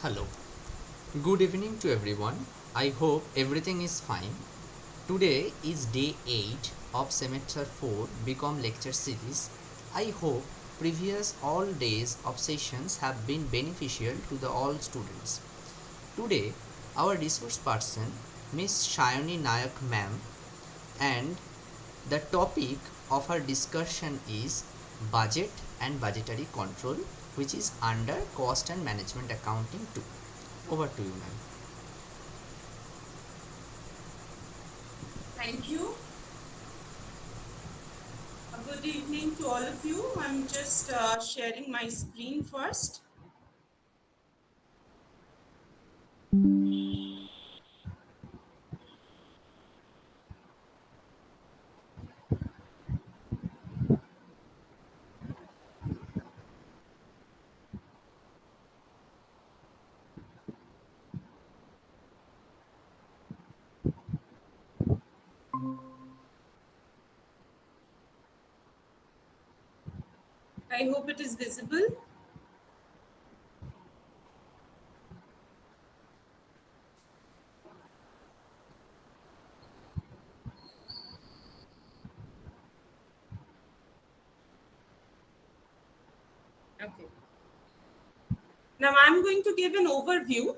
Hello. Good evening to everyone. I hope everything is fine. Today is day 8 of semester 4 BCom lecture series. I hope previous all days of sessions have been beneficial to the all students. Today our resource person Miss Sayanee Nayak ma'am, and the topic of our discussion is budget and budgetary control, which is under cost and management accounting too. Over to you, ma'am. Thank you. A good evening to all of you. I'm just sharing my screen first. I hope it is visible. Okay. Now I'm going to give an overview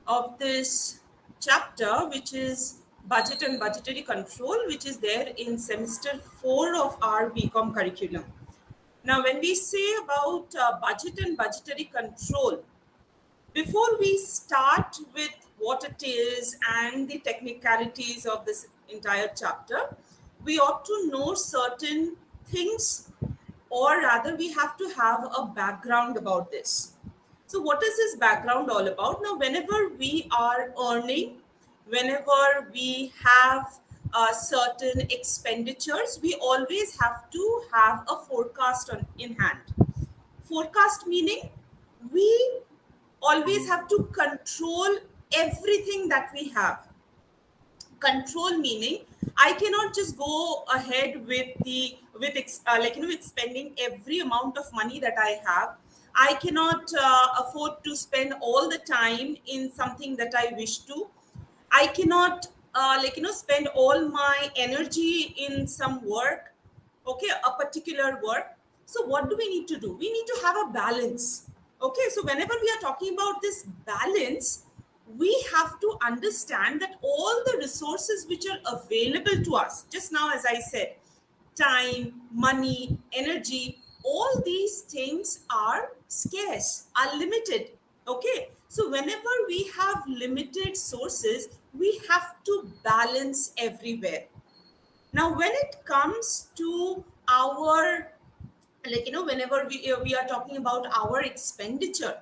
of this chapter, which is budget and budgetary control, which is there in semester 4 of our BCom curriculum. Now, when we say about budget and budgetary control, before we start with what it is and the technicalities of this entire chapter, we ought to know certain things, or rather, we have to have a background about this. So, what is this background all about? Now, whenever we are earning, whenever we have certain expenditures, we always have to have a forecast in hand. Forecast meaning we always have to control everything that we have. Control meaning I cannot just go ahead with the with spending every amount of money that I have. I cannot afford to spend all the time in something that I wish to. I cannot spend all my energy in some work, okay, a particular work. So what do we need to do? We need to have a balance. Okay, so whenever we are talking about this balance, we have to understand that all the resources which are available to us, just now as I said, time, money, energy, all these things are scarce, are limited. Okay, so whenever we have limited sources, we have to balance everywhere. Now when it comes to our, whenever we are talking about our expenditure,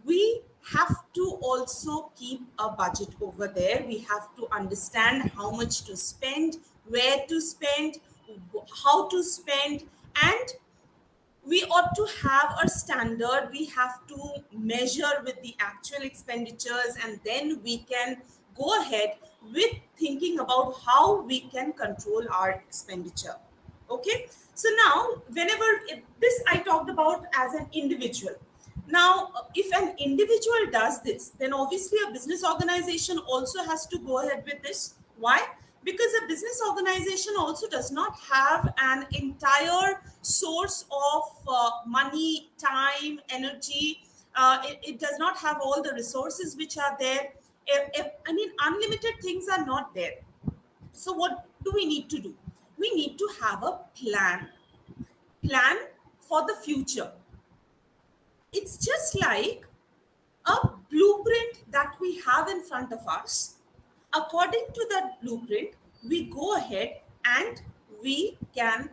we have to also keep a budget over there. We have to understand how much to spend, where to spend, how to spend, and we ought to have a standard. We have to measure with the actual expenditures, and then we can go ahead with thinking about how we can control our expenditure. Okay, so now whenever this I talked about as an individual. Now if an individual does this, then obviously a business organization also has to go ahead with this. Why? Because a business organization also does not have an entire source of money, time, energy. It does not have all the resources which are there. I mean, unlimited things are not there. So what do we need to do? We need to have a plan for the future. It's just like a blueprint that we have in front of us. According to that blueprint, we go ahead and we can,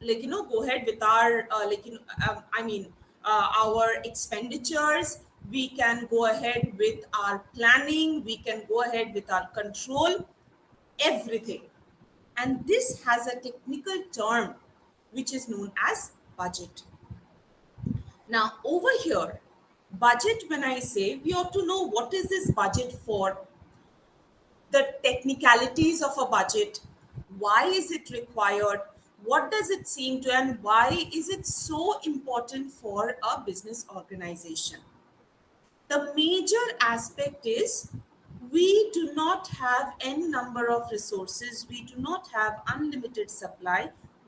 go ahead with our our expenditures. We can go ahead with our planning. We can go ahead with our control, everything. And this has a technical term which is known as budget. Now, over here, budget, when I say, we ought to know what is this budget for, the technicalities of a budget, why is it required, what does it seem to, and why is it so important for a business organization. The major aspect is we do not have n number of resources, we do not have unlimited supply.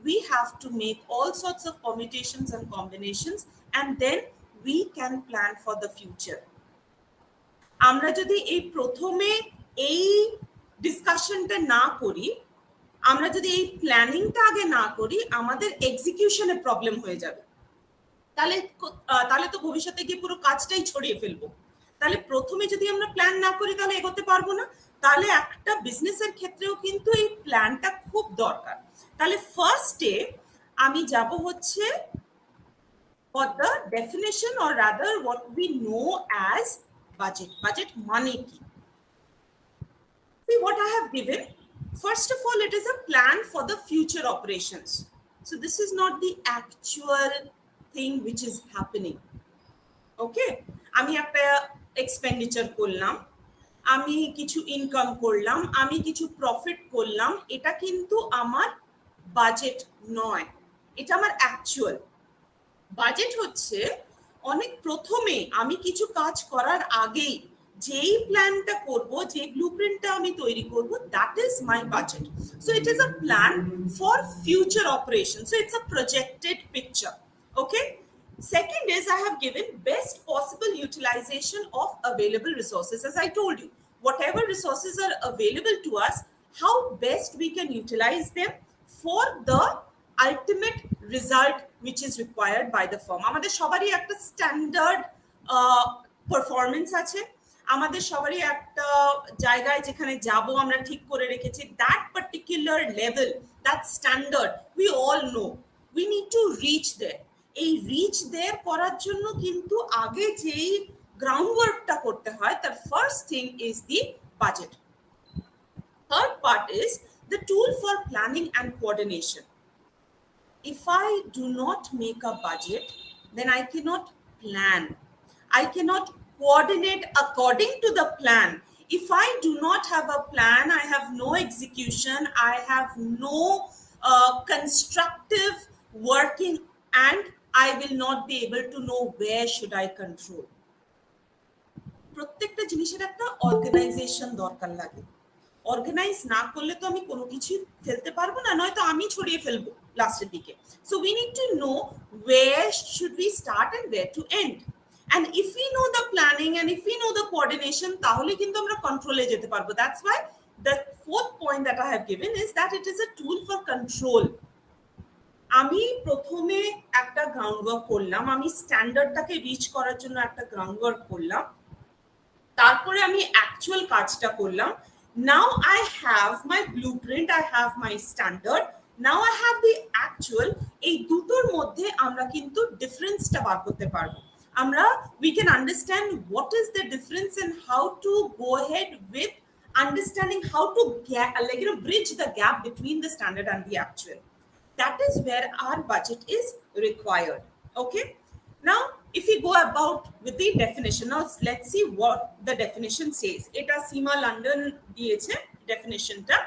We have to make all sorts of permutations and combinations, and then we can plan for the future. আমরা যদি এই প্রথমে এই ডিসকাশনটা না করি, আমরা যদি এই প্ল্যানিংটা আগে না করি, আমাদের এক্সিকিউশনে প্রবলেম হয়ে যাবে। তাহলে তাহলে তো ভবিষ্যতে গিয়ে পুরো কাজটাই ছড়িয়ে ফেলবো। তাহলে প্রথমে যদি আমরা প্ল্যান না করি তাহলে এগোতে পারবো না। তাহলে একটা বিজনেসের ক্ষেত্রেও কিন্তু এই প্ল্যানটা খুব দরকার। তাহলে ফার্স্টে আমি যাব হচ্ছে for the definition, or rather what we know as budget. Budget মানে কি? See what I have given. First of all, it is a plan for the future operations. So this is not the actual thing which is happening. Okay, আমি একটা expenditure করলাম, আমি কিছু income করলাম, আমি কিছু প্রফিট করলাম, এটা কিন্তু আমার বাজেট নয়, এটা আমার অ্যাকচুয়াল। বাজেট হচ্ছে অনেক প্রথমে আমি কিছু কাজ করার আগেই যেই প্ল্যানটা করব, যে ব্লুপ্রিন্টটা আমি তৈরি করব, that is my budget. So it is a plan for future operation, so it's a projected picture. Okay, second is I have given best possible utilization of available resources. As I told you, whatever resources are available to us, how best we can utilize them for the ultimate result which is required by the firm. আমাদের সবারই একটা standard performance আছে, আমাদের সবারই একটা জায়গায় যেখানে যাব আমরা ঠিক করে রেখেছি, that particular level, that standard we all know, we need to reach there. এই রিচ দেয়ার করার জন্য কিন্তু আগে যেই গ্রাউন্ড ওয়ার্কটা করতে হয়, তার first thing is the budget. Third part is the tool for planning and coordination. If I do not make a budget, then I cannot plan. I cannot coordinate according to the plan. If I do not have a plan, I have no execution, I have no constructive working, and I will not be able to know where should I control. প্রত্যেকটা জিনিসের একটা organisation দরকার লাগে। Organise না করলে তো আমি কোনো কিছু ফেলতে পারবো না, নয়তো আমি ছড়িয়ে ফেলবো লাস্টের দিকে। So we need to know where should we start and where to end. And if we know the planning and if we know the coordination, তাহলে কিন্তু আমরা কন্ট্রোলে যেতে পারবো। That's why the fourth point that I have given is that it is a tool for control. আমি প্রথমে একটা ground work করলাম, আমি স্ট্যান্ডার্ডটাকে রিচ করার জন্য একটা গ্রাউন্ড ওয়ার্ক করলাম, তারপরে আমি অ্যাকচুয়াল কাজটা করলাম। Now I have my blueprint, I have my standard, now I have the actual. এই দুটোর মধ্যে আমরা কিন্তু ডিফারেন্সটা বার করতে পারবো। আমরা we can understand what is the difference and how to go ahead with understanding how to bridge the gap between the standard and the actual. That is where our budget is required. Okay, now if we go about with the definition, now let's see what the definition says. Eta Seema London diyeche definition ta.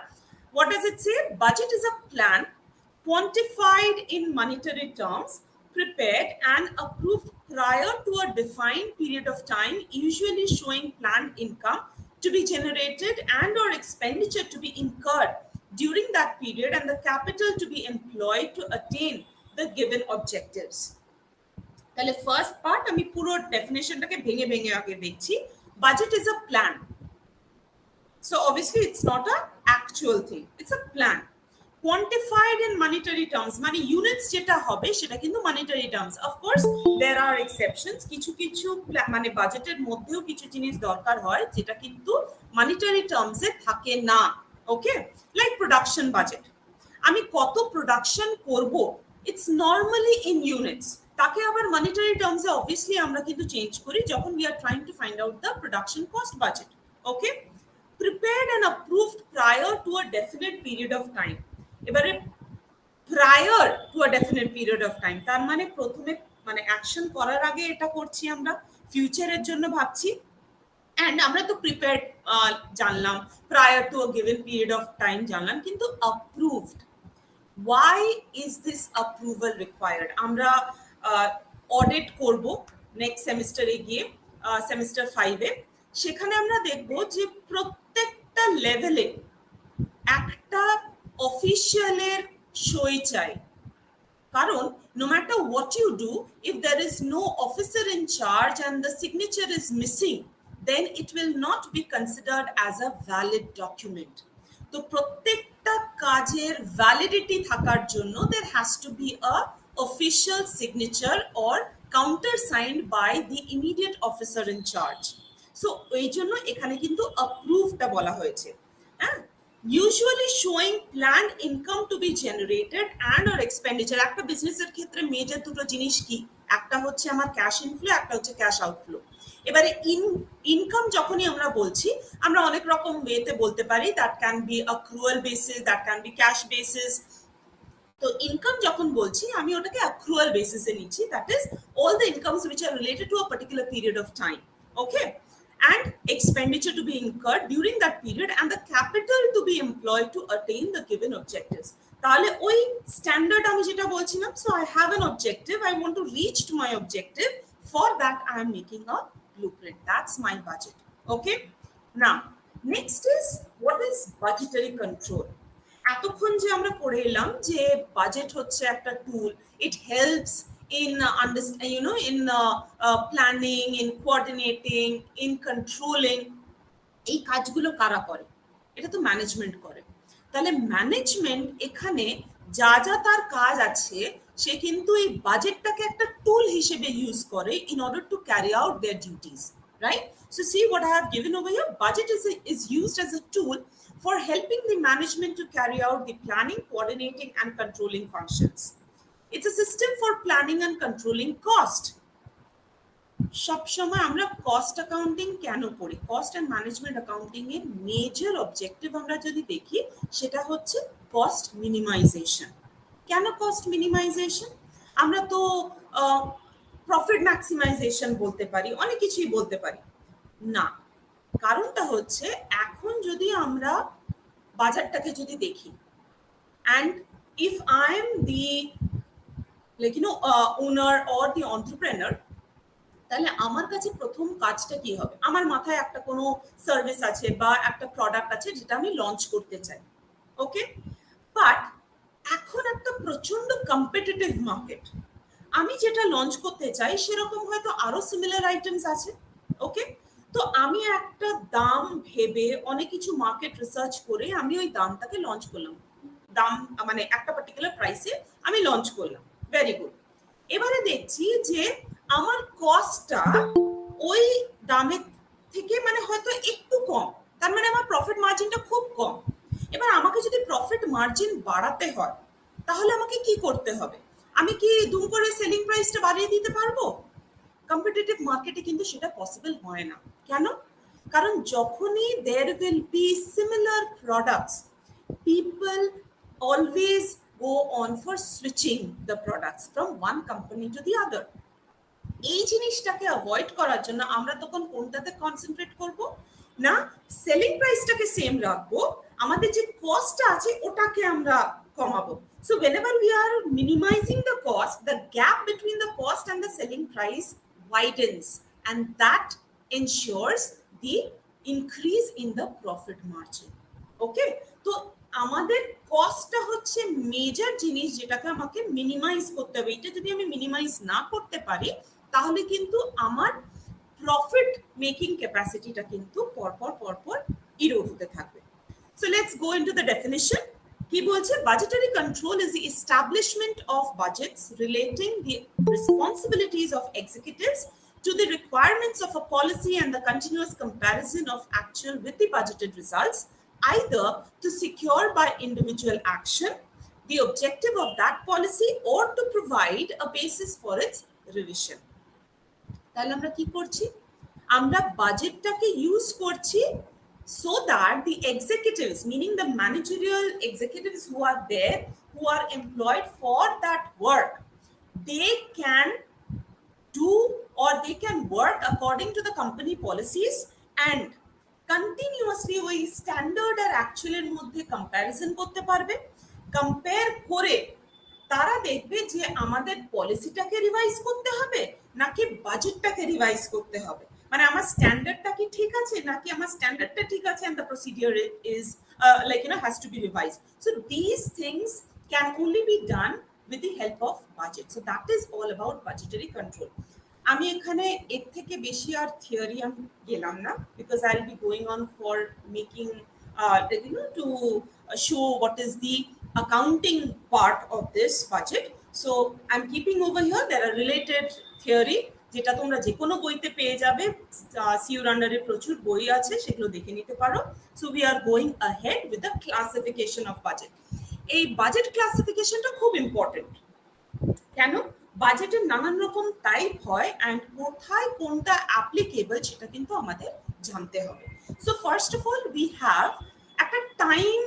What does it say? Budget is a plan quantified in monetary terms, prepared and approved prior to a defined period of time, usually showing planned income to be generated and or expenditure to be incurred during that period and the capital to be employed to attain the given objectives. তাহলে first part আমি পুরো ডেফিনেশনটাকে ভেঙে ভেঙে আগে দেখছি। Budget is a plan, so obviously it's not a actual thing, it's a plan quantified in monetary terms, মানে units যেটা হবে সেটা কিন্তু monetary terms. Of course there are exceptions, কিছু কিছু মানে বাজেটের মধ্যেও কিছু জিনিস দরকার হয় যেটা কিন্তু মনিটারি টার্মসে থাকে না। ওকে, লাইক প্রোডাকশন বাজেট, আমি কত প্রোডাকশন করব, ইটস নর্মালি ইন ইউনিটস। তাকে আবার মনিটারি টার্মসে অবভিয়াসলি আমরা কিন্তু চেঞ্জ করি যখন we are trying to find out the production cost budget. Okay, prepared and approved prior to a definite period of time. এবারে prior to a definite period of time, তার মানে প্রথমে মানে action করার আগে এটা করছি, আমরা ফিউচারের জন্য ভাবছি। অ্যান্ড আমরা তো প্রিপেয়ার্ড জানলাম, prior to a given period of time জানলাম, কিন্তু approved, why is this approval required? আমরা অডিট করব নেক্সট সেমিস্টারে গিয়ে, সেমিস্টার 5-এ, সেখানে আমরা দেখব যে প্রত্যেকটা লেভেলে একটা অফিসিয়ালের সই চাই। কারণ no matter what you do, if there is no officer in charge and the signature is missing, then it will not be considered as a valid document. তো প্রত্যেকটা কাজের ভ্যালিডিটি থাকার জন্য there has to be a official signature or countersigned by the immediate officer in charge. So এই জন্য এখানে কিন্তু অ্যাপ্রুভটা বলা হয়েছে। হ্যাঁ, usually showing planned income to be generated and or expenditure। একটা বিজনেসের ক্ষেত্রে মেজর দুটো জিনিস কি, একটা হচ্ছে আমার ক্যাশ ইনফ্লো, একটা হচ্ছে ক্যাশ আউটফ্লো। এবারে ইনকাম যখনই আমরা বলছি, আমরা অনেক রকম ওয়েতে বলতে পারি, that can B accrual basis, that can B cash basis. তো ইনকাম যখন বলছি আমি ওটাকে অ্যাক্রুয়াল বেসিসে নিচ্ছি, that is all the incomes which are related to a particular period of time, okay, and expenditure to be incurred during that period and the capital to be employed to attain the given objectives। তাহলে ওই standard আমি যেটা বলছিলাম, so I have an objective, I want to reach to my objective, for that I am making a blueprint, that's my budget, okay। Now next is what is budgetary control। এতক্ষণ যে আমরা পড়ে এলাম যে budget হচ্ছে একটা tool, it helps in in planning, in coordinating, in controlling। এই কাজগুলো কারা করে? এটা তো ম্যানেজমেন্ট করে। তাহলে ম্যানেজমেন্ট এখানে যা যা তার কাজ আছে, সে কিন্তু এই বাজেটটাকে একটা টুল হিসেবে ইউজ করে in order to carry out their duties, right? So see what I have given over here. Budget is used as a tool for helping the management to carry out the planning, coordinating and controlling functions. It's a system for planning and controlling cost. সবসময় আমরা cost accounting কেন পড়ি? Cost and management accounting এর major objective আমরা যদি দেখি, সেটা হচ্ছে কস্ট মিনিমাইজেশন। কেন কস্ট মিনিমাইজেশন? আমরা তো প্রফিট ম্যাক্সিমাইজেশন বলতে পারি, অনেক কিছুই বলতে পারি না। কারণটা হচ্ছে এখন যদি আমরা বাজারটাকে যদি দেখি, and if I am the owner or the entrepreneur, তাহলে আমার কাছে প্রথম কাজটা কি হবে? আমার মাথায় একটা কোনো সার্ভিস আছে বা একটা প্রোডাক্ট আছে যেটা আমি লঞ্চ করতে চাই, ওকে। বাট এখন একটা প্রচন্ড কম্পিটিটিভ মার্কেট, আমি যেটা লঞ্চ করতে চাই সেরকম হয়তো আরো সিমিলার আইটেমস আছে, ওকে। তো আমি একটা দাম ভেবে অনেক কিছু মার্কেট রিসার্চ করে আমি ওই দামটাকে লঞ্চ করলাম, দাম মানে একটা পার্টিকুলার প্রাইসে আমি লঞ্চ করলাম, ভেরি গুড। এবারে দেখছি যে আমার কস্টটা ওই দামের থেকে মানে হয়তো একটু কম, তার মানে আমার প্রফিট মার্জিনটা খুব কম। এবার আমাকে যদি প্রফিট মার্জিন বাড়াতে হয়, তাহলে আমাকে কি করতে হবে? আমি কি দুম করে সেলিং প্রাইসটা বাড়িয়ে দিতে পারবো? কম্পিটিটিভ মার্কেটে কিন্তু সেটা পসিবল হয় না। কেন? কারণ যখনই there will be similar products, people always go on for switching the products from one company to the other। এই জিনিসটাকে অ্যাভয়েড করার জন্য আমরা তখন কোনটাতে কনসেন্ট্রেট করব? না সেলিং প্রাইসটাকে সেম রাখবো, আমাদের যে কস্টটা আছে ওটাকে আমরা কমাবো। So whenever we are minimizing the cost, the gap between the cost and the selling price widens, and that ensures the increase in the profit margin, okay। তো আমাদের কস্টটা হচ্ছে মেজর জিনিস যেটাকে আমাকে মিনিমাইজ করতে হবে। এটা যদি আমি মিনিমাইজ না করতে পারি, তাহলে কিন্তু আমার প্রফিট মেকিং ক্যাপাসিটিটা কিন্তু পরপর ইরোড হতে থাকবে। So let's go into the definition. কি বলছে? Budgetary control is the establishment of budgets relating the responsibilities of executives to the requirements of a policy and the continuous comparison of actual with the budgeted results, either to secure by individual action the objective of that policy or to provide a basis for its revision। তাহলে আমরা কি করছি? আমরা বাজেটটাকে use করছি so that the executives, meaning the managerial executives who are there, who are employed for that work, they can do or they can work according to the company policies and continuously ওই standard আর অ্যাকচুয়ালের মধ্যে comparison করতে পারবে। Compare করে তারা দেখবে যে আমাদের পলিসিটাকে revise করতে হবে নাকি বাজেটটাকে রিভাইজ করতে হবে। মানে আমার স্ট্যান্ডার্ডটা কি ঠিক আছে নাকি আমার স্ট্যান্ডার্ডটা ঠিক আছে and the procedure is like has to be revised. So these things can only be done with the help of budget. So that is all about budgetary control. আমি এখানে এর থেকে বেশি আর থিওরি আমি গেলাম না because I'll be going on for making to show what is the accounting part of this budget. So I'm keeping over here, there are related theory যেটা তোমরা যে কোনো বইতে পেয়ে যাবে, সিউর আন্ডারে প্রচুর বই আছে, সেগুলো দেখে নিতে পারো। So we are going ahead with the classification of budget. এই বাজেট ক্লাসিফিকেশনটা খুব ইম্পর্টেন্ট। কেন? বাজেটের নানান রকম টাইপ হয় অ্যান্ড কোথায় কোনটা অ্যাপ্লিকেবল সেটা কিন্তু আমাদের জানতে হবে। So first of all we have একটা টাইম,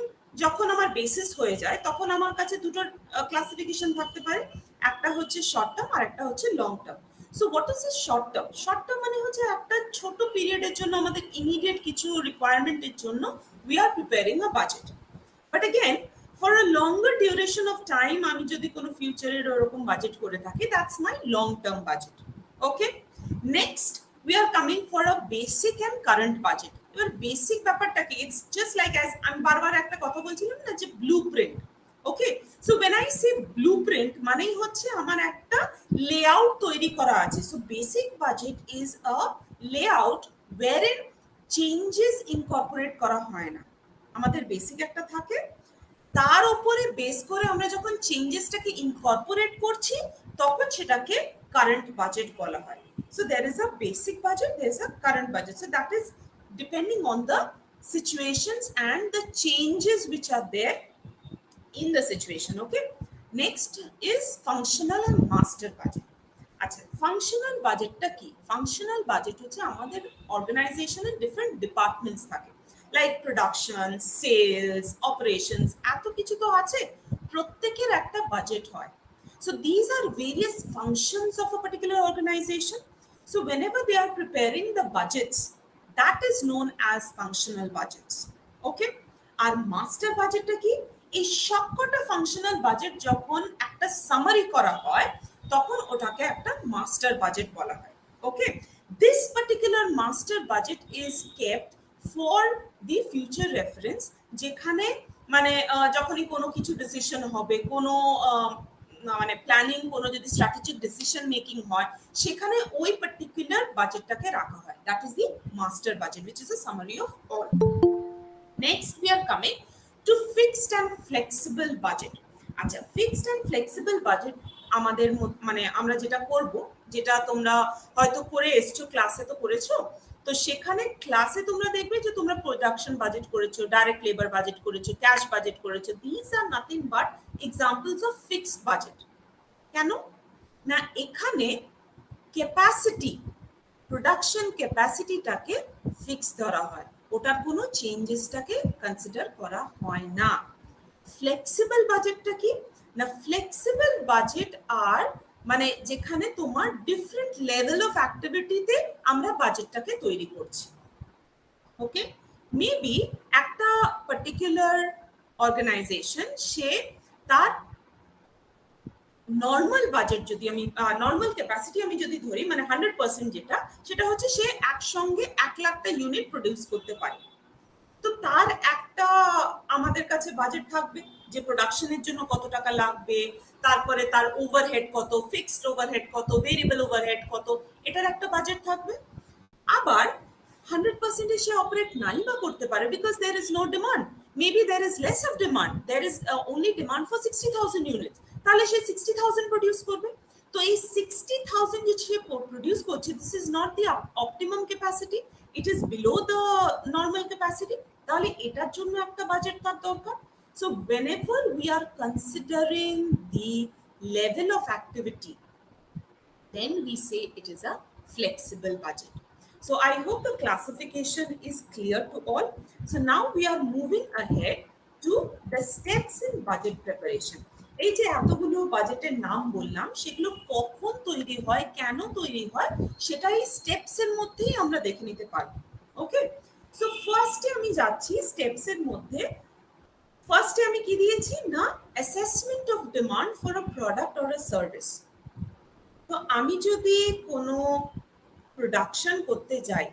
যখন আমার বেসিস হয়ে যায় তখন আমার কাছে দুটো ক্লাসিফিকেশন থাকতে পারে, একটা হচ্ছে শর্ট টার্ম আর একটা হচ্ছে long term. So what is a short term? Short term মানে হচ্ছে একটা ছোট পিরিয়ডের জন্য, আমাদের ইমিডিয়েট কিছু রিকোয়ারমেন্টের জন্য we are preparing a budget. But again for a longer duration of time আমি যদি কোনো ফিউচারের ওরকম বাজেট করে থাকি, that's my long term budget. Okay, next we are coming for a basic and current budget. এবার basic ব্যাপারটা কি? It's just like as আমি বারবার একটা কথা বলছিলাম না যে blueprint. Okay, so when I say blueprint মানেই হচ্ছে আমার একটা লেআউট তৈরি করা আছে। So basic budget is a layout wherein changes incorporate করা হয় না। আমাদের বেসিক একটা থাকে, তার উপরে বেস করে আমরা যখন চেঞ্জেসটাকে ইনকর্পোরেট করছি তখন সেটাকে কারেন্ট বাজেট বলা হয়। So there is a basic budget, there is a current budget. So that is depending on the situations and the changes which are there in the situation. Okay, next is functional and master budget. আচ্ছা, functional বাজেটটা কি? Functional budget হচ্ছে আমাদের অর্গানাইজেশনের different departments থাকে, like production, sales, operations, এত কিছু তো আছে, প্রত্যেকের একটা বাজেট হয়। So these are various functions of a particular organization. So whenever they are preparing the budgets, that is known as functional budgets. Okay, R master বাজেটটা কি? এই সবকটা ফাংশনাল বাজেট যখন একটা সামারি করা হয় তখন ওটাকে একটা মাস্টার বাজেট বলা হয়। Okay, this particular master budget is kept for the future reference, যেখানে মানে যখনই কোনো কিছু ডিসিশন হবে, কোনো মানে প্ল্যানিং, কোনো যদি স্ট্র্যাটেজিক ডিসিশন মেকিং হয়, সেখানে ওই পার্টিকুলার বাজেটটাকে রাখা হয়। That is the master budget which is a summary of all. Next we are coming to fixed and flexible budget. আচ্ছা, ফিক্সড অ্যান্ড ফ্লেক্সিবল বাজেট আমাদের মানে আমরা যেটা করব, যেটা তোমরা হয়তো করে এসছো, ক্লাসে তো করেছো, তো সেখানে ক্লাসে তোমরা দেখবে যে তোমরা প্রোডাকশন বাজেট করেছো, ডাইরেক্ট লেবার বাজেট করেছো, ক্যাশ বাজেট করেছো। This are nothing but examples of fixed budget. কেন না? এখানে ক্যাপাসিটি, প্রোডাকশন ক্যাপাসিটিটাকে ফিক্স ধরা হয়, ওটার কোনো চেঞ্জেসটাকে কনসিডার করা হয় না। ফ্লেক্সিবল বাজেটটা কি না? ফ্লেক্সিবল বাজেট আর মানে যেখানে তোমার ডিফারেন্ট লেভেল অফ অ্যাক্টিভিটিতে আমরা বাজেটটাকে তৈরি করছি। ওকে, মেবি একটা পার্টিকুলার অর্গানাইজেশন সে তার নর্মাল বাজেট, যদি আমি নর্মাল ক্যাপাসিটি আমি যদি ধরি, মানে 100% যেটা, সেটা হচ্ছে সে একসঙ্গে 1,00,000টা ইউনিট প্রডিউস করতে পারে। তো তার একটা আমাদের কাছে বাজেট থাকবে যে প্রোডাকশনের জন্য কত টাকা লাগবে, তারপরে তার ওভারহেড কত, ফিক্সড ওভারহেড কত, ভেরিয়েবল ওভারহেড কত, এটার একটা বাজেট থাকবে। আবার 100% সে অপারেট নাই বা করতে পারে, because there is no demand, maybe there is less of demand, there is only demand for 60,000 units, তাহলে সে 60,000 প্রডিউস করবে। তো এই 60,000 যে সে প্রডিউস করছে, this is not the optimum capacity, it is below the normal capacity, তাহলে এটার জন্য একটা বাজেট তার দরকার। So whenever we are considering the level of activity, then we say it is a flexible budget. So I hope the classification is clear to all. So now we are moving ahead to the steps in budget preparation. এই যে এতগুলো বাজেটের নাম বললাম, সেগুলো কখন তৈরি হয়, কেন তৈরি হয়, সেটা এই স্টেপস এর মধ্যেই আমরা দেখে নিতে পারবো। ওকে, সো ফার্স্টে আমি যাচ্ছি স্টেপস এর মধ্যে। ফার্স্টে আমি কি দিয়েছি না, assessment of demand for a product or a service. তো আমি যদি কোনো প্রোডাকশন করতে যাই,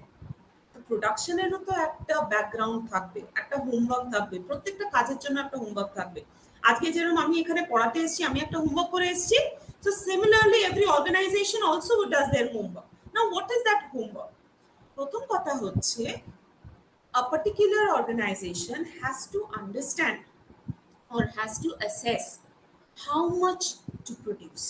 তো প্রোডাকশনেরও তো একটা ব্যাকগ্রাউন্ড থাকবে, একটা হোমওয়ার্ক থাকবে, প্রত্যেকটা কাজের জন্য একটা হোমওয়ার্ক থাকবে। আজকে যেরকম আমি এখানে পড়াতে এসেছি, আমি একটা হোমওয়ার্ক করে এসেছি, so similarly every organization also does their homework. Now what is that homework? প্রথম কথা হচ্ছে, a particular organization has to understand or has to assess how much to produce.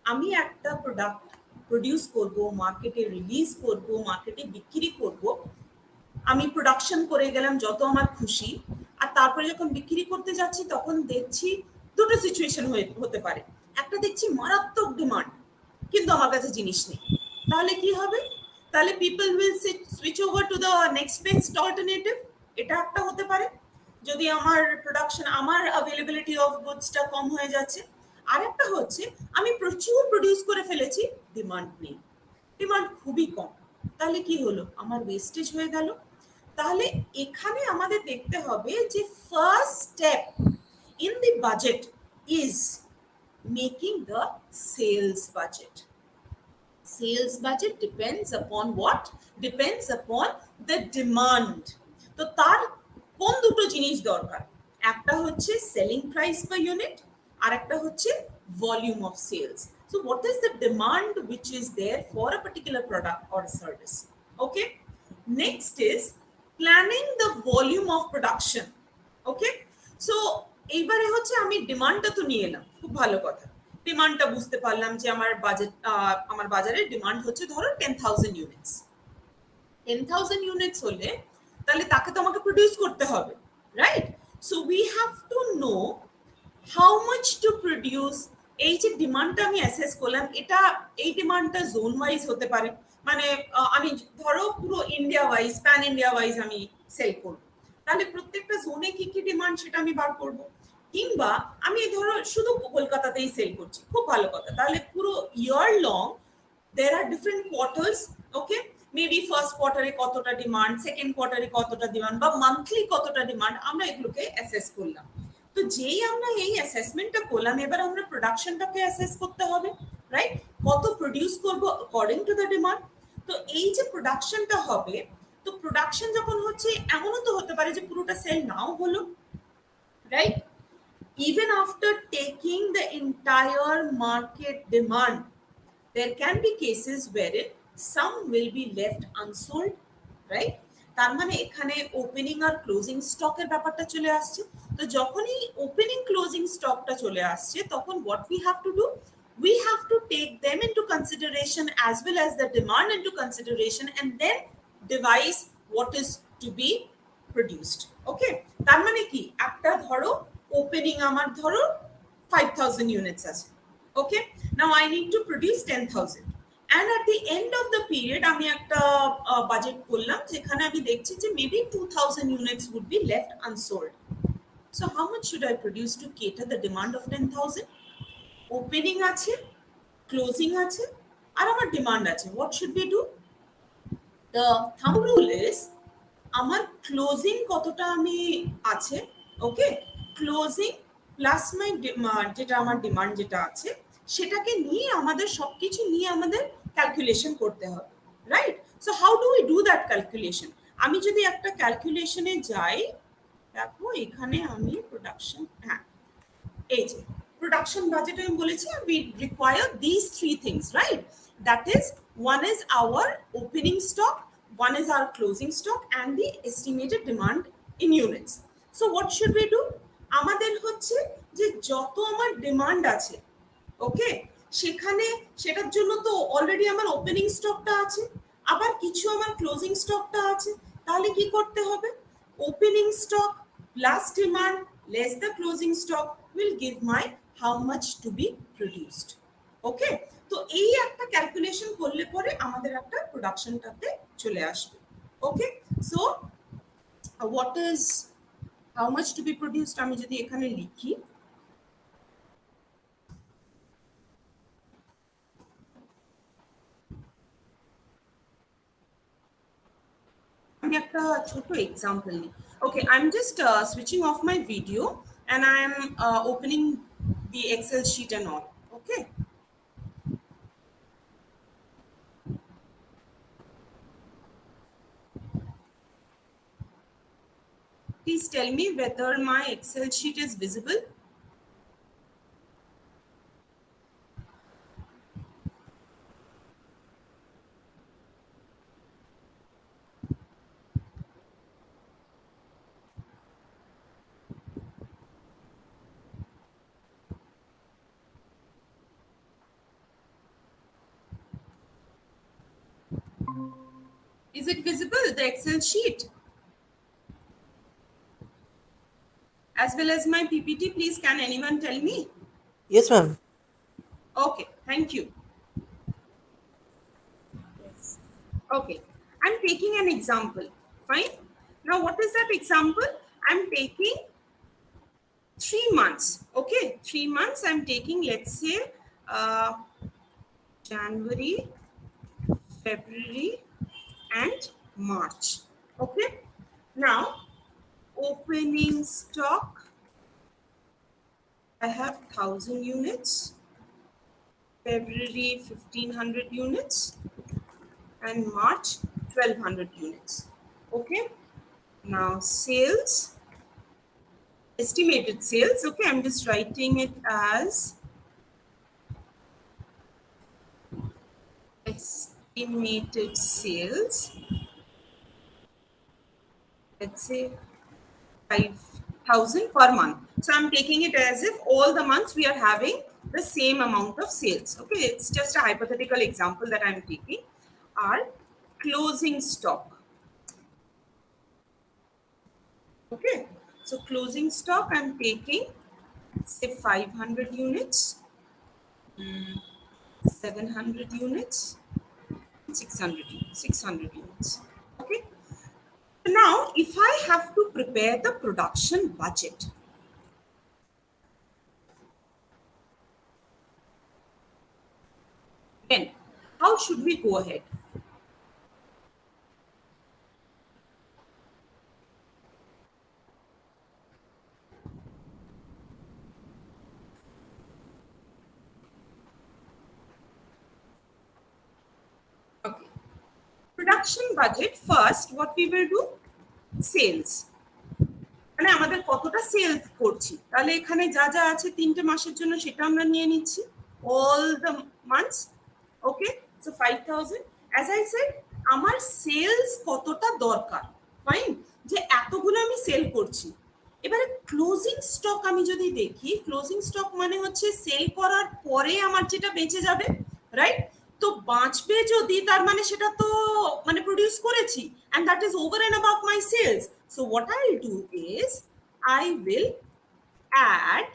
আমি একটা প্রোডাক্ট প্রডিউস করব, মার্কেটে রিলিজ করব, মার্কেটে বিক্রি করব, আমি প্রোডাকশন করে গেলাম যত আমার খুশি, আর তারপরে যখন বিক্রি করতে যাচ্ছি তখন দেখছি দুটো সিচুয়েশন হতে পারে। একটা দেখছি মারাত্মক ডিমান্ড, কিন্তু আমার কাছে জিনিস নেই, তাহলে কি হবে? তাহলে people will switch over two the next best alternative. এটা একটা হতে পারে, যদি আমার প্রোডাকশন, আমার অ্যাভেলেবিলিটি অফ গুডসটা কম হয়ে যাচ্ছে। আর একটা হচ্ছে, আমি প্রচুর প্রডিউস করে ফেলেছি, ডিমান্ড নেই, ডিমান্ড খুবই কম, তাহলে কি হলো? আমার ওয়েস্টেজ হয়ে গেল। তাহলে এখানে আমাদের দেখতে হবে যে first step in the budget is making the sales budget. Sales budget depends upon what? Depends upon the demand. তো তার কোন দুটো জিনিস দরকার? একটা হচ্ছে সেলিং প্রাইস পার ইউনিট, আর একটা হচ্ছে volume of sales. So what is the demand which is there for a particular product or a service? Okay. Next is planning the volume of production. Okay. So এইবারে হচ্ছে আমি ডিমান্ডটা তো নিয়ে এলাম, খুব ভালো কথা। ডিমান্ডটা বুঝতে পারলাম যে আমার বাজারে ডিমান্ড হচ্ছে ধরো 10,000 ইউনিটস। 10,000 ইউনিটস হলে তাহলে তাকে তো আমাকে প্রডিউস করতে হবে, right? So we have to know how much to produce. এই যে ডিমান্ডটা আমি অ্যাসেস করলাম, এটা এই ডিমান্ডটা জোন ওয়াইজ হতে পারে, মানে আমি ধরো পুরো India wise, pan India wise আমি সেল করবো, তাহলে প্রত্যেকটা জোনে কি কি ডিমান্ড সেটা আমি বার করবো। কিংবা আমি ধরো শুধু কলকাতাতেই সেল করছি, খুব ভালো কথা, তাহলে পুরো ইয়ার long there are different quarters. Okay, maybe first quarter এ কতটা ডিমান্ড, সেকেন্ড কোয়ার্টারে কতটা ডিমান্ড, বা মান্থলি কতটা ডিমান্ড, আমরা এগুলোকে অ্যাসেস করলাম। তো যেই আমরা এই অ্যাসেসমেন্টটা করলাম, এবার আমরা প্রোডাকশনটাকে অ্যাসেস করতে হবে, রাইট? কত প্রডিউস করব অ্যাকর্ডিং টু দ্য ডিমান্ড। তো এই যে প্রোডাকশনটা হবে, তো প্রোডাকশন যখন হচ্ছে, এমনও তো হতে পারে যে পুরোটা সেল নাও হলো, right? Even after taking the entire market demand, there can be cases wherein some will be left unsold, right? তার মানে এখানে ওপেনিং আর ক্লোজিং স্টকের ব্যাপারটা চলে আসছে। তো যখনই ওপেনিং ক্লোজিং স্টকটা চলে আসছে, তখন what we have to do, we have to take them into consideration as well as the demand into consideration, and then devise what is to be produced. Okay, তার মানে কি, একটা ধরো ওপেনিং আমার ধরো 5,000 ইউনিটস আছে। Okay, now I need to produce 10,000, and at the end of the period আমি একটা বাজেট করলাম, যেখানে আমি দেখছি যে maybe 2,000 units would be left unsold. So how much should I produce to cater the demand of 10,000? Opening আছে, closing আছে, আর আমার ডিমান্ড আছে। What should we do? The thumb rule is আমার ক্লোজিং কতটা আমি আছে, ওকে, ক্লোজিং প্লাস মাই demand, যেটা আমার ডিমান্ড যেটা আছে, সেটাকে নিয়ে আমাদের সবকিছু নিয়ে আমাদের ক্যালকুলেশন করতে হবে, right? So how do we do that calculation? আমি যদি একটা ক্যালকুলেশনে যাই, দেখো এখানে আমি প্রোডাকশন, হ্যাঁ, এই যে প্রোডাকশন বাজেট আমি বলেছি, we require these three things, right? That is, one is our opening stock, one is our closing stock, and the estimated demand in units. So what should we do? আমাদের হচ্ছে যে যত আমার demand আছে, ওকে, সেখানে সেটার জন্য তো অলরেডি আমার ওপেনিং স্টকটা আছে, আবার কিছু আমার ক্লোজিং স্টকটা আছে, তাহলে কি করতে হবে? Opening stock plus demand less the closing stock will give my how much to be produced. ওকে, তো এই একটা ক্যালকুলেশন করলে পরে আমাদের একটা প্রোডাকশনটাতে চলে আসবে। Okay, so what is how much to be produced, আমি যদি এখানে লিখি, আমি একটা ছোট এক্সাম্পল নিই। Okay, I am just switching off my video and I am opening the Excel sheet and all. Okay. please tell me whether my Excel sheet is visible. Is it visible, the Excel sheet? As well as my PPT, please can anyone tell me? Yes, ma'am. Okay, thank you. Okay, I'm taking an example. Fine. Now, what is that example? I'm taking 3 months. Okay, 3 months. I'm taking, let's say, January, February, and March. Okay. Now, opening stock. I have 1,000 units. February 1,500 units. And March 1,200 units. Okay. Now, sales. Estimated sales. Okay, I'm just writing it as estimated sales. Let's say 5,000 per month. So I'm taking it as if all the months we are having the same amount of sales. Okay, it's just a hypothetical example that I'm taking. Our closing stock. Okay, so closing stock I'm taking, say 500 units, 700 units, 600 units. Okay. Now, if I have to prepare the production budget, then how should we go ahead? Okay. Production budget, first, what we will do? Sales. মানে আমাদের কতটা sales করছি, তাহলে এখানে যা যা আছে 3টে মাসের জন্য সেটা আমরা নিয়ে নিচ্ছি, all the months. Okay, so 5,000. As I said, আমার সেলস কতটা দরকার, ফাইন, যে এতগুলো আমি সেল করছি। এবারে ক্লোজিং স্টক আমি যদি দেখি, ক্লোজিং স্টক মানে হচ্ছে সেল করার পরে আমার যেটা বেঁচে যাবে, রাইট? তো বাঁচবে যদি, তার মানে সেটা তো মানে প্রডিউস করেছি, and that is over and above my sales. So what I'll do is I will add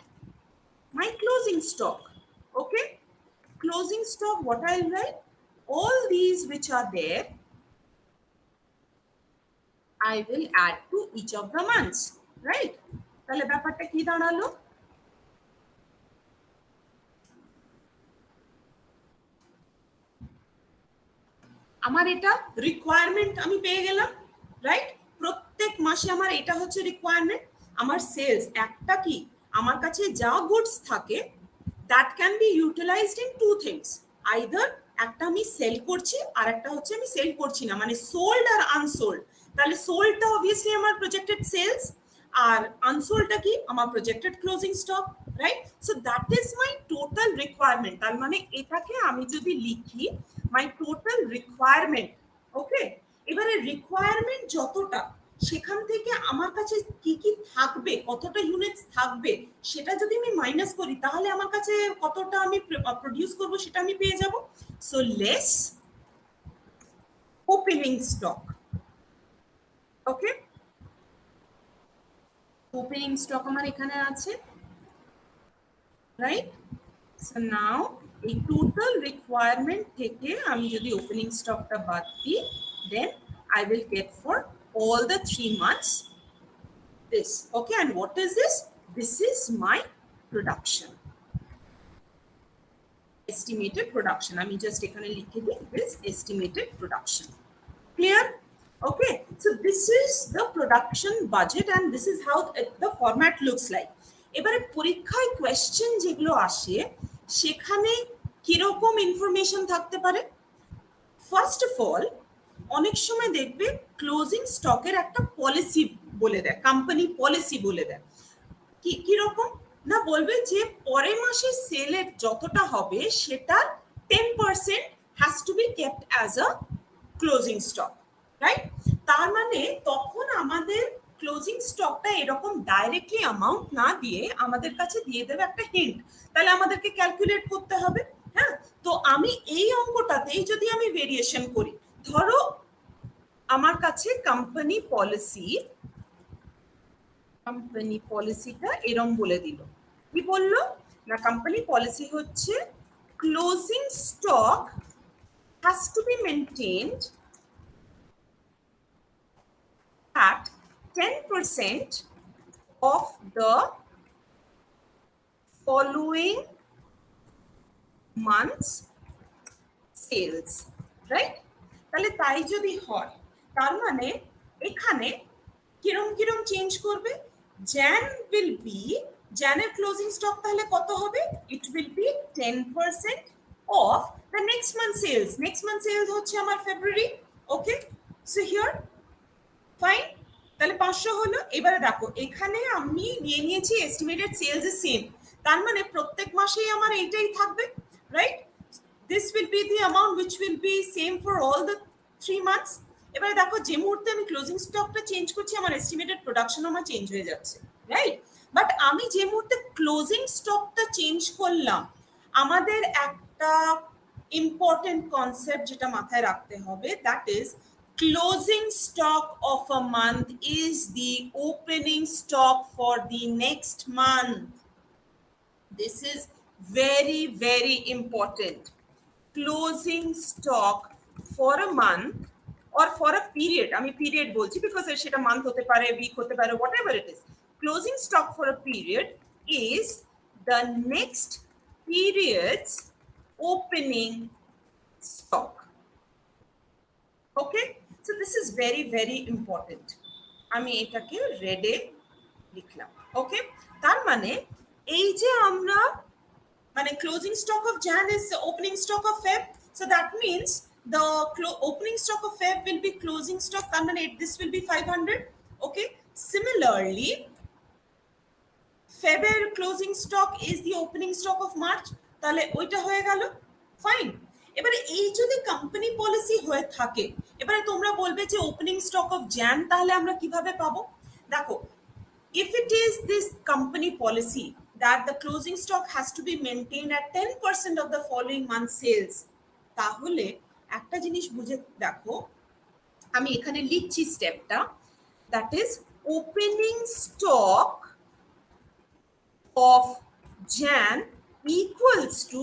my closing stock. Okay, closing stock, what I'll write, all these which are there I will add to each of the months, right? তাহলে ব্যাপারটা কি দাঁড়ালো? আমার এটা requirement আমি পেয়ে গেলাম, right? প্রত্যেক মাসে আমার এটা হচ্ছে রিকোয়ারমেন্ট। আমার সেলস একটা কি, আমার কাছে যা গুডস থাকে that can be utilized in two things, either একটা আমি সেল করছি আর একটা হচ্ছে আমি সেল করছি না, মানে সোল্ড আর আনসোল্ড। তাহলে সোল্ডটা অবভিয়াসলি আমার প্রজেক্টেড সেলস, আর আনসোল্ডটা কি আমার projected closing stock, right? So that is my total requirement. তার মানে এটাকে আমি যদি লিখি মাই টোটাল রিকোয়ারমেন্ট। ওকে, এবারে রিকোয়ারমেন্ট যতটা, সেখান থেকে আমার কাছে কি কি থাকবে, কতটা ইউনিটস থাকবে, সেটা যদি আমি মাইনাস করি তাহলে আমার কাছে কতটা আমি প্রডিউস করব সেটা আমি পেয়ে যাব। So less opening stock. Okay, opening stock আমার এখানে আছে, রাইট? সো নাও এই টোটাল রিকোয়ারমেন্ট থেকে আমি যদি ওপেনিং স্টকটা বাদ দিই, দেন I will get for all the 3 months this. Okay, and what is this? This is my production, estimated production. আমি just এখানে লিখে দিই this estimated production. Clear? Okay, so this is the production budget and this is how the format looks like. এবারে পরীক্ষায় question যেগুলো আসে সেখানে কিরকম ইনফরমেশন থাকতে পারে? ফার্স্ট অফ অল, অনেক সময় দেখবে ক্লোজিং স্টকের একটা পলিসি বলে দেয়, কোম্পানি পলিসি বলে দেয়। কি রকম না, বলবে যে পরের মাসে সেলের যতটা হবে সেটার 10% has to be kept as a closing stock, right? তার মানে তখন আমাদের ক্লোজিং স্টকটা এরকম ডাইরেক্টলি অ্যামাউন্ট না দিয়ে আমাদের কাছে দিয়ে দেবে একটা হিন্ট, তাহলে আমাদেরকে ক্যালকুলেট করতে হবে। হ্যাঁ, তো আমি এই অঙ্কটাতেই যদি আমি ভেরিয়েশন করি, ধরো আমার কাছে কোম্পানি পলিসিটা এরম বলে দিল। কি বললো না, কোম্পানি পলিসি হচ্ছে closing stock has to be maintained at 10% of the following months sales, right? তাহলে তাই যদি হয়, তার মানে এখানে কিরম কিরম চেঞ্জ করবে, জ্যানের ক্লোজিং স্টক তাহলে কত হবে, it will be 10% of the next month sales. Next month sales হচ্ছে আমার ফেব্রুয়ারি। ওকে, সো হিয়ার ফাইন, তাহলে 500 হলো। এবারে দেখো এখানে আমি নিয়ে নিয়েছি এস্টিমেটেড সেলস এর সেম, তার মানে প্রত্যেক মাসেই আমার এইটাই থাকবে, right? This will be the amount which will be same for all the 3 months। এবারে দেখো যে মুহূর্তে আমি ক্লোজিং স্টকটা চেঞ্জ করছি আমার এস্টিমেটেড প্রোডাকশন আমার চেঞ্জ হয়ে যাচ্ছে, রাইট? বাট আমি যে মুহূর্তে ক্লোজিং স্টকটা চেঞ্জ করলাম, আমাদের একটা ইম্পর্টেন্ট কনসেপ্ট যেটা মাথায় রাখতে হবে, that is closing stock of a month is the opening stock for the next month. This is very, very important. Closing stock for a month or for a period, আমি period বলছি because সেটা month হতে পারে, week হতে পারে, whatever it is. Closing stock for a period is the next period's opening stock. Okay, so this is very, very important. আমি এটাকে রেডে লিখলাম। ওকে, তার মানে এই যে আমরা মানে closing stock of Jan is opening stock of Feb, so that means the opening stock of Feb will be closing stock, তার মানে this will be 500. Okay, similarly Feb এর closing stock is the opening stock of March, তাহলে ওইটা হয়ে গেল। Fine, এবারে এই যদি কোম্পানি পলিসি হয়ে থাকে, এবারে তোমরা বলবে যে ওপেনিং স্টক অফ জ্যান তাহলে আমরা কিভাবে পাবো? দেখো, if it is this company policy that the closing stock has to be maintained at 10% of the following month sales, তাহলে একটা জিনিস বুঝে দেখো, আমি এখানে লিখছি স্টেপটা, that is opening stock of Jan equals to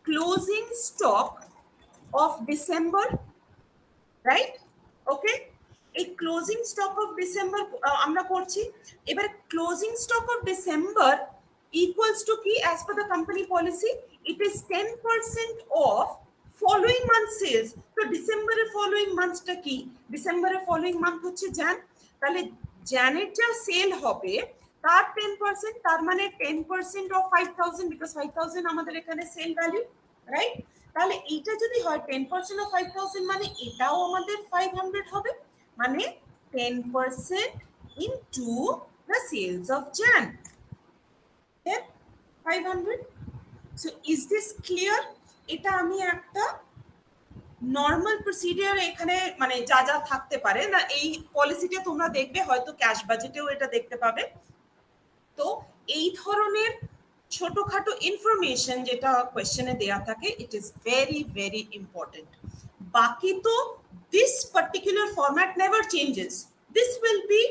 closing stock of December, right? Okay, এই ক্লোজিং স্টক অফ ডিসেম্বর আমরা করছি। এবার closing stock of December equals to কি, as per the company policy it is 10% of following month sales. তো ডিসেম্বরের following মান্থটা কি, ডিসেম্বরের following month হচ্ছে জ্যান, তাহলে জ্যানের যা সেল হবে তার 10%, তার মানে 10% অফ 5000, বিকজ 5000 আমাদের এখানে সেল ভ্যালু, রাইট? তাহলে এইটা যদি হয় 10% অফ 5000 মানে এটাও আমাদের 500 হবে, মানে 10% into the sales of Jan, then 500. So is this clear? এটা আমি একটা নর্মাল প্রসিডিওর এখানে মানে যা যা থাকতে পারে না, এই পলিসিটা তোমরা দেখবে হয়তো ক্যাশ বাজেটেও এটা দেখতে পাবে। তো এই ধরনের ছোটখাটো ইনফরমেশন যেটা কোয়েশ্চেনে দেয়া থাকে, it is very, very important. বাকি তো this particular format never changes. This will be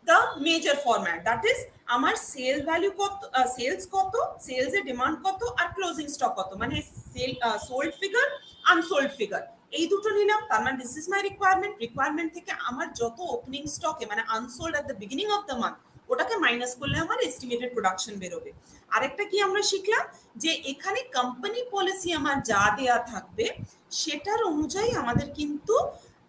the major format, that is আমার সেল ভ্যালু কত, সেলস কত, সেলস এর ডিমান্ড কত, আর ক্লোজিং স্টক কত, মানে sale sold figure, unsold figure, এই দুটো নিলাম। তার মানে দিস ইজ মাই রিকোয়ারমেন্ট থেকে আমার যত ওপেনিং স্টকে মানে unsold at the beginning of the month, ওটাকে মাইনাস করলে আমার এস্টিমেটেড প্রোডাকশন বেরোবে। আরেকটা কি আমরা শিখলাম, যে এখানে কোম্পানি পলিসি আমার যা দেয়া থাকবে সেটার অনুযায়ী আমাদের কিন্তু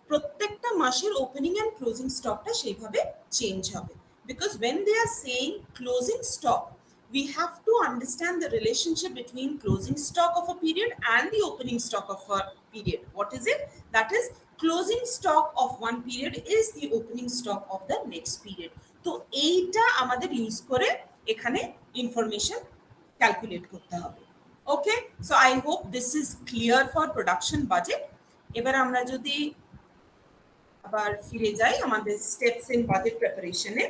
প্রত্যেকটা মাসের ওপেনিং এন্ড ক্লোজিং স্টকটা সেইভাবে চেঞ্জ হবে। Because when they are saying closing stock, we have to understand the relationship between closing stock of a period and the opening stock of a period. What is it? That is closing stock of one period is the opening stock of the next period. তো এইটা আমাদের use করে এখানে information calculate করতে হবে। Okay, so I hope this is clear for production budget. এবার আমরা যদি আবার ফিরে যাই আমাদের স্টেপস ইন বাজেট প্রিপারেশনে,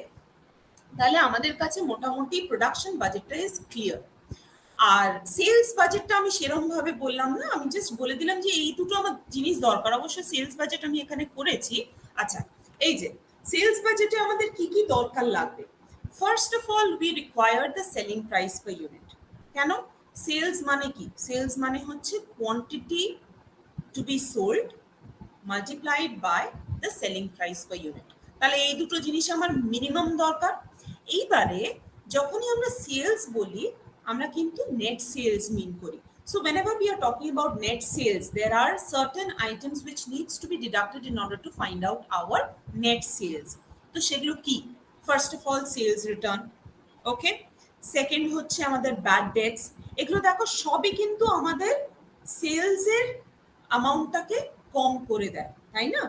তাহলে আমাদের কাছে মোটামুটি প্রোডাকশন বাজেটটা ইজ ক্লিয়ার। আর সেলস বাজেটটা আমি সেরকম ভাবে বললাম না, আমি জাস্ট বলে দিলাম যে এই দুটো আমার জিনিস দরকার। অবশ্য সেলস বাজেট আমি এখানে করেছি। আচ্ছা, এই যে সেলস বাজেটে আমাদের কি কি দরকার লাগবে। First of all we require the selling price per unit. কেন? সেলস মানে কি? সেলস মানে হচ্ছে quantity to be sold multiplied by the selling price per unit. তাহলে এই দুটো জিনিস আমার মিনিমাম দরকার। এইবারে যখনই আমরা সেলস বলি, আমরা কিন্তু নেট সেলস মিন করি। So whenever we are talking about net sales, there are certain items which needs to be deducted in order to find out our net sales. তো সেগুলো কি? First of all, sales return. Okay, second হচ্ছে আমাদের bad dates. এগুলো দেখো সবই কিন্তু আমাদের সেলসের অ্যামাউন্টটাকে কম করে দেয়, তাই না?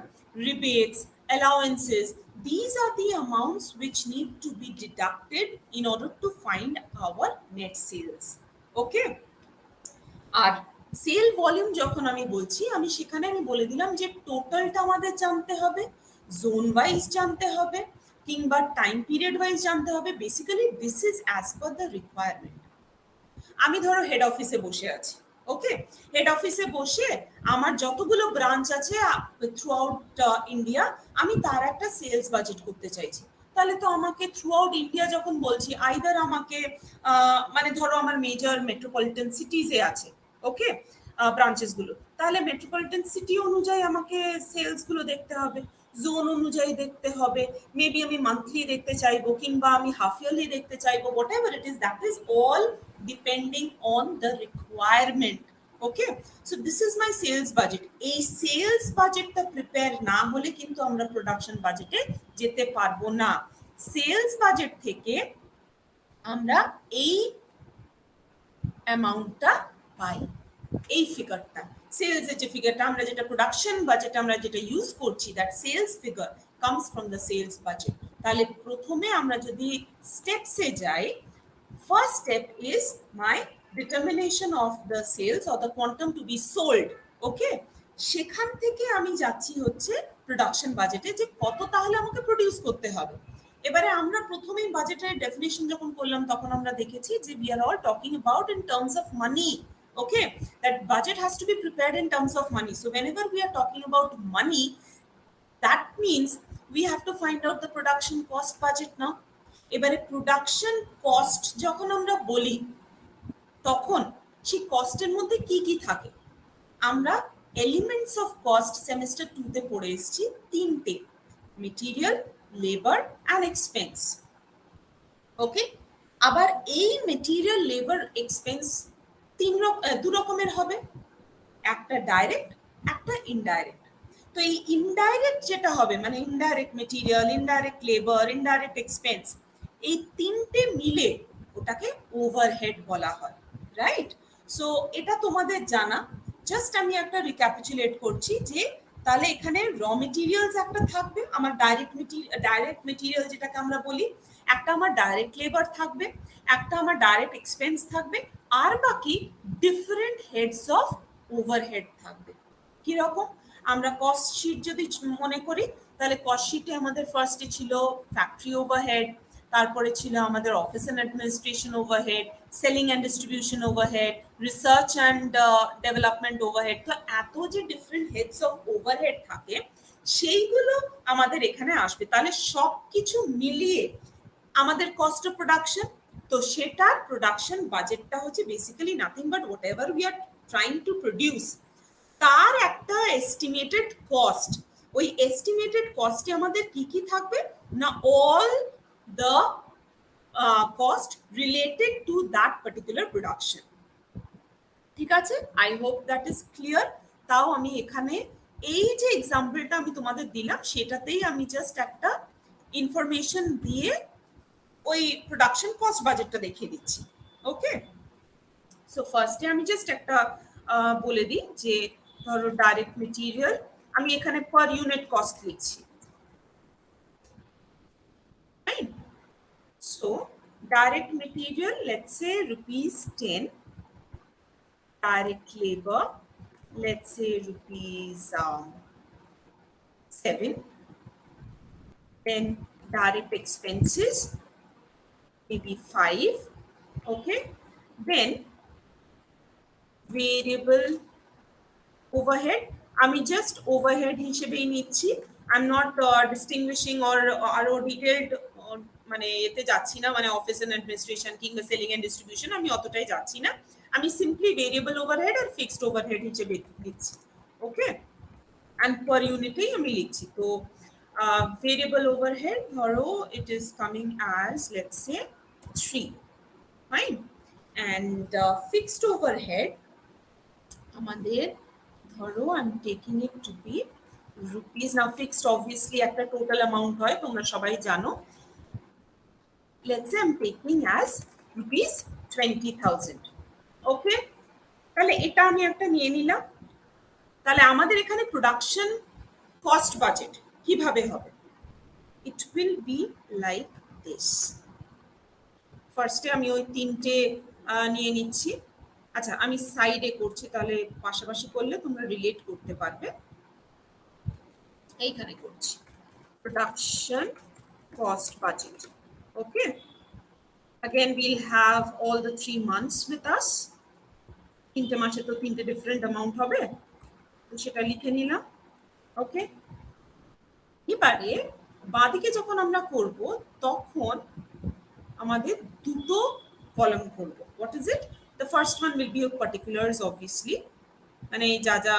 রিবেটস, অ্যালাউয়েন্সেস, these are the amounts which need to be deducted in order to find our net sales. Okay, আর সেল ভলিউম যখন আমি বলছি, আমি সেখানে আমি বলে দিলাম যে টোটালটা আমাদের জানতে হবে, জোন ওয়াইজ জানতে হবে, কিংবা টাইম পিরিয়ড ওয়াইজ জানতে হবে। Basically this is as per the requirement. আমি ধরো হেড অফিসে বসে আছি। ওকে, হেড অফিসে বসে আমার যতগুলো ব্রাঞ্চ আছে থ্রু আউট ইন্ডিয়া, আমি তার একটা সেলস বাজেট করতে চাইছি। তাহলে তো আমাকে থ্রু আউট ইন্ডিয়া যখন বলছি, আইদার আমাকে মানে ধরো আমার মেজর মেট্রোপলিটন সিটিজে আছে, ওকে, ব্রাঞ্চেসগুলো, তাহলে মেট্রোপলিটন সিটি অনুযায়ী আমাকে সেলসগুলো দেখতে হবে, জোন অনুযায়ী দেখতে হবে, মেবি আমি মান্থলি দেখতে চাইবো কিংবা আমি হাফ ইয়ারলি দেখতে চাইবো, whatever it is, that is all depending on the requirement. Okay, so this is my sales budget. এই সেলস বাজেটটা প্রিপেয়ার না হলে কিন্তু আমরা প্রোডাকশন বাজেটে যেতে পারবো না। সেলস বাজেট থেকে আমরা এই অ্যামাউন্টটা পাই, এই ফিগারটা, সেলসের যে ফিগারটা আমরা যেটা প্রোডাকশন বাজেট আমরা যেটা ইউজ করছি, that sales figure comes from the sales budget. তাহলে প্রথমে আমরা যদি স্টেপসে যাই, first step is my determination of the sales or the quantum to be sold. Okay, সেখান থেকে আমি যাচ্ছি হচ্ছে প্রোডাকশন বাজেটে, যে কত তাহলে আমাকে প্রডিউস করতে হবে। এবারে আমরা প্রথমেই বাজেটের ডেফিনেশন যখন করলাম, তখন আমরা দেখেছি যে we are all talking about in terms of money. Okay, that budget has to be prepared in terms of money. So whenever we are talking about money, that means we have to find out the production cost budget now. এবারে production cost যখন আমরা বলি, তখন সেই কস্টের মধ্যে কি কি থাকে? আমরা এলিমেন্টস অফ কস্ট সেমিস্টার 2 তে পড়ে এসেছি তিনটে: মেটেরিয়াল, লেবার অ্যান্ড এক্সপেন্স। ওকে, আবার এই মেটেরিয়াল, লেবার, এক্সপেন্স দু রকমের হবে, একটা ডাইরেক্ট, একটা ইনডাইরেক্ট। তো এই ইনডাইরেক্ট যেটা হবে, মানে indirect material, indirect labour, indirect expense, এই তিনটে মিলে ওটাকে ওভারহেড বলা হয়, রাইট? সো এটা তোমাদের জানা। জাস্ট আমি একটা রিক্যাপিচুলেট করছি যে তাহলে এখানে র মেটেরিয়ালস একটা থাকবে, আমার ডাইরেক্ট মেটেরিয়াল যেটাকে আমরা বলি, একটা আমার ডাইরেক্ট লেবার থাকবে, একটা আমার ডাইরেক্ট এক্সপেন্স থাকবে, আর বাকি ডিফারেন্ট হেডস অফ ওভারহেড থাকবে। কিরকম? আমরা কস্ট শিট যদি মনে করি, তাহলে কস্ট শিটে আমাদের ফার্স্টে ছিল ফ্যাক্টরি ওভারহেড, তারপরে ছিল আমাদের office and administration overhead, selling and distribution overhead, research and development overhead. তো এত যে ডিফারেন্ট হেডস অফ ওভারহেড থাকে, সেইগুলো আমাদের এখানে আসবে। তাহলে সব কিছু মিলিয়ে আমাদের কস্ট অফ প্রোডাকশন, তো সেটার প্রোডাকশন বাজেটটা হচ্ছে basically nothing but what ever we are trying to produce, তার একটা এস্টিমেটেড কস্ট। ওই এস্টিমেটেড কস্টে আমাদের কি কি থাকবে না, all the cost related to that particular production. ঠিক আছে, I hope that is clear. তাও আমি এখানে এই যে এক্সাম্পলটা আমি তোমাদের দিলাম, সেটাতেই আমি জাস্ট একটা ইনফরমেশন দিয়ে ওই প্রোডাকশন কস্ট বাজেটটা দেখিয়ে দিচ্ছি। ওকে, সো ফার্স্টে আমি জাস্ট একটা বলে দিই যে ধরো ডাইরেক্ট মেটেরিয়াল, আমি এখানে পার ইউনিট কস্ট লিখছি, right? So direct material, let's say rupees 10, direct labor, let's say rupees 7, then direct expenses maybe 5, okay, then variable overhead আমি জাস্ট ওভারহেড হিসেবেই নিচ্ছি, I am not distinguishing or আরো detailed মানে এতে যাচ্ছি না, মানে অফিস এন্ড অ্যাডমিনিস্ট্রেশন কিংবা সেলিং এন্ড ডিস্ট্রিবিউশন আমি অতটাই যাচ্ছি না, আমি সিম্পলি ভেরিয়েবল ওভারহেড আর ফিক্সড ওভারহেড হিসেবে দিচ্ছি, ওকে, অ্যান্ড পার ইউনিটেই আমি লিখছি। তো ভেরিয়েবল ওভারহেড ধরো it is coming as let's say 3, fine, and fixed overhead আমাদের ধরো I am taking it to be rupees, now fixed obviously একটা টোটাল অ্যামাউন্ট হয়, তোমরা সবাই জানো, let's say I am taking as rupees 20,000, okay, তাহলে এটা আমি একটা নিয়ে নিলাম। তাহলে আমাদের এখানে প্রোডাকশন কস্ট বাজেট কিভাবে হবে, it will be like this. ফার্স্টে আমি ওই তিনটে নিয়ে নিচ্ছি, আচ্ছা আমি সাইডে করছি, তাহলে পাশাপাশি করলে তোমরা রিলেট করতে পারবে, এইখানে করছি production cost budget, okay, again we'll have all the 3 months with us, তিনটে মাসে তো তিনটে ডিফারেন্ট অ্যামাউন্ট হবে, তো সেটা লিখে নিলাম, ওকে। এবারে বাঁদিকে যখন আমরা করব তখন আমাদের দুটো কলাম করব, what is it, the first one will be of particulars obviously, মানে যা যা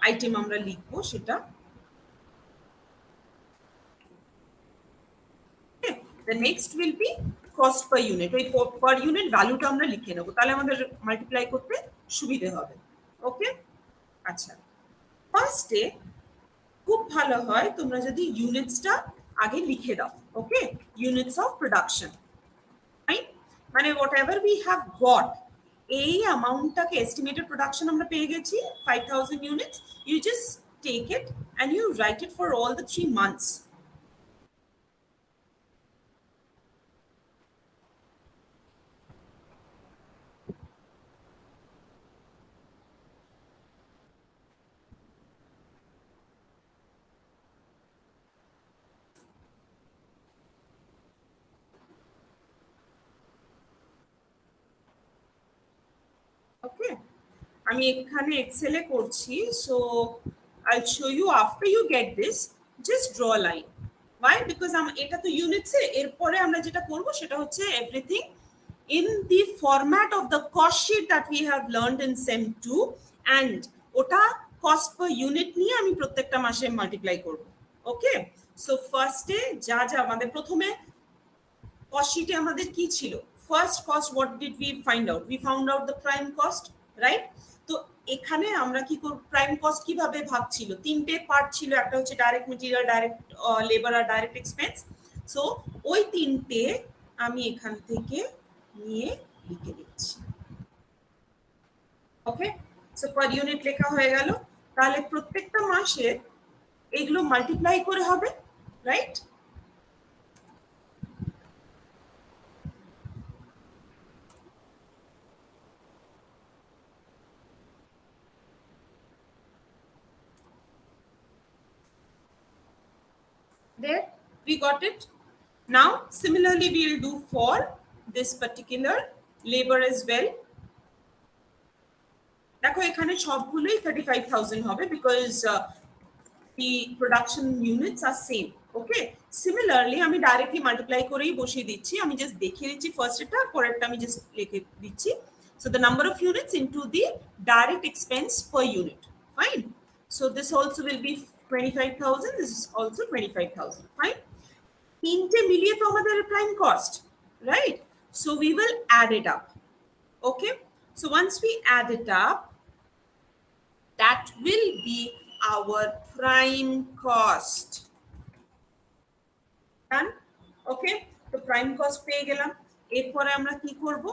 আইটেম আমরা লিখবো সেটা, the next will be cost per unit, ওই per unit ভ্যালুটা আমরা লিখে নেব, তাহলে আমাদের মাল্টিপ্লাই করতে সুবিধে হবে, ওকে। আচ্ছা ফার্স্টে খুব ভালো হয় তোমরা যদি ইউনিটসটা আগে লিখে দাও, okay, units of production, right, মানে whatever we have got, এই অ্যামাউন্টটাকে এস্টিমেটেড প্রোডাকশন আমরা পেয়ে গেছি 5,000 units, you just take it and you write it for all the 3 months, okay. আমি এখানে এক্সেলে করছি, so I'll show you after you get this, just draw a line, why, because এটা তো ইউনিটস এরপরে আমরা যেটা করব সেটা হচ্ছে everything in the format of the cost sheet that we have learned in sem 2, and ওটা cost per unit নিয়ে আমি প্রত্যেকটা মাসে মাল্টিপ্লাই করব, ওকে। সো ফার্স্টে যা যা আমাদের প্রথমে cost sheet এ আমাদের কি ছিল, first cost, what did we find out, we found out the prime cost, right? তো এখানে আমরা কি করব, প্রাইম কস্ট কিভাবে ভাগ ছিল, তিনটে পার্ট ছিল, একটা হচ্ছে ডাইরেক্ট মেটেরিয়াল, ডাইরেক্ট লেবার আর ডাইরেক্ট এক্সপেন্স, সো ওই তিনটে আমি এখান থেকে নিয়ে লিখে দিচ্ছি, ওকে। সো পার ইউনিট লেখা হয়ে গেল, তাহলে প্রত্যেকটা মাসে এগুলো মাল্টিপ্লাই করে হবে, right, there we got it. Now similarly we will do for this particular labor as well, দেখো এখানে সবগুলোই 35,000 হবে, because the production units are same, okay. Similarly আমি ডাইরেক্টলি মাল্টিপ্লাই করেই বসিয়ে দিচ্ছি, আমি জাস্ট দেখিয়ে দিচ্ছি ফার্স্ট এটা, পরেরটা আমি জাস্ট লিখে দিচ্ছি, so the number of units into the direct expense per unit, fine, so this also will be 25,000, this is also 25,000, fine, তিনটে মিলিয়ে তো আমাদের prime cost, right, so we will add it up, okay. So once we add it up, that will be our prime cost, done, okay. তো prime cost পেয়ে গেলাম, এরপরে আমরা কি করব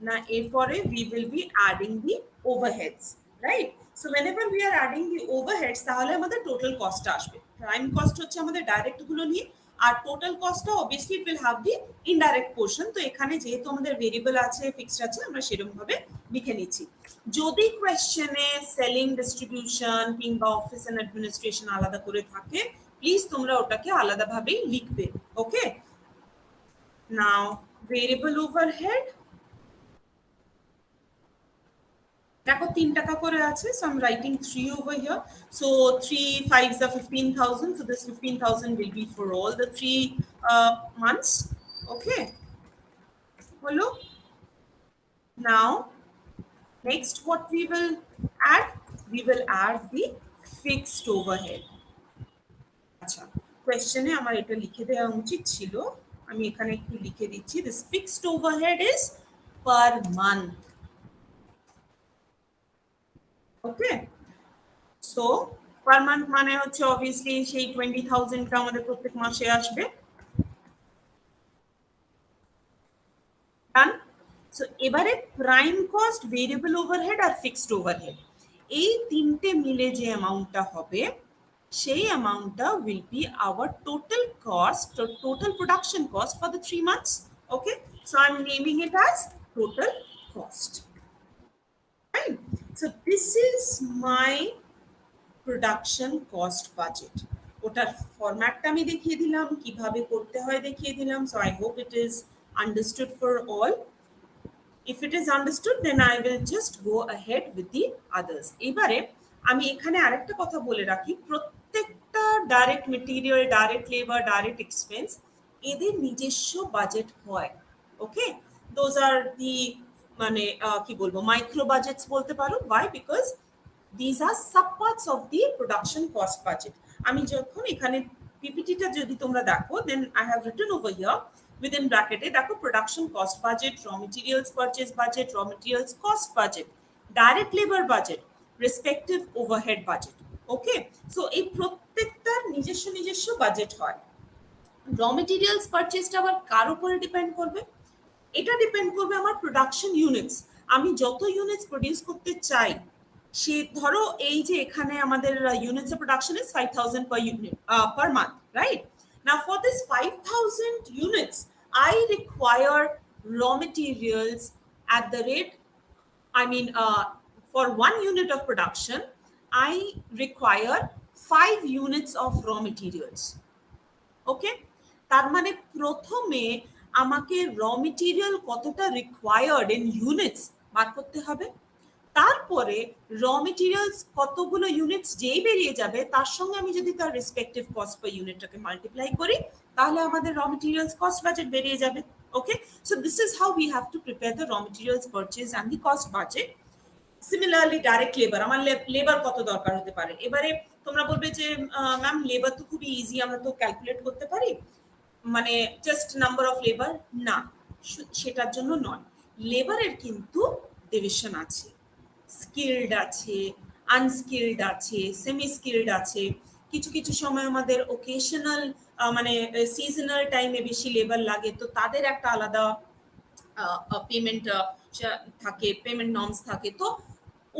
না, এরপরে we will be adding the overheads, right? So whenever we are adding the overheads তাহলে আমাদের টোটাল কস্টটা আসবে। প্রাইম কস্ট হচ্ছে আমাদের ডাইরেক্ট গুলো নিয়ে, আর টোটাল কস্টটা obviously it will have the indirect portion. তো এখানে যেহেতু আমাদের ভেরিয়েবল আছে, ফিক্সড আছে, আমরা সেরকম ভাবে লিখে নিচ্ছি। যদি কোয়েশ্চেনে সেলিং, ডিস্ট্রিবিউশন কিংবা অফিস এন্ড অ্যাডমিনিস্ট্রেশন আলাদা করে থাকে, প্লিজ তোমরা ওটাকে আলাদাভাবেই লিখবে। ওকে, নাও ভেরিয়েবল ওভারহেড দেখো 3 টাকা করে আছে, so I'm writing 3 over here. So 3 5s are 15,000, so this 15,000 will be for all the 3 months. Okay, hello. Now next what we will add the fixed overhead. আচ্ছা, কোয়েশ্চেনে আমার এটা লিখে দেওয়া উচিত ছিল, আমি এখানে একটু লিখে দিচ্ছি, this fixed overhead is per month. Okay, so per month মানে হচ্ছে অবভিয়াসলি সেই 20,000 টা আমাদের প্রত্যেক মাসে আসবে। ডান। সো এবারে প্রাইম কস্ট, ভেরিয়েবল ওভারহেড আর ফিক্সড ওভারহেড, এই তিনটে মিলে যে অ্যামাউন্টটা হবে সেই অ্যামাউন্টটা will be hour total cost, total production cost for the 3 months. Okay, so I M naming it as total cost. Right? So this is my production cost budget. ওটার ফরম্যাটটা আমি দেখিয়ে দিলাম, কিভাবে করতে হয় দেখিয়ে দিলাম। So I hope it is understood for all. If it is understood then I will just go ahead with the others. এবারে আমি এখানে আরেকটা কথা বলে রাখি, প্রত্যেকটা direct material, direct labour, direct expense, এদের নিজস্ব বাজেট হয়। ওকে, দোজ আর দি মানে কি বলবো, মাইক্রো বাজেটস বলতে পারো। Why? Because these are subparts of the production cost budget. আমি যখন এখানে পিপিটিটা যদি তোমরা দেখো, then I have written over here within bracket এ দেখো production cost budget, raw materials purchase budget, raw materials cost budget, direct labor budget, respective overhead budget. ওকে, so এই প্রত্যেকটার নিজস্ব নিজস্ব বাজেট হয়। র মেটেরিয়ালস পারচেজটা আবার কার উপরে ডিপেন্ড করবে? এটা ডিপেন্ড করবে আমার প্রোডাকশন ইউনিটস। আমি যত ইউনিটস প্রডিউস করতে চাই, সে ধরো এই যে এখানে আমাদের units of production is 5,000 per unit per month, right? Now for this 5,000 units I require raw materials at the rate, I mean for 1 unit of production I require 5 units of raw materials. ওকে, তার মানে প্রথমে আমাকে র material কতটা required in units বার করতে হবে, তারপরে raw materials কতগুলো ইউনিটস যেই বেরিয়ে যাবে তার সঙ্গে আমি যদি তার রেসপেক্টিভ কস্ট পার ইউনিটটাকে মাল্টিপ্লাই করি, তাহলে আমাদের র মেটেরিয়ালস কস্ট বাজেট বেরিয়ে যাবে। Okay, so this is how we have to prepare the raw materials purchase and the cost budget. Similarly direct labour, আমার লেবার কত দরকার হতে পারে। এবারে তোমরা বলবে যে ম্যাম লেবার তো খুবই ইজি, আমরা তো ক্যালকুলেট করতে পারি, মানে জাস্ট নাম্বার অফ লেবার। না, সেটার জন্য নয়, লেবারের কিন্তু ডিভিশন আছে, স্কিলড আছে, আনস্কিলড আছে, সেমি স্কিলড আছে। কিছু কিছু সময় আমাদের ওকেশনাল মানে সিজনাল টাইমে বেশি লেবার লাগে, তো তাদের একটা আলাদা পেমেন্ট থাকে, পেমেন্ট নর্মস থাকে, তো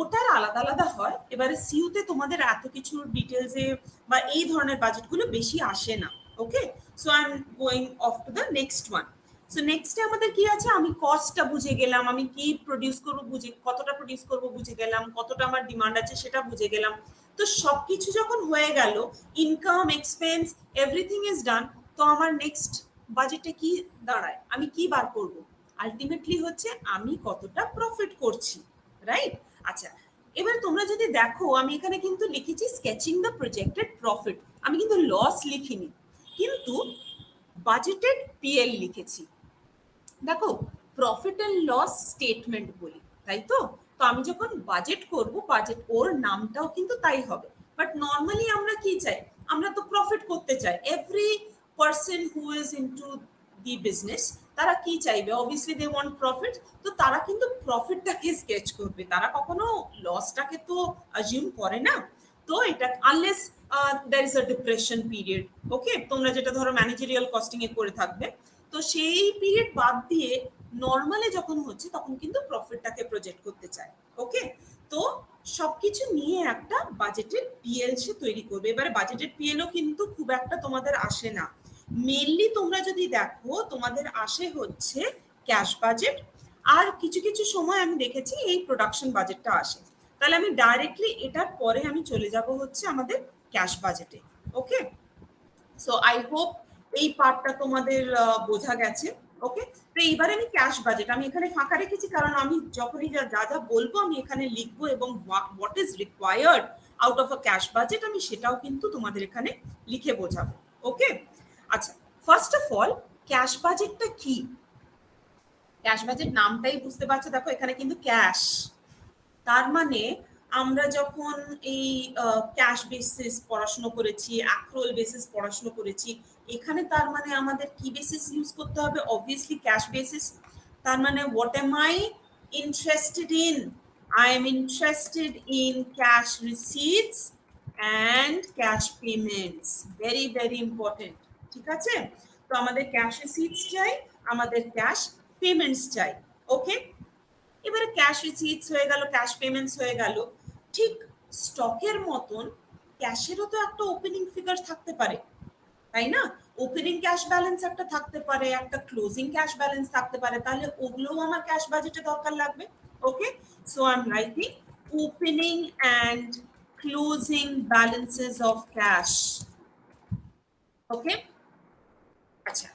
ওটার আলাদা আলাদা হয়। এবারে সিইউতে তোমাদের এত কিছু ডিটেলসে বা এই ধরনের বাজেটগুলো বেশি আসে না। Okay, so I am going off to the next one. So নেক্সটে আমাদের কি আছে, আমি কস্টটা বুঝে গেলাম, আমি কি প্রডিউস করবো বুঝে, কতটা প্রডিউস করবো বুঝে গেলাম, কতটা আমার ডিমান্ড আছে সেটা বুঝে গেলাম। তো সবকিছু যখন হয়ে গেল, income, expense, everything is done, তো আমার নেক্সট বাজেটে কি দাঁড়ায়, আমি কি বার করব? আলটিমেটলি হচ্ছে আমি কতটা প্রফিট করছি, রাইট? আচ্ছা, এবার তোমরা যদি দেখো আমি এখানে কিন্তু লিখেছি স্কেচিং দ্য প্রজেক্টেড প্রফিট, আমি কিন্তু লস লিখিনি, কিন্তু বাজেটেড পিএল লিখেছি। দেখো, প্রফিট এন্ড লস স্টেটমেন্ট বলি, তাই তো? তো আমি যখন বাজেট করব, বাজেট ওর নামটাও কিন্তু তাই হবে। বাট নর্মালি আমরা কি চাই, আমরা তো প্রফিট করতে চাই। Every person who is into the business, তারা কি চাইবে? Obviously they want profit. তো তারা কিন্তু প্রফিটটাকে স্কেচ করবে, তারা কখনো লসটাকে তো অ্যাজিউম করে না। তো এটা unless there is a depression period, okay, তোমরা যেটা ধরো ম্যানেজারিয়াল কস্টিং এ করে থাকবে, তো সেই পিরিয়ড বাদ দিয়ে নর্মালি যখন হচ্ছে তখন কিন্তু প্রফিটটাকে প্রজেক্ট করতে চায়। ওকে, তো সবকিছু নিয়ে একটা বাজেটের পিএল সে তৈরি করবে। এবারে বাজেটের পিএলও কিন্তু খুব একটা তোমাদের আসে না, মেনলি তোমরা যদি দেখো তোমাদের আসে হচ্ছে ক্যাশ বাজেট, আর কিছু কিছু সময় আমি দেখেছি এই প্রোডাকশন বাজেটটা আসে। তাহলে আমি ডাইরেক্টলি এটার পরে আমি চলে যাব হচ্ছে আমাদের ক্যাশ বাজেটে। ওকে, সো আই হোপ এই পার্টটা তোমাদের বোঝা গেছে। ওকে, তো এইবারে আমি ক্যাশ বাজেট আমি এখানে ফাঁকা রেখেছি, কারণ আমি যখনই যা যা বলবো আমি এখানে লিখবো, এবং what is required out of a cash budget আমি সেটাও কিন্তু তোমাদের এখানে লিখে বোঝাবো। ওকে, আচ্ছা, ফার্স্ট অফ অল ক্যাশ বাজেটটা কি? ক্যাশ বাজেট নামটাই বুঝতে পারছো, দেখো এখানে কিন্তু ক্যাশ, তার মানে আমরা যখন এই ক্যাশ বেসিস পড়াশোনা করেছি, অ্যাক্রুয়াল বেসিস পড়াশোনা করেছি, এখানে তার মানে আমাদের কি বেসিস ইউজ করতে হবে? Obviously cash basis. তার মানে what am I interested in? I am interested in cash receipts and cash payments, very very important. ঠিক আছে, তো আমাদের ক্যাশ রিসিটস চাই, আমাদের ক্যাশ পেমেন্টস চাই। ওকে, এবারে ক্যাশ রিসিটস হয়ে গেল, ক্যাশ পেমেন্টস হয়ে গেল, ঠিক স্টকের মতন ক্যাশেরও তো একটা ওপেনিং ফিগার থাকতে পারে, তাই না? ওপেনিং ক্যাশ ব্যালেন্স একটা থাকতে পারে, একটা ক্লোজিং ক্যাশ ব্যালেন্স থাকতে পারে, তাহলে ওগুলোও আমার ক্যাশ বাজেটে দরকার লাগবে। Okay, so I am writing opening and closing balances of cash. Okay, আচ্ছা,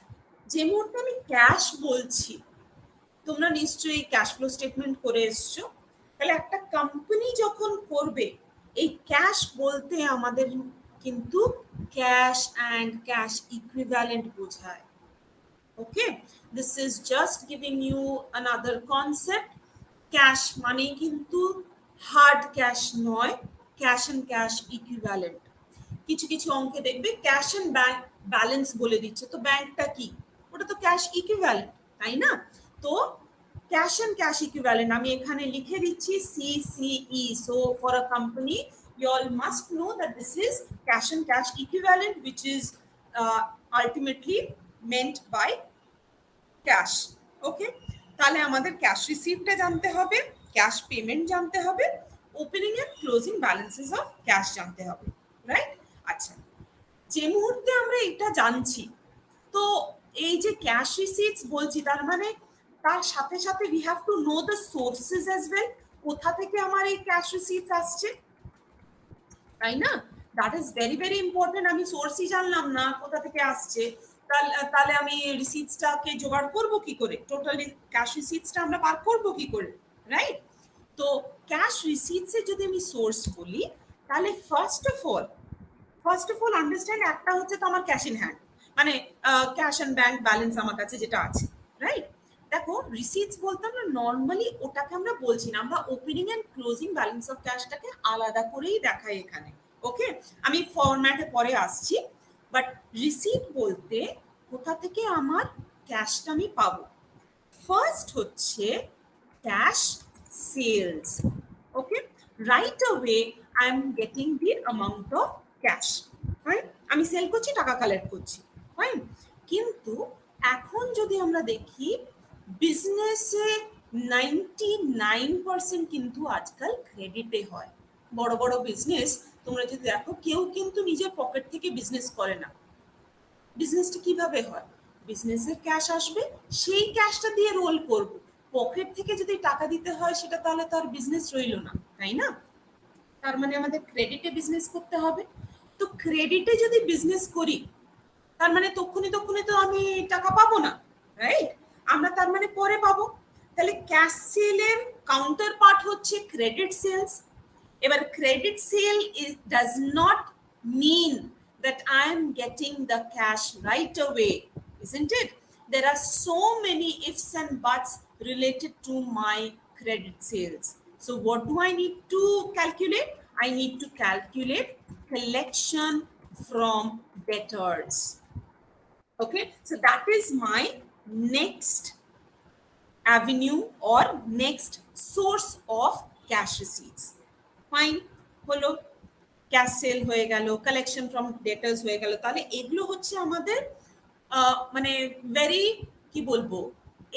যে মুহূর্তে আমি ক্যাশ বলছি, তোমরা নিশ্চয়ই ক্যাশ ফ্লো স্টেটমেন্ট করে এসছো, তাহলে একটা কোম্পানি যখন করবে, এই ক্যাশ বলতে আমাদের কিন্তু ক্যাশ অ্যান্ড ক্যাশ ইকুইভ্যালেন্ট বোঝায়। Okay, this is just giving you another concept. Cash মানে কিন্তু হার্ড ক্যাশ নয়, ক্যাশ অ্যান্ড ক্যাশ ইকুইভ্যালেন্ট। কিছু কিছু অঙ্কে দেখবে ক্যাশ অ্যান্ড ব্যাংক ব্যালেন্স বলে দিচ্ছে, তো ব্যাংকটা কি? ওটা তো ক্যাশ ইকুইভ্যালেন্ট, তাই না? তো ক্যাশ অ্যান্ড ক্যাশ ইকুইভ্যালেন্ট আমি এখানে লিখে দিচ্ছি CCE। So for a company you all must know that this is cash and cash equivalent, which is ultimately meant by cash. Okay, তাহলে আমাদের ক্যাশ রিসিপ্টটা জানতে হবে, ক্যাশ পেমেন্ট জানতে হবে, opening and closing balances of cash জানতে হবে, right? আচ্ছা, যে মুহূর্তে আমরা এটা জানছি, তো এই যে ক্যাশ রিসিটস বলছি, তার মানে তার সাথে সাথে we have to know the sources as well, কোথা থেকে আমার এই ক্যাশ রিসিটস আসছে, তাই না? That is very very important. আমি সোর্সই জানলাম না কোথা থেকে আসছে, তাহলে আমি রিসিটসটাকে জোগাড় করবো কি করে? টোটালি ক্যাশ রিসিটসটা আমরা বার করবো কি করে, রাইট? তো ক্যাশ রিসিটসে যদি আমি সোর্স বলি, তাহলে ফার্স্ট অফ অল আন্ডারস্ট্যান্ড, একটা হচ্ছে তো আমার ক্যাশ ইন হ্যান্ড, মানে ক্যাশ অ্যান্ড ব্যাংক ব্যালেন্স আমার কাছে যেটা আছে, রাইট? দেখো রিসিটস বলতে আমরা নর্মালি ওটাকে আমরা বলছি না, আমরা opening and closing balance of ক্যাশটাকে আলাদা করেই দেখাই এখানে। ওকে, আমি ফরম্যাটে পরে আসছি, বাট রিসিট বলতে কোথা থেকে আমার ক্যাশটা আমি পাবো? ফার্স্ট হচ্ছে cash sales. Okay, right away I am getting the amount of cash, fine, আমি সেল করছি, টাকা কালেক্ট করছি, ফাইন। কিন্তু এখন যদি আমরা দেখি বিজনেসে 99% কিন্তু আজকাল ক্রেডিটে হয়। বড় বড় বিজনেস তোমরা যদি দেখো, কেউ কিন্তু নিজের পকেট থেকে বিজনেস করে না। বিজনেসটা কিভাবে হয়? বিজনেসের ক্যাশ আসবে, সেই ক্যাশটা দিয়ে রোল করব। পকেট থেকে যদি টাকা দিতে হয়, সেটা তাহলে তো আর বিজনেস রইল না, তাই না? তার মানে আমাদের ক্রেডিটে বিজনেস করতে হবে। তো ক্রেডিটে যদি বিজনেস করি, তার মানে তক্ষুনি তো আমি টাকা পাবো না, রাইট? আমরা তার মানে পরে পাবো। তাহলে ক্যাশ সেলের কাউন্টার পার্ট হচ্ছে ক্রেডিট সেলস। এবার credit sell does not mean that I am getting the cash right away, isn't it? There are so many ifs and buts related to my credit sales. So what do I need to calculate? I need to calculate collection from debtors. Okay, so that is my next avenue or next source of cash receipts. Fine, হলো cash sell হয়ে গেল, collection from ডেটার্স হয়ে গেল, তাহলে এগুলো হচ্ছে আমাদের মানে ভেরি কি বলবো,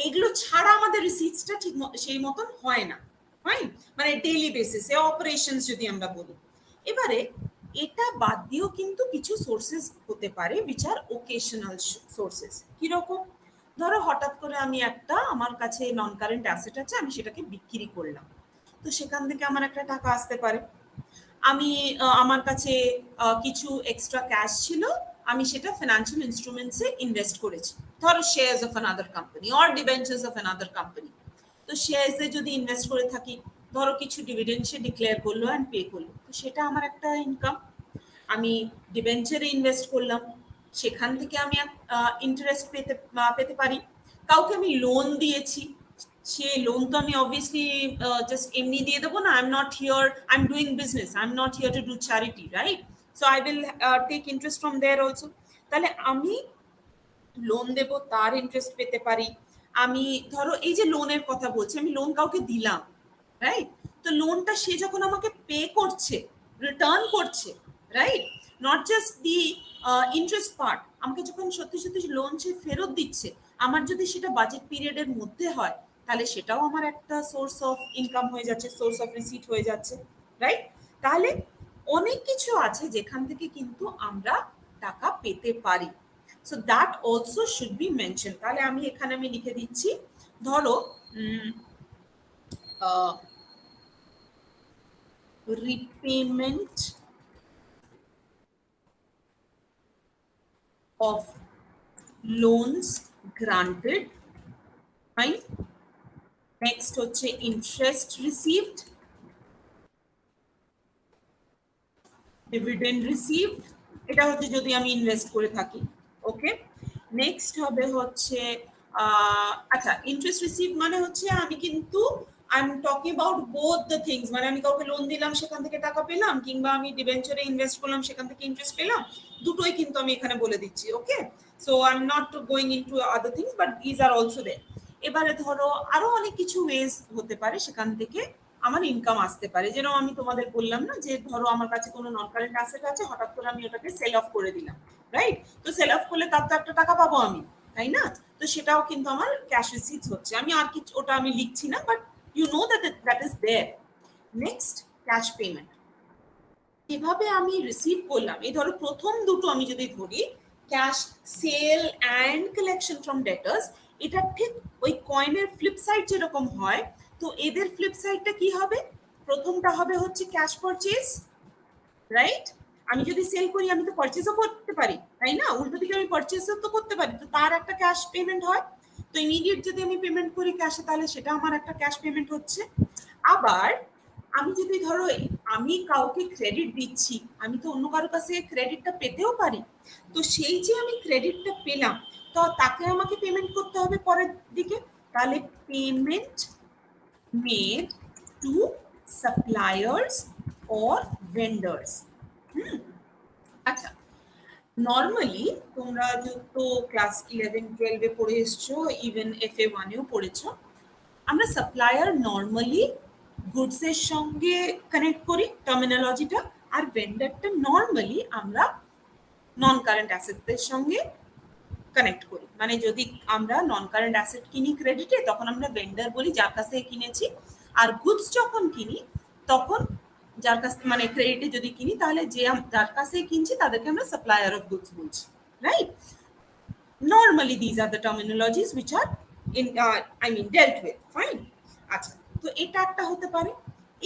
এগুলো ছাড়া আমাদের রিসিটসটা ঠিক সেই মতন হয় না। ফাইন, মানে ডেইলি বেসিসে অপারেশনস যদি আমরা বলি। এবারে এটা বাদ দিয়েও কিন্তু কিছু সোর্সেস হতে পারে which are occasional সোর্সেস। কিরকম? ধরো হঠাৎ করে আমি একটা, আমার কাছে নন কারেন্ট অ্যাসেট আছে, আমি সেটাকে বিক্রি করলাম, তো সেখান থেকে আমার একটা টাকা আসতে পারে। আমি আমার কাছে কিছু এক্সট্রা ক্যাশ ছিল, আমি সেটা ফিনান্সিয়াল ইনস্ট্রুমেন্টসে ইনভেস্ট করেছি, ধরো shares of another company or debentures of another company. তো শেয়ার্সে যদি ইনভেস্ট করে থাকি, ধরো কিছু ডিভিডেন্ড সে ডিক্লেয়ার করলো অ্যান্ড পে করলো, তো সেটা আমার একটা ইনকাম। আমি ডিবেঞ্চারে ইনভেস্ট করলাম, সেখান থেকে আমি ইন্টারেস্ট পেতে পারি। কাউকে আমি লোন দিয়েছি, সে লোন তো আমি অবভিয়াসলি জাস্ট এমনি দিয়ে দেবো না। I am not here, I am doing business, I am not here to do charity, right? So I will take interest from there also. তাহলে আমি লোন দেব, তার ইন্টারেস্ট পেতে পারি। আমি ধরো এই যে লোনের কথা বলছি, আমি লোন কাউকে দিলাম, রাইট? তো লোনটা সে যখন আমাকে পে করছে, রিটার্ন করছে, right, not just the interest part, আমাকে যখন সত্যি সত্যি লোন সে ফেরত দিচ্ছে, আমার যদি সেটা বাজেট পিরিয়ডের মধ্যে হয়, তাহলে সেটাও আমার একটা সোর্স অফ ইনকাম হয়ে যাচ্ছে, সোর্স অফ রিসিট হয়ে যাচ্ছে, রাইট? তাহলে অনেক কিছু আছে যেখান থেকে কিন্তু আমরা টাকা পেতে পারি। So that also should be mention. তাহলে আমি এখানে আমি লিখে দিচ্ছি, ধরো repayment of loans granted, fine. Next হচ্ছে ইন্টারেস্ট রিসিভড, ডিভিডেন্ড রিসিভড, এটা হচ্ছে যদি আমি ইনভেস্ট করে থাকি, ওকে। নেক্সট হবে হচ্ছে আচ্ছা, ইন্টারেস্ট রিসিভ মানে হচ্ছে আমি কিন্তু I am talking about both the things, মানে আমি কাউকে লোন দিলাম সেখান থেকে টাকা পেলাম, কিংবা আমি ডিবেঞ্চারে ইনভেস্ট করলাম সেখান থেকে ইন্টারেস্ট পেলাম, দুটোই কিন্তু আমি এখানে বলে দিচ্ছি, okay. So I am not going into other things, but these are also there. এবারে ধরো আরো অনেক কিছু ওয়েজ হতে পারে সেখান থেকে আমার ইনকাম আসতে পারে। যেরকম আমি তোমাদের বললাম না, যে ধরো আমার কাছে কোনো নন কারেন্ট অ্যাসেট আছে, হঠাৎ করে আমি ওটাকে সেল অফ করে দিলাম, রাইট? তো সেল অফ করলে তার তো একটা টাকা পাবো আমি, তাই না? তো সেটাও কিন্তু আমার ক্যাশ রিসিপ্ট হচ্ছে। আমি আর কিছু ওটা আমি লিখছি না, but you know that that is there. Next, cash payment. কিভাবে আমি রিসিভ করলাম, এই ধরো প্রথম দুটো আমি যদি ধরি, cash sale and collection from debtors, এটা ঠিক ওই কয়েনের ফ্লিপ সাইড যেরকম হয়, তো এদের ফ্লিপ সাইডটা কি হবে? প্রথমটা হবে হচ্ছে ক্যাশ পারচেজ, রাইট? আমি যদি সেল করি, আমি তো পারচেজও করতে পারি, তাই না? উল্টো দিকে আমি পারচেজও তো করতে পারি, তো তার একটা ক্যাশ পেমেন্ট হয়। তো ইমিডিয়েট যদি আমি পেমেন্ট করি ক্যাশে, তাহলে সেটা আমার একটা ক্যাশ পেমেন্ট হচ্ছে। আবার আমি যদি ধরো আমি কাউকে ক্রেডিট দিচ্ছি, আমি তো অন্য কারোর কাছে ক্রেডিটটা পেতেও পারি, তো সেই যে আমি ক্রেডিটটা পেলাম, তো তাকে আমাকে পেমেন্ট করতে হবে পরের দিকে, তাহলে payment made to suppliers or vendors. আচ্ছা, নর্মালি তোমরা তো ক্লাস 11-12-এ পড়ে এসছো, ইভেন FA1-এও পড়েছো, আমরা সাপ্লায়ার নর্মালি গুডসের সঙ্গে কানেক্ট করি টার্মিনোলজিটা, আর ভেন্ডারটা নর্মালি আমরা নন কারেন্ট অ্যাসেটদের সঙ্গে কানেক্ট করি। মানে যদি আমরা নন কারেন্ট অ্যাসেট কিনি ক্রেডিটে, তখন আমরা ভেন্ডার বলি, যার কাছ থেকে কিনেছি। আর গুডস যখন কিনি, তখন যার কাছ মানে ক্রেডিটে যদি কিনি, তাহলে যে যার কাছ থেকে কিনছি তাদেরকে আমরা সাপ্লায়ার অফ গুডস বলছি, right? Normally these are the terminologies which are in I mean dealt with, fine. আচ্ছা, তো এটা একটা হতে পারে।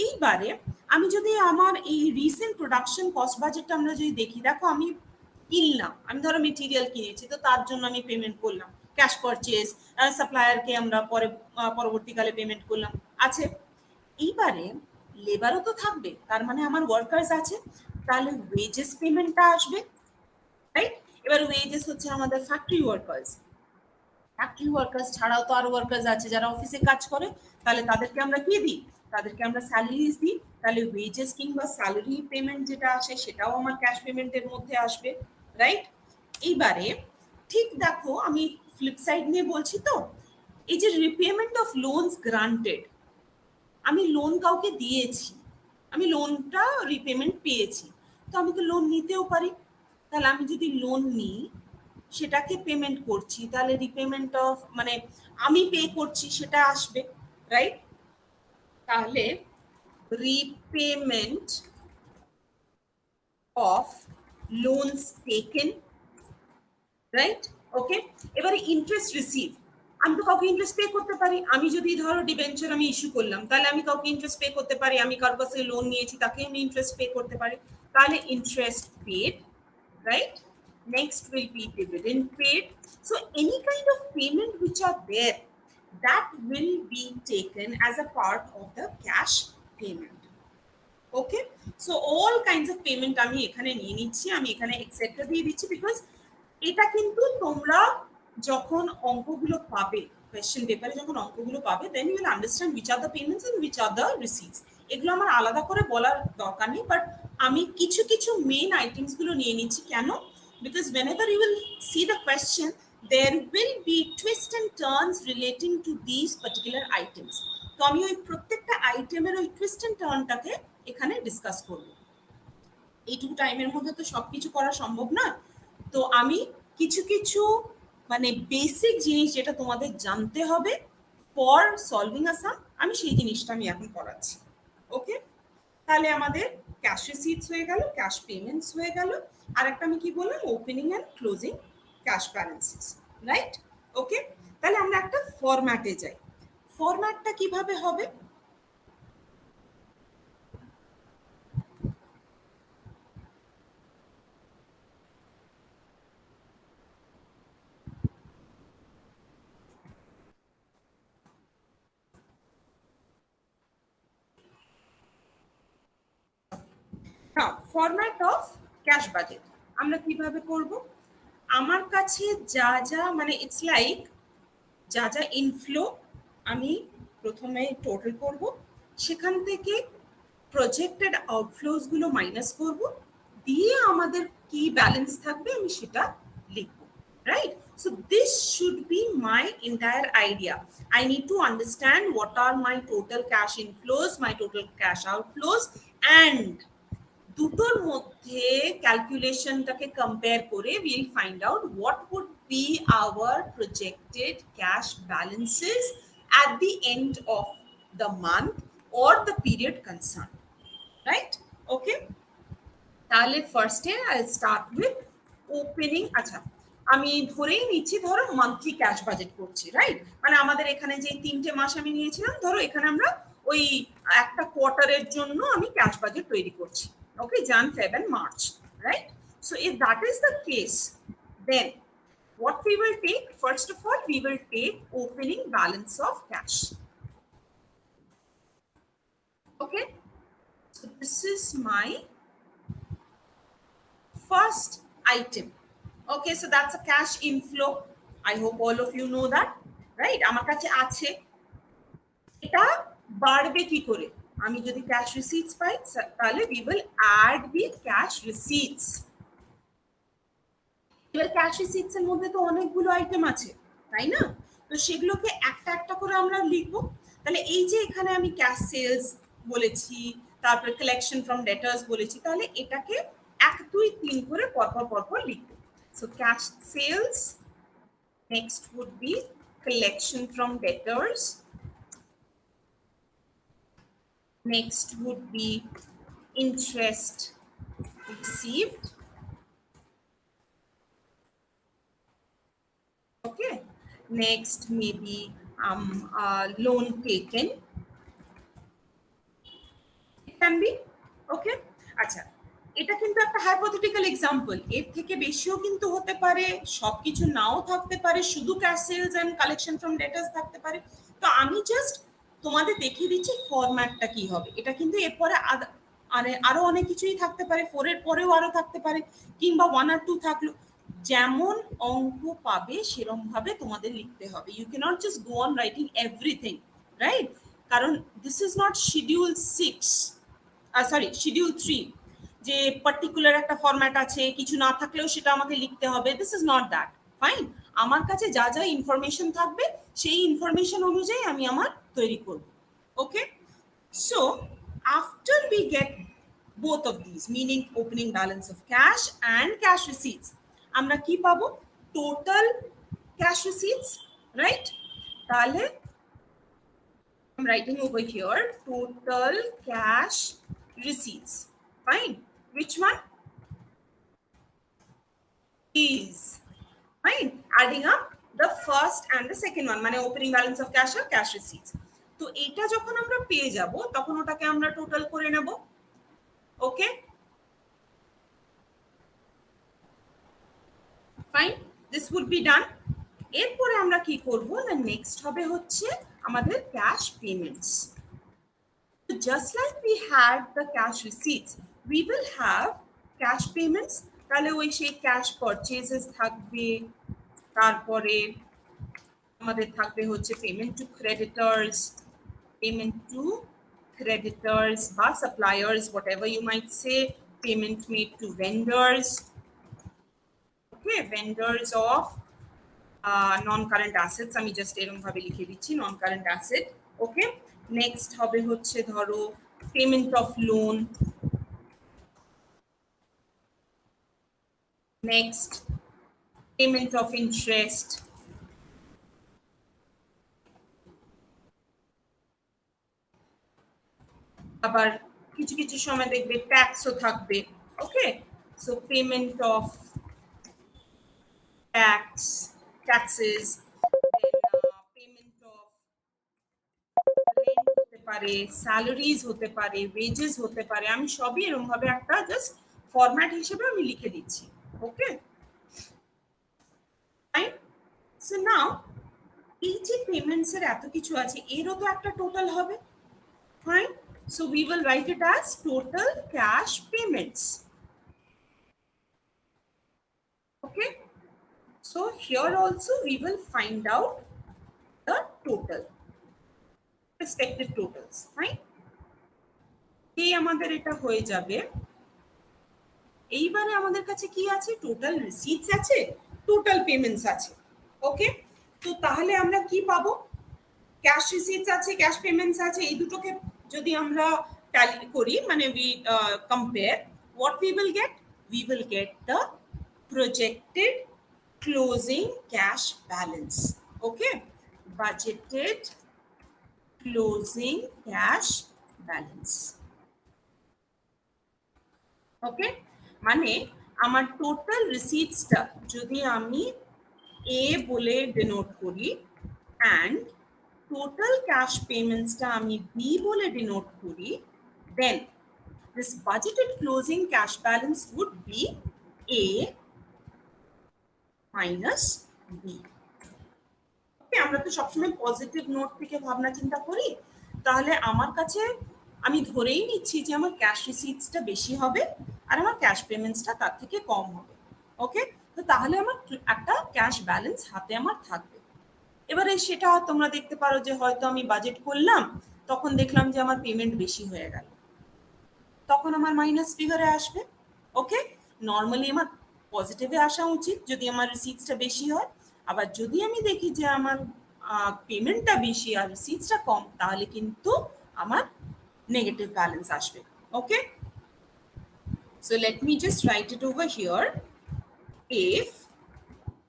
এইবারে আমি যদি আমার এই রিসেন্ট প্রোডাকশন কস্ট বাজেটটা আমরা যদি দেখি, দেখো আমি কিনলাম, আমি ধরো মেটেরিয়াল কিনেছি, তো তার জন্য আমি পেমেন্ট করলাম, ক্যাশ পারচেজ, সাপ্লায়ারকে আমরা পরবর্তীকালে পেমেন্ট করলাম, আছে। এইবারে লেবারও তো থাকবে, তার মানে আমার ওয়ার্কার্স আছে, তাহলে ওয়েজেস পেমেন্টটা আসবে, রাইট? এবার ওয়েজেস হচ্ছে আমাদের ফ্যাক্টরি ওয়ার্কার্স। ফ্যাক্টরি ওয়ার্কার্স ছাড়াও তো আরো ওয়ার্কার্স আছে যারা অফিসে কাজ করে, তাহলে তাদেরকে আমরা কি দিই? তাদেরকে আমরা স্যালারিজ দিই। তাহলে ওয়েজেস কিংবা স্যালারি পেমেন্ট যেটা আসে, সেটাও আমার ক্যাশ পেমেন্টের মধ্যে আসবে, রাইট? এইবারে ঠিক দেখো, আমি ফ্লিপ সাইড নিয়ে বলছি, তো এই যে রিপেমেন্ট অফ লোনস গ্রান্টেড, আমি লোন কাউকে দিয়েছি, আমি লোনটা রিপেমেন্ট পেয়েছি, তো আমি তো লোন নিতেও পারি। তাহলে আমি যদি লোন নিই, সেটাকে পেমেন্ট করছি, তাহলে রিপেমেন্ট অফ মানে আমি পে করছি সেটা আসবে, রাইট? তাহলে repayment of loans taken, right? Okay, এবারে ইন্টারেস্ট রিসিভ, আমি তো কাউকে ইন্টারেস্ট পে করতে পারি। আমি যদি ধরো ডিবেঞ্চার আমি ইস্যু করলাম, তাহলে আমি কাউকে ইন্টারেস্ট পে করতে পারি। আমি কারোর কাছে লোন নিয়েছি, তাকে আমি ইন্টারেস্ট পে করতে পারি। তাহলে interest paid, right? Next will be dividend paid. So any kind of payment which are there, that will be taken as a part of the cash payment. Okay, so all kinds of payment আমি এখানে নিয়ে নিচ্ছি, আমি এখানে এক্সেপ্টটা দিয়ে দিচ্ছি, because এটা কিন্তু তোমরা যখন অঙ্কগুলো পাবে, কোয়েশ্চেন পেপারে যখন অঙ্কগুলো পাবে, then you will understand which are the payments and which are the receipts. এগুলো আমার আলাদা করে বলার দরকার নেই, বাট আমি কিছু কিছু মেন আইটেমসগুলো নিয়ে নিচ্ছি। কেন? Because whenever you will see the question, there will be twists and turns relating to these particular items. তো আমি ওই প্রত্যেকটা আইটেমের ওই টুইস্ট এন্ড টার্নটাকে এখানে ডিসকাস করব। এইটুকু টাইমের মধ্যে তো সবকিছু করা সম্ভব না, তো আমি কিছু কিছু মানে বেসিক জিনিস যেটা তোমাদের জানতে হবে ফর সলভিং আ সাম, আমি সেই জিনিসটা আমি এখন করাচ্ছি। ওকে, তাহলে আমাদের ক্যাশ রিসিটস হয়ে গেল, ক্যাশ পেমেন্টস হয়ে গেল, আর একটা আমি কি বললাম, opening and closing cash balances, right? Okay, তাহলে আমরা একটা ফরম্যাটে যাই। ফরম্যাটটা কিভাবে হবে? হ্যাঁ, ফরম্যাট অফ ক্যাশ বাজেট আমরা কিভাবে করব? আমার কাছে যা যা মানে ইটস লাইক যা যা ইনফ্লো আমি প্রথমে টোটাল করব, সেখান থেকে প্রজেক্টেড আউটফ্লোস গুলো মাইনাস করব, দিয়ে আমাদের কি ব্যালেন্স থাকবে আমি সেটা লিখব, right? So this should be my entire idea. I need to understand what are my total cash inflows, my total cash outflows, and দুটোর মধ্যে ক্যালকুলেশনটাকে কম্পেয়ার করে will find out what would be our projected cash balances at the end of the month or the period concerned, right? Okay, তাহলে ফার্স্টে I start with opening. আচ্ছা, আমি ধরেই নিচ্ছি ধরো মান্থলি ক্যাশ বাজেট করছি, রাইট? মানে আমাদের এখানে যে 3টে মাস আমি নিয়েছিলাম, ধরো এখানে আমরা ওই একটা কোয়ার্টারের জন্য আমি ক্যাশ বাজেট তৈরি করছি। ওকে, jan feb and march, right? So if that is the case, then what we will take, first of all we will take opening balance of cash. Okay, so this is my first item. Okay, so that's a cash inflow. I hope all of you know that, right? আমার কাছে আছে, এটা বাড়বে কি করে? আমি যদি cash রিসিটস পাই, তাহলে we will add with cash receipts. এবার ক্যাশ রিসিটস এর মধ্যে তো অনেকগুলো আইটেম আছে, তাই না? তো সেগুলোকে একটা একটা করে আমরা লিখবো। তাহলে এই যে এখানে আমি ক্যাশ সেলস বলেছি, তারপরে কালেকশন ফ্রম ডেটার্স বলেছি, তাহলে এটাকে 1 2 3 করে পরপর পরপর লিখবো। So cash sales, next would be collection from debtors, next would be interest received, okay, next maybe loan taken, it can be, okay? আচ্ছা, এটা কিন্তু একটা হাইপোথেটিক্যাল এক্সাম্পল, এর থেকে বেশিও কিন্তু হতে পারে, সবকিছু নাও থাকতে পারে, শুধু cash sales and collection from debtors থাকতে পারে। তো আমি জাস্ট তোমাদের দেখিয়ে দিচ্ছি ফরম্যাটটা কি হবে। এটা কিন্তু এরপরে আরো অনেক কিছুই থাকতে পারে, 4 এর পরেও আরো থাকতে পারে, কিংবা 1 আর 2 থাকলো, যেমন অঙ্ক পাবে সেরকম ভাবে তোমাদের লিখতে হবে। You can't just go on writing everything, right? কারণ this is not schedule 6, sorry schedule 3, যে পার্টিকুলার একটা ফরম্যাট আছে, কিছু না থাকলেও সেটা আমাকে লিখতে হবে। This is not that, fine. আমার কাছে যা যা ইনফরমেশন থাকবে সেই ইনফরমেশন অনুযায়ী আমি আমার তৈরি করব। Okay, so after we get both of these, meaning opening balance of cash and cash receipts, আমরা কি পাবো? Total cash receipts, right? তাহলে I'm writing over here total cash receipts. Fine. Which one? Is fine. Adding up the first and the second one, মানে opening balance of cash R cash receipts. তো এটা যখন আমরা পেয়ে যাব তখন ওটাকে আমরা টোটাল করে নেব। Okay, fine, this would be done. এরপরে আমরা কি করব না, নেক্সট হবে হচ্ছে আমাদের cash payments. Just like we had the cash receipts, we will have cash payments. তাহলে ওই সেই ক্যাশ পারচেজেস থাকবে, তারপরে আমাদের থাকবে হচ্ছে পেমেন্ট টু ক্রেডিটর্স, বা suppliers, whatever you might say, payment made to vendors, okay, vendors of non-current assets, আমি জাস্ট এরকম ভাবে লিখে দিচ্ছি non-current asset, ওকে। নেক্সট হবে হচ্ছে ধরো payment of loan, next payment of interest, আবার কিছু কিছু সময় দেখবে ট্যাক্সও থাকবে, okay. So payment of taxes, payment of rent হতে পারে, স্যালারিজ হতে পারে, ওয়েজেস হতে পারে, আমি সবই এরকম ভাবে একটা জাস্ট ফরম্যাট হিসেবে আমি লিখে দিচ্ছি, ওকে ফাইন। সো নাও এই যে পেমেন্টস এর এত কিছু আছে এরও তো একটা টোটাল হবে, fine. So we will write it as total cash payments. Okay. So here also we will find out the total, respective totals. Fine. এই আমাদের এটা হয়ে যাবে। এইবারে আমাদের কাছে কি আছে, টোটাল রিসিটস আছে, টোটাল পেমেন্টস আছে, ওকে। তো তাহলে আমরা কি পাবো, ক্যাশ রিসিটস আছে, ক্যাশ পেমেন্টস আছে, এই দুটোকে যদি আমরা ট্যালি করি, মানে we compare, what we will get the projected closing cash balance, okay, budgeted closing cash balance, okay। মানে আমার টোটাল রিসিটসটা যদি আমি এ বলে ডিনোট করি and total cash payments টা আমি B বলে denote করি, then this budgeted closing cash balance would be A minus B. Okay, আমরা তো সবসময় পজিটিভ নোট থেকে ভাবনা চিন্তা করি, তাহলে আমার কাছে আমি ধরেই নিচ্ছি যে আমার ক্যাশ রিসিটসটা বেশি হবে আর আমার ক্যাশ পেমেন্টসটা তার থেকে কম হবে, ওকে। তো তাহলে আমার একটা ক্যাশ ব্যালেন্স হাতে আমার থাকবে। এবারে সেটা তোমরা দেখতে পারো যে হয়তো আমি বাজেট করলাম, তখন দেখলাম যে আমার পেমেন্ট বেশি হয়ে গেল, তখন আমার মাইনাস ফিগারে আসবে, ওকে। নর্মালি আমার পজিটিভে আসা উচিত যদি আমার রিসিটসটা বেশি হয়, আবার যদি আমি দেখি যে আমার পেমেন্টটা বেশি আর রিসিটসটা কম, তাহলে কিন্তু আমার নেগেটিভ ব্যালেন্স আসবে, okay. So let me just write it over here, if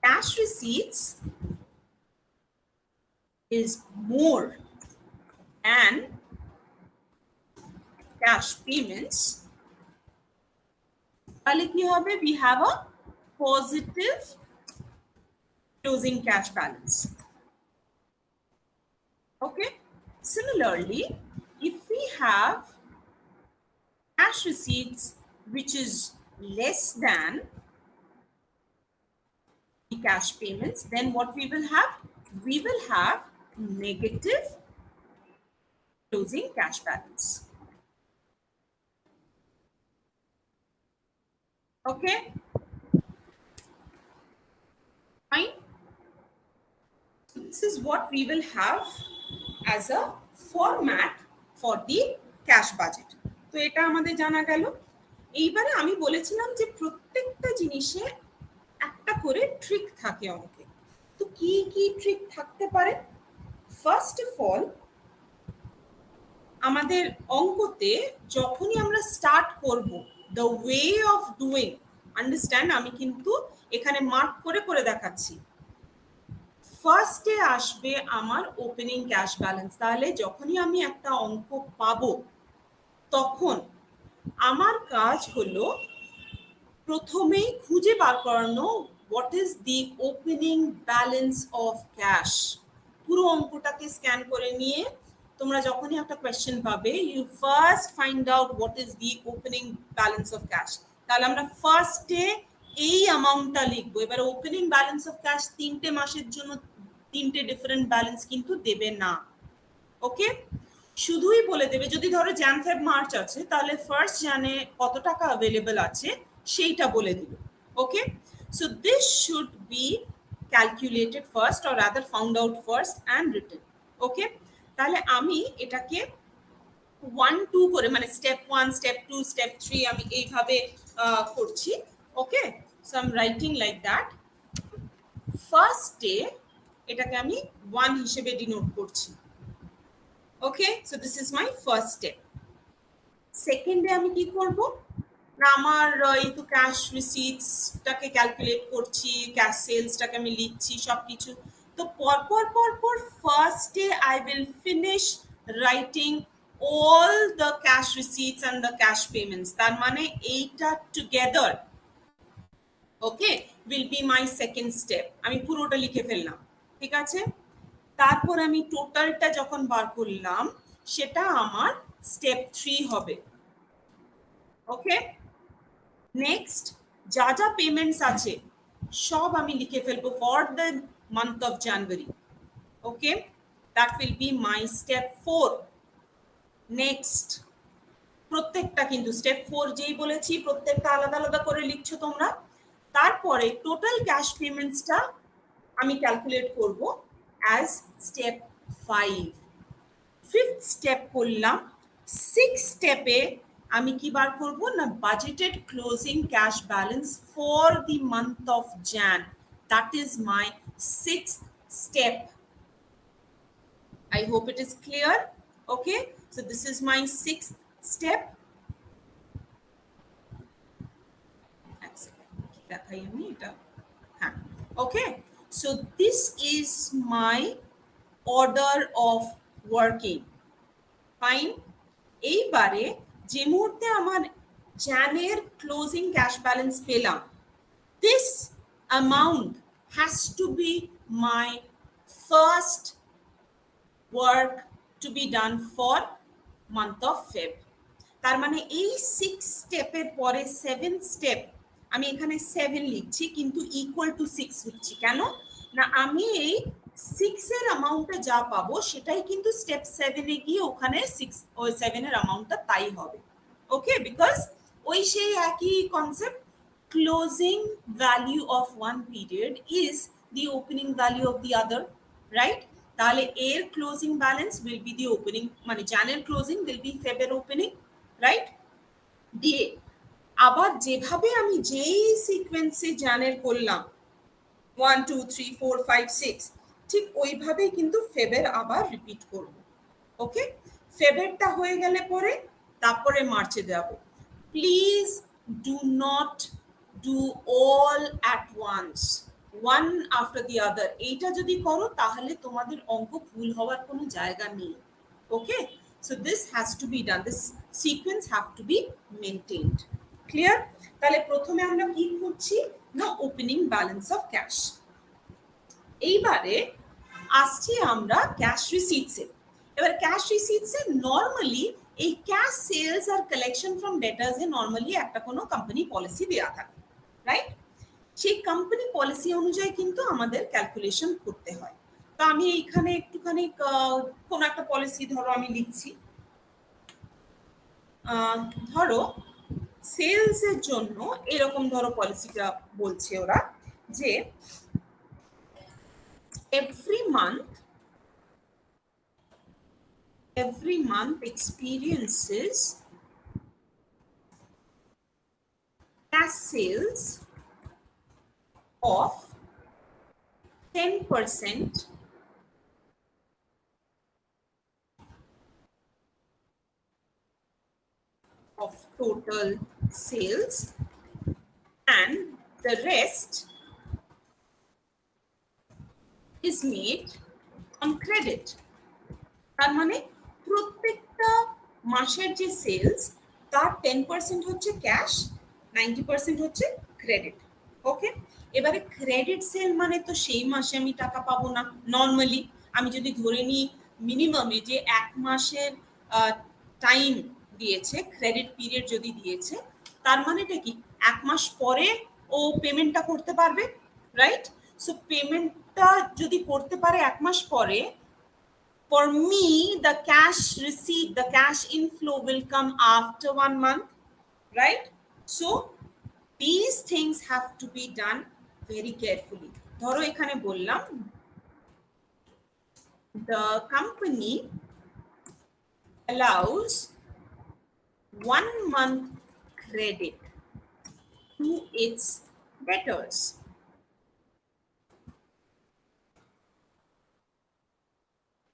cash receipts is more than cash payments, তাহলে কি হবে, we have a positive closing cash balance, okay. Similarly, if we have cash receipts which is less than the cash payments, then what we will have negative closing cash balance, okay fine. This is what we will have as a format for the cash budget. তো এটা আমাদের জানা গেল। এইবারে আমি বলেছিলাম যে প্রত্যেকটা জিনিসে একটা করে ট্রিক থাকে অঙ্কে, তো কি কি ট্রিক থাকতে পারে। ফার্স্ট অফ অল, আমাদের অঙ্কতে যখনই আমরা স্টার্ট করব, the way of doing, understand, আমি কিন্তু এখানে মার্ক করে করে দেখাচ্ছি। ফার্স্টে আসবে আমার ওপেনিং ক্যাশ ব্যালেন্স। তাহলে যখনই আমি একটা অঙ্ক পাবো তখন আমার কাজ হলো প্রথমেই খুঁজে বার করানো what is the opening balance of cash. পুরো অঙ্কটাকে স্ক্যান করে নিয়ে তোমরা যখনই একটা কোয়েশ্চেন পাবে you first find out what is the opening balance of cash. তাহলে আমরা ফার্স্টে এই অ্যামাউন্টটা লিখবো। এবার ওপেনিং ব্যালেন্স অফ ক্যাশ 3টে মাসের জন্য 3টে ডিফারেন্ট ব্যালেন্স কিন্তু দেবে না। ওকে, শুধুই বলে দেবে যদি ধরো jan feb মার্চ আছে তাহলে ফার্স্ট জানে কত টাকা অ্যাভেলেবল আছে সেইটা বলে দিল। Okay, so this should be calculated first or rather found out first and written. Okay, তাহলে আমি এটাকে 1-2 করে মানে স্টেপ 1 স্টেপ 2 স্টেপ 3 আমি এইভাবে করছি। Okay, so I am writing like that. ফার্স্টে এটাকে আমি 1 হিসেবে ডিনোট করছি। Okay, so this is my first step. সেকেন্ডে আমি কি করব না আমার এই তো ক্যাশ রিসিটসটাকে ক্যালকুলেট করছি, ক্যাশ সেলসটাকে আমি লিখছি সব কিছু। তো পরপর ফার্স্টে I will finish writing all the cash receipts and the cash payments, তার মানে এইটা together okay will be my second step. আমি পুরোটা লিখে ফেললাম, ঠিক আছে। তারপর আমি টোটালটা যখন বার করলাম সেটা আমার স্টেপ 3 হবে। ওকে, নেক্সট যা যা পেমেন্টস আছে সব আমি লিখে ফেলবো for the month of January. Okay, that will be my step 4। Next প্রত্যেকটা কিন্তু স্টেপ 4 যেই বলেছি প্রত্যেকটা আলাদা আলাদা করে লিখছো তোমরা। তারপরে টোটাল ক্যাশ পেমেন্টসটা আমি ক্যালকুলেট করব অ্যাজ স্টেপ 5। ফিফথ স্টেপ করলাম। সিক্স স্টেপে আমি কি বার করব না budgeted closing cash balance for the month of jan, that is my sixth step. I hope it is clear. Okay, so this is my sixth step. Okay, so this is my order of working. Fine. এইবারে যে মুহূর্তে আমার জানের closing cash balance পেলাম, this amount has to be my first work to be done for month of Feb. তার মানে এই 6 স্টেপের পরে 7 স্টেপ আমি এখানে 7 লিখছি কিন্তু ইকুয়াল টু 6 লিখছি কেন না আমি এই 6 এর অ্যামাউন্টটা যা পাবো সেটাই কিন্তু স্টেপ 7 এ গিয়ে ওখানে 6 ওই 7 এর অ্যামাউন্টটা তাই হবে। ওকে, বিকজ ওই সেই একই concept, closing value of one period is the opening value of the other, right. তাহলে এর closing balance will be the opening মানে জানের ক্লোজিং উইল বি ফেবের ওপেনিং, রাইট। দিয়ে আবার যেভাবে আমি যেই সিকোয়েন্সে জানের করলাম 1 2 3 4 5 6 ঠিক ওইভাবেই কিন্তু ফেবের আবার রিপিট করব। ওকে, ফেবেরটা হয়ে গেলে পরে তারপরে মার্চে দেব। Please do not do all at once, one after the other. এইটা যদি করো তাহলে তোমাদের অঙ্ক ভুল হওয়ার কোনো জায়গা নেই। ওকে, so this has to be done, this sequence have to be maintained. Clear? তাহলে প্রথমে আমরা কি করছি না ওপেনিং ব্যালেন্স অফ ক্যাশ। এইবারে আসছি আমরা ক্যাশ রিসিটসে। এবার ক্যাশ রিসিটসে নর্মালি এই ক্যাশ সেলস আর কালেকশন ফ্রম ডেটার্সে নর্মালি একটা কোনো কোম্পানি পলিসি দেওয়া থাকে, রাইট। সেই কোম্পানি পলিসি অনুযায়ী কিন্তু আমাদের ক্যালকুলেশন করতে হয়। তো আমি এইখানে একটুখানি কোনো একটা পলিসি ধরো আমি লিখছি, ধরো সেলসের জন্য এরকম ধরো পলিসিটা বলছে ওরা যে every month experiences cash sales of 10% of total sales and the rest is made on credit. তার মানে প্রত্যেকটা মাসের যে সেলস তার 10% হচ্ছে ক্যাশ, 90% হচ্ছে ক্রেডিট। ওকে, এবারে ক্রেডিট সেল মানে তো সেই মাসে আমি টাকা পাবো না। নর্মালি আমি যদি ধরে নিই মিনিমামে যে 1 মাসের টাইম দিয়েছে, ক্রেডিট পিরিয়ড যদি দিয়েছে, তার মানেটা কি 1 মাস পরে ও পেমেন্টটা করতে পারবে, রাইট? সো পেমেন্টটা যদি করতে পারে 1 মাস পরে, for me the cash receipt, the cash inflow will come after 1 month, right? So these things have to be done very carefully. ধরো এখানে বললাম the company allows 1 month credit to its debtors.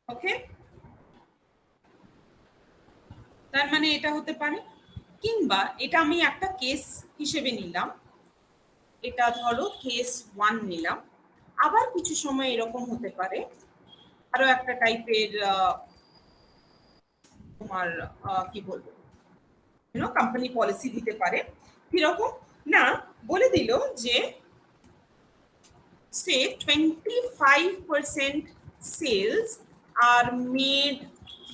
Okay, তার মানে এটা হতে পারে, কিংবা এটা আমি একটা কেস হিসেবে নিলাম, এটা ধরো কেস 1 নিলাম। আবার কিছু সময় এরকম হতে পারে আরো একটা টাইপের তোমার কি বলবো কোম্পানি পলিসি দিতে পারে। কিরকম না, বলে দিল যে say 25% sales are made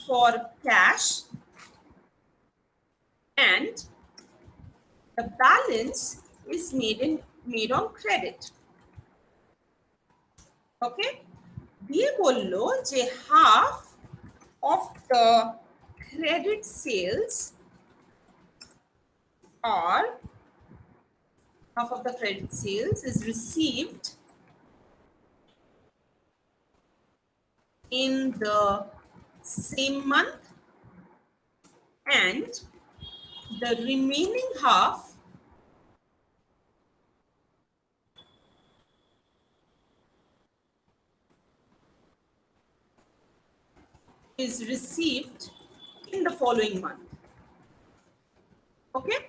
for cash and the balance is made on credit. Okay, দিয়ে বললো যে half of the credit sales are half of the credit sales is received in the same month and the remaining half is received in the following month. Okay,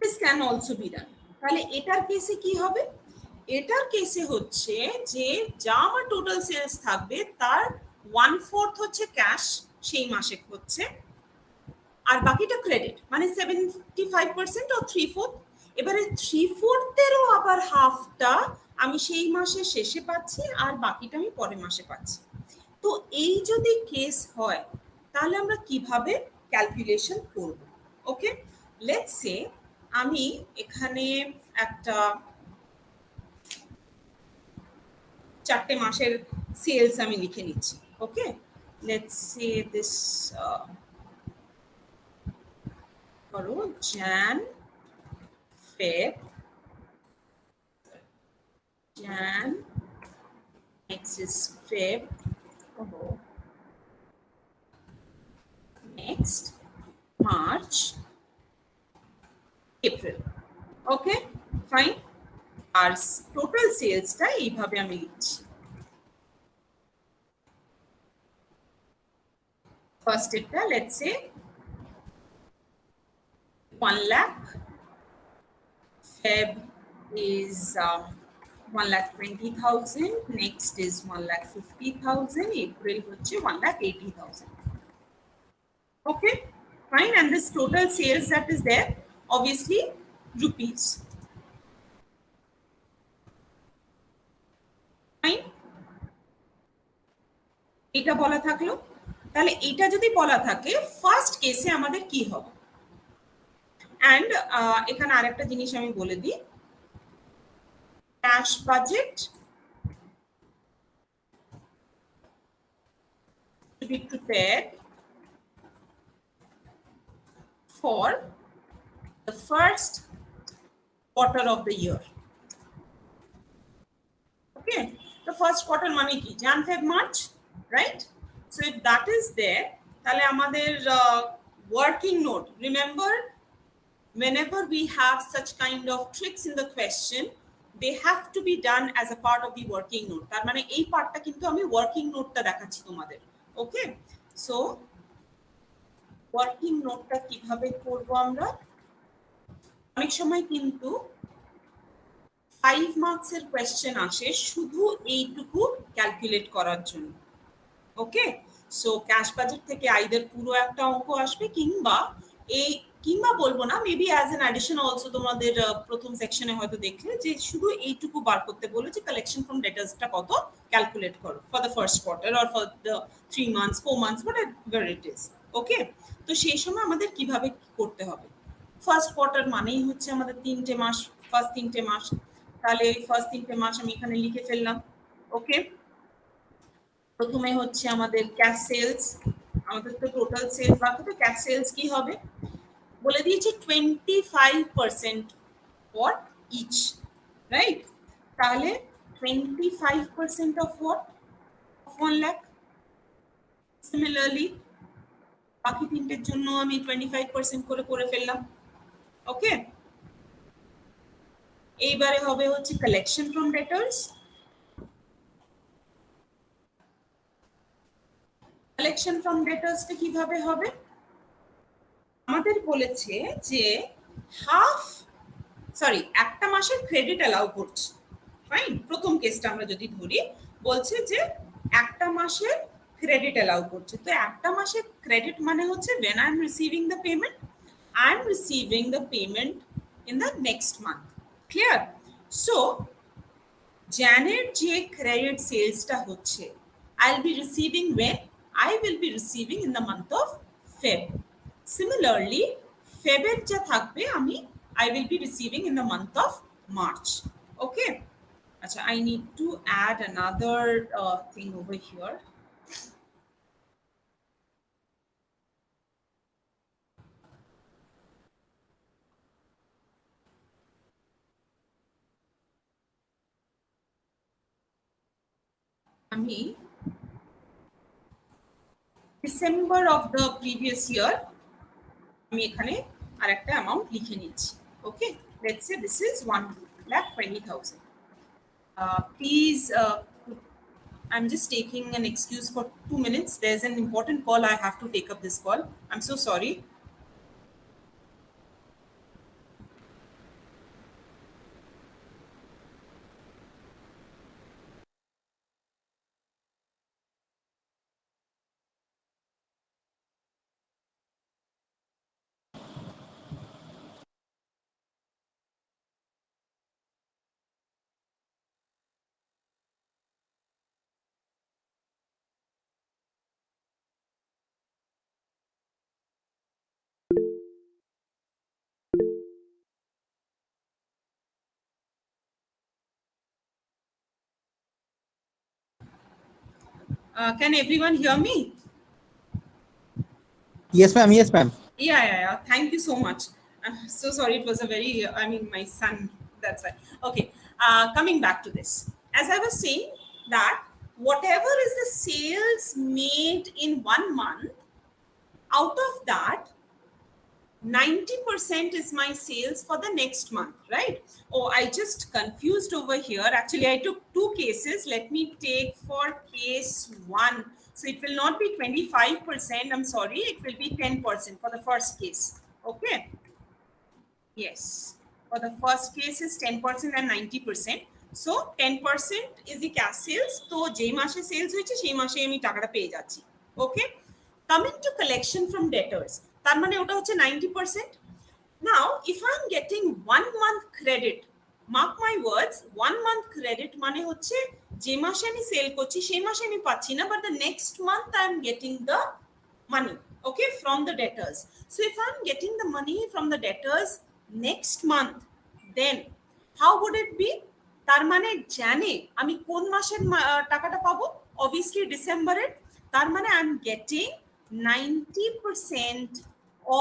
this can also be done. তাহলে এটার কেসে কি হবে? এটার কেসে হচ্ছে যে যা আমার টোটাল সেলস থাকবে তার 1/4 হচ্ছে ক্যাশ সেই মাসে হচ্ছে, আর বাকিটা ক্রেডিট, মানে 75% ও 3/4। এবারে 3/4-এরও আবার হাফটা আমি সেই মাসের শেষে পাচ্ছি আর বাকিটা আমি পরের মাসে পাচ্ছি। তো এই যদি কেস হয় তাহলে আমরা কিভাবে ক্যালকুলেশন করব? ওকে, লেটস সে আমি এখানে একটা 4টে মাসের সেলস আমি লিখে নিচ্ছি। ওকে, লেটস সে দিস করো jan feb jan, next is feb, next march, april. Okay fine, আর টোটাল সেলসটা এইভাবে আমি লিখছি। ফার্স্ট এটা let's say 1 lakh, feb is 1,20,000, next is 1,50,000, april হচ্ছে 1,80,000. Okay, fine, and this total sales that is there obviously rupees. Fine, এটা বলা থাকলো। তাহলে এটা যদি বলা থাকে ফার্স্ট কেসে আমাদের কি হবে? অ্যান্ড এখানে আরেকটা জিনিস আমি বলে দিই, cash budget to be prepared for the first quarter of the year. Okay, the first quarter মানে কি? Jan, Feb, March, right? So if that is there, তাহলে আমাদের working note, remember whenever we have such kind of tricks in the question, they have to be done as a part of the working note. তার মানে এই পার্টটা কিন্তু আমি working note-টা দেখাচ্ছি তোমাদের। ওকে, সো ওয়ার্কিং নোটটা কিভাবে করব আমরা? অনেক সময় কিন্তু 5 মার্কসের কোয়েশ্চেন আসে শুধু এইটুকু ক্যালকুলেট করার জন্য। ওকে, সো ক্যাশ বাজেট থেকে আইদার পুরো একটা অঙ্ক আসবে কিংবা এই কিংবা বলবো না, maybe as an addition also তোমাদের প্রথম সেকশনে হয়তো দেখলে যে শুধু এইটুকু বার করতে বলে যে কালেকশন ফ্রম ডেটার্সটা কত ক্যালকুলেট করো for the first quarter or for the 3 months 4 months whatever it is. Okay, তো সেই সময় আমাদের কিভাবে করতে হবে, ফার্স্ট কোয়ার্টার মানেই হচ্ছে আমাদের 3টে মাস, ফার্স্ট 3টে মাস, তাহলে এই ফার্স্ট 3টে মাস আমি এখানে লিখে ফেললাম। ওকে, প্রথমে হচ্ছে আমাদের ক্যাশ সেলস, আমাদের তো টোটাল সেলস বাকি, তো ক্যাশ সেলস কি হবে বলে দিয়েছি 25% ফর ইচ, রাইট? তাহলে 25% of what, of 1 lakh. Similarly বাকি তিনটের জন্য আমি 25% করে করে ফেললাম। ওকে, এইবারে হবে হচ্ছে কালেকশন ফ্রম ডেটার্স। কালেকশন ফ্রম ডেটার্সটা কিভাবে হবে, আমাদের বলেছে যে হাফ, সরি একটা মাসের ক্রেডিট অ্যালাউ করছে, ফাইন। প্রথম কেসটা আমরা যদি ধরি, বলছে যে একটা মাসের ক্রেডিট অ্যালাউ করছে, তো একটা মাসের ক্রেডিট মানে হচ্ছে when I am receiving the payment, I am receiving the payment in the next month. Clear? So জানের যে ক্রেডিট সেলসটা হচ্ছে I'll be receiving when, I will be receiving in the month of Feb. Similarly ফেবের যা থাকবে আমি I will be receiving in the month of March. Okay, acha, I need to add another thing over here. আমি December of the previous year আমি এখানে আরেকটা amount লিখে নিচ্ছি। Okay, let's say this is 1,20,000. Please, I'm just taking an excuse for 2 minutes. There's an important call. I have to take up this call. I'm so sorry. Can everyone hear me? Yes, ma'am. Yes, ma'am. Yeah. Thank you so much. I'm so sorry. It was a very, I mean, my son. That's why. Okay. Coming back to this, as I was saying, that whatever is the sales made in 1 month, out of that, 90% is my sales for the next month, right? Oh, I just confused over here. Actually, I took 2 cases. Let me take for case 1. So it will not be 25%. I'm sorry. It will be 10% for the first case. Okay. Yes. For the first case is 10% and 90%. So 10% is the cash sales. So যে মাসে sales হয়েছে সেই মাসে আমি টাকাটা পেয়ে যাচ্ছি। Okay. Coming to collection from debtors, তার মানে ওটা হচ্ছে 90%. Now, if I'm getting 1 month credit, mark my words, 1 month credit মানে হচ্ছে যে মাসে আমি সেল করছি সেই মাসে আমি পাচ্ছি না, but the next month I'm getting the money, okay, from the debtors. So if I'm getting the money from the debtors next month, then how would it be? তার মানে জানে আমি কোন মাসের টাকাটা পাবো, obviously ডিসেম্বরের। তার মানে I'm getting 90%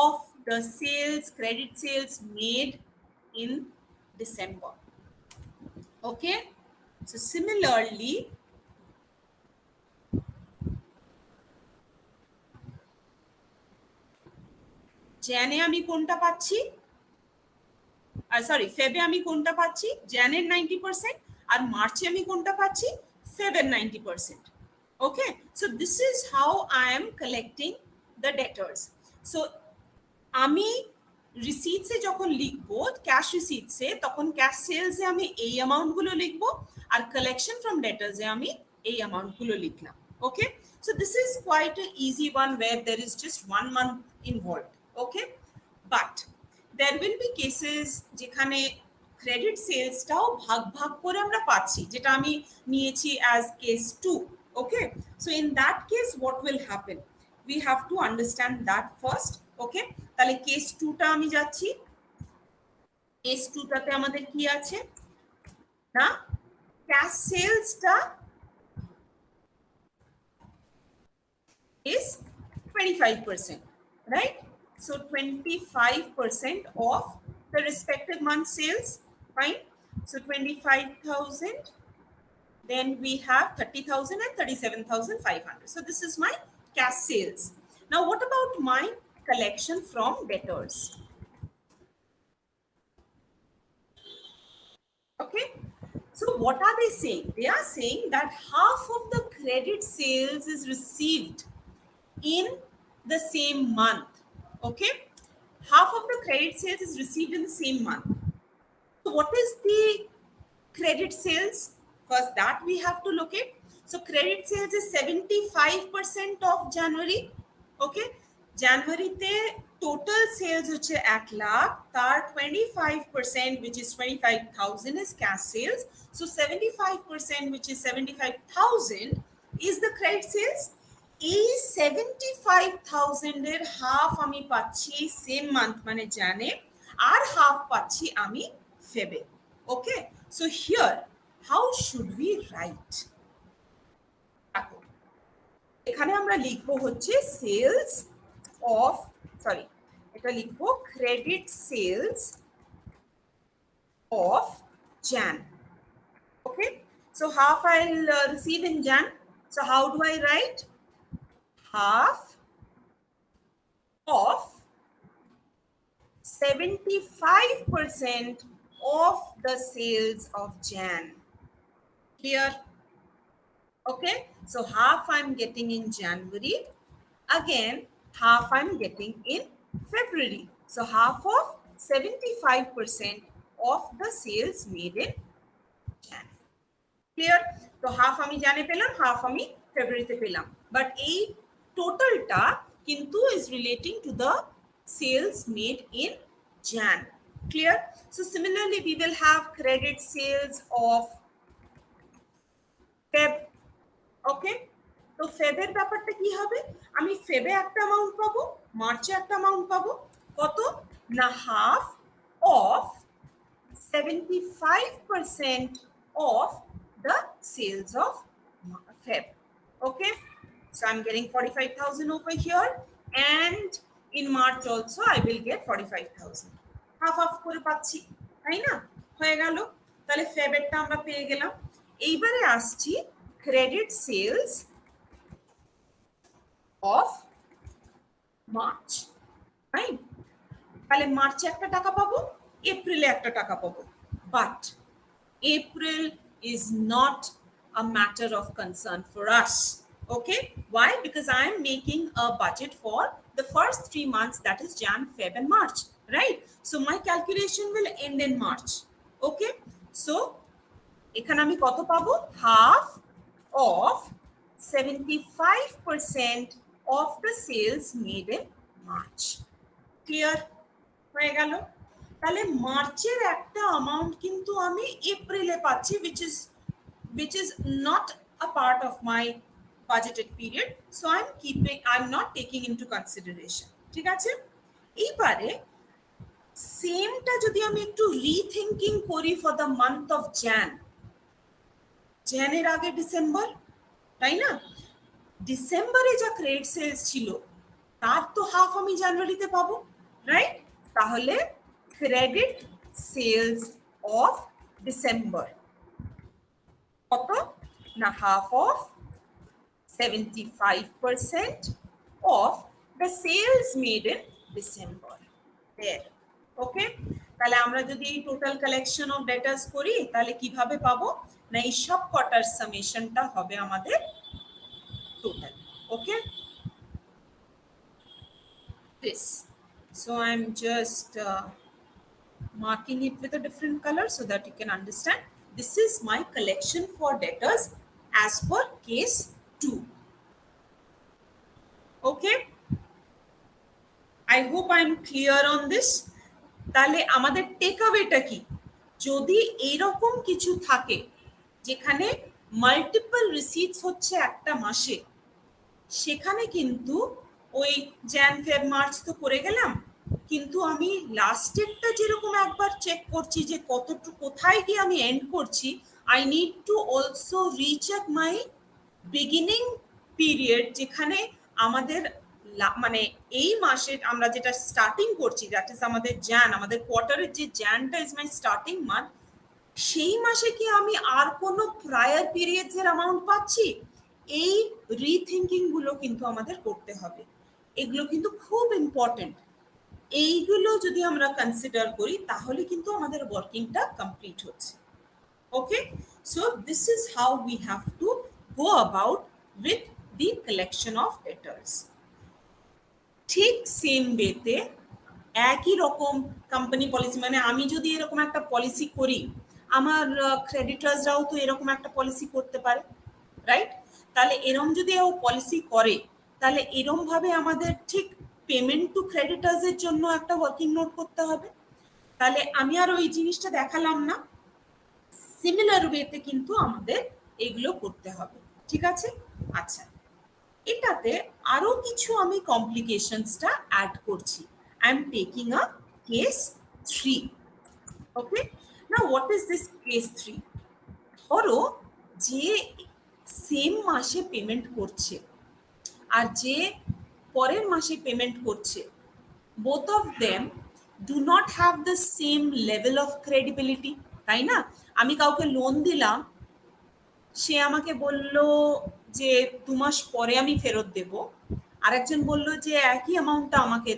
of the sales, credit sales made in December. Okay, so similarly, জানে আমি কোনটা পাচ্ছি, সরি ফেবে আমি কোনটা পাচ্ছি, জানের 90%, আর মার্চে আমি কোনটা পাচ্ছি, ফেবের 90%. Okay, so this is how I am collecting the debtors. So আমি রিসিটসে যখন লিখবো ক্যাশ রিসিটসে, তখন ক্যাশ সেলসে আমি এই অ্যামাউন্টগুলো লিখবো, আর কালেকশন ফ্রম ডেটার্সে আমি এই অ্যামাউন্টগুলো লিখলাম। Okay, so this is quite a easy one where there is just 1 month involved. Okay, but there will be cases যেখানে ক্রেডিট সেলসটাও ভাগ ভাগ করে আমরা পাচ্ছি, যেটা আমি নিয়েছি as case 2। Okay, so in that case what will happen, we have to understand that first. Okay, তাহলে কেস 2টা আমি যাচ্ছি। কেস 2টাতে আমাদের কি আছে না, cash সেলসটা is 25%, right? So 25% of the respective month sales, fine. So 25,000, then we have 30,000 and 37,500. So this is my cash sales. Now what about my collection from debtors? Okay, so what are they saying? They are saying that half of the credit sales is received in the same month. Okay, half of the credit sales is received in the same month. So what is the credit sales? First that we have to look at. So credit sales is 75% of January. Okay, January te total sales হচ্ছে 1 lakh, তার 25% which is 25,000 is cash sales. So 75% which is 75,000 is the credit sales. এই 75,000 এর half আমি পাচ্ছি same month মানে জানে, আর half পাচ্ছি আমি ফেবে। Okay, so here how should we write? এখানে আমরা লিখবো হচ্ছে সেলস অফ, সরি এটা লিখবো credit sales of jan. Okay, so half I'll receive in jan. So how do I write? Half of 75% of the sales of jan. Clear? Okay, so half I'm getting in January, again half I'm getting in February. So half of 75% of the sales made in Jan. Clear? So half আমি জানে পেলাম, half আমি ফেব্রুয়ারিতে পেলাম, but এই টোটালটা কিন্তু is relating to the sales made in Jan. Clear? So similarly we will have credit sales of Feb. ওকে, তো ফেবের ব্যাপারটা কি হবে? আমি ফেবে একটা অ্যামাউন্ট পাবো, মার্চে একটা অ্যামাউন্ট পাবো, কত না half of 75% of the sales of Feb. Okay, so I'm getting 45,000 over here, and in March also I will get 45,000. Half half করে পাচ্ছি, তাই না? হয়ে গেল, তাহলে ফেবেরটা আমরা পেয়ে গেলাম। এইবারে আসছি credit sales of March, right? তাহলে মার্চে একটা টাকা পাবো, এপ্রিলে একটা টাকা পাবো, but April is not a matter of concern for us. Okay, why? Because I am making a budget for the first 3 months, that is Jan, Feb and March, right? So my calculation will end in March. Okay, so এখানে আমি কত পাবো? Half of 75% of the sales made in March. Clear? হয়ে গেল। তাহলে মার্চের একটা amount কিন্তু আমি এপ্রিলে পাচ্ছি, which is not a part of my budgeted period, so I'm not taking into consideration. ঠিক আছে, এইবারে সেমটা যদি আমি একটু রিথিঙ্কিং করি ফর দ্য মান্থ অফ জ্যানের আগে ডিসেম্বর, তাই না? ডিসেম্বরে যা ক্রেডিট সেলস ছিল তার তো হাফ আমি জানুয়ারিতে পাবো, রাইট? তাহলে ক্রেডিট সেলস অফ ডিসেম্বর কত না half of 75% of the sales made in December. There. Okay, তাহলে আমরা যদি টোটাল কালেকশন অফ ডেটাস করি তাহলে কিভাবে পাবো না এই সব কটার সামেশনটা হবে আমাদের total. Okay, this, So I'm just marking it with a different color so that you can understand. This is my collection for debtors as per case 2. Okay, I hope I'm clear on this. তাহলে আমাদের take আওয়েটা কি, যদি এইরকম কিছু থাকে যেখানে multiple রিসিটস হচ্ছে একটা মাসে, সেখানে কিন্তু ওই জ্যান ফেব মার্চ তো করে গেলাম, কিন্তু আমি লাস্টেরটা যেরকম একবার চেক করছি যে কতটুকু কোথায় গিয়ে আমি এন্ড করছি, I need to also recheck my beginning period, যেখানে আমাদের মানে এই মাসে আমরা যেটা স্টার্টিং করছি, দ্যাট ইজ আমাদের জ্যান, আমাদের কোয়ার্টারের যে জ্যানটা ইজ মাই স্টার্টিং মান্থ, সেই মাসে কি আমি আর কোনো প্রায়ার পিরিয়ডস এর অ্যামাউন্ট পাচ্ছি, এই রিথিঙ্কিং গুলো কিন্তু আমাদের করতে হবে। এগুলো কিন্তু খুব ইম্পর্টেন্ট। এইগুলো যদি আমরা কনসিডার করি তাহলে কিন্তু আমাদের ওয়ার্কিংটা কমপ্লিট হচ্ছে। Okay, so this is how we have to go about with the collection of debtors. ঠিক সেম ওয়েতে একই রকম কোম্পানি পলিসি, মানে আমি যদি এরকম একটা পলিসি করি, আমার ক্রেডিটার্সরাও তো এরকম একটা পলিসি করতে পারে, রাইট? তাহলে এরম যদি ও পলিসি করে, তাহলে এরম ভাবে আমাদের ঠিক পেমেন্ট টু ক্রেডিটার্সের জন্য একটা ওয়ার্কিং নোট করতে হবে। তাহলে আমি আর ওই জিনিসটা দেখালাম না, সিমিলার ওয়েতে কিন্তু আমাদের এগুলো করতে হবে, ঠিক আছে? আচ্ছা, এটাতে আরো কিছু আমি কমপ্লিকেশনসটা অ্যাড করছি। I am taking a case 3। Okay, now what is this case 3? ধরো যে সেম মাসে পেমেন্ট করছে আর যে পরের মাসে পেমেন্ট করছে, both of them do not have the same level of credibility, তাই না? আমি কাউকে লোন দিলাম, সে আমাকে বলল যে 2 মাস পরে আমি ফেরত দেব, আরেকজন বলল যে একই অ্যামাউন্টটা আমাকে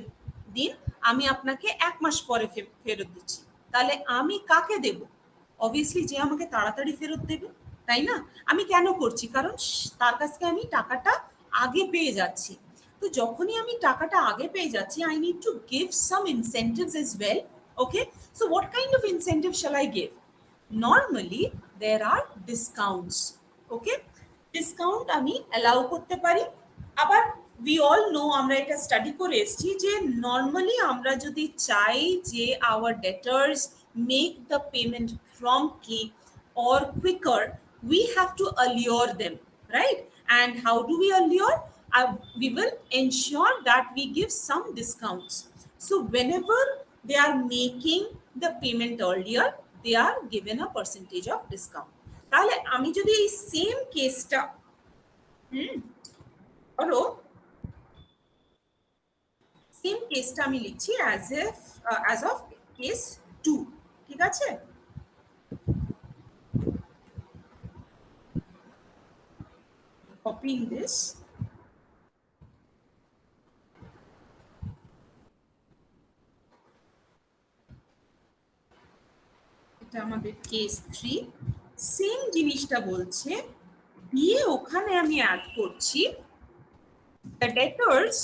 দিন, আমি আপনাকে 1 মাস পরে ফেরত দিচ্ছি। তাহলে আমি কাকে দেব? অবভিয়াসলি যে আমাকে তাড়াতাড়ি ফেরত দেবে, তাই না? আমি কেন করছি? কারণ তার কাছ থেকে আমি টাকাটা আগে পেয়ে যাচ্ছি। তো যখনই আমি টাকাটা আগে পেয়ে যাচ্ছি, I need to give some incentives as well. Okay, so what kind of incentive shall I give? Normally there are discounts. Okay, discount আমি allow করতে পারি। আবার we all know, আমরা এটা স্টাডি করে এসেছি যে নর্মালি আমরা যদি চাই যে our debtors make the payment promptly or quicker, we have to allure them, right? And how do we allure? We will ensure that we give some discounts. So whenever they are making the payment earlier, they are given a percentage of discount. তাহলে আমি যদি এই same কেসটা ধরো same কেসটা আমি লিখছি as of case 2, ঠিক আছে? Copying this, এটা আমাদের কেস 3। সেম জিনিসটা বলছে, দিয়ে ওখানে আমি অ্যাড করছি the debtors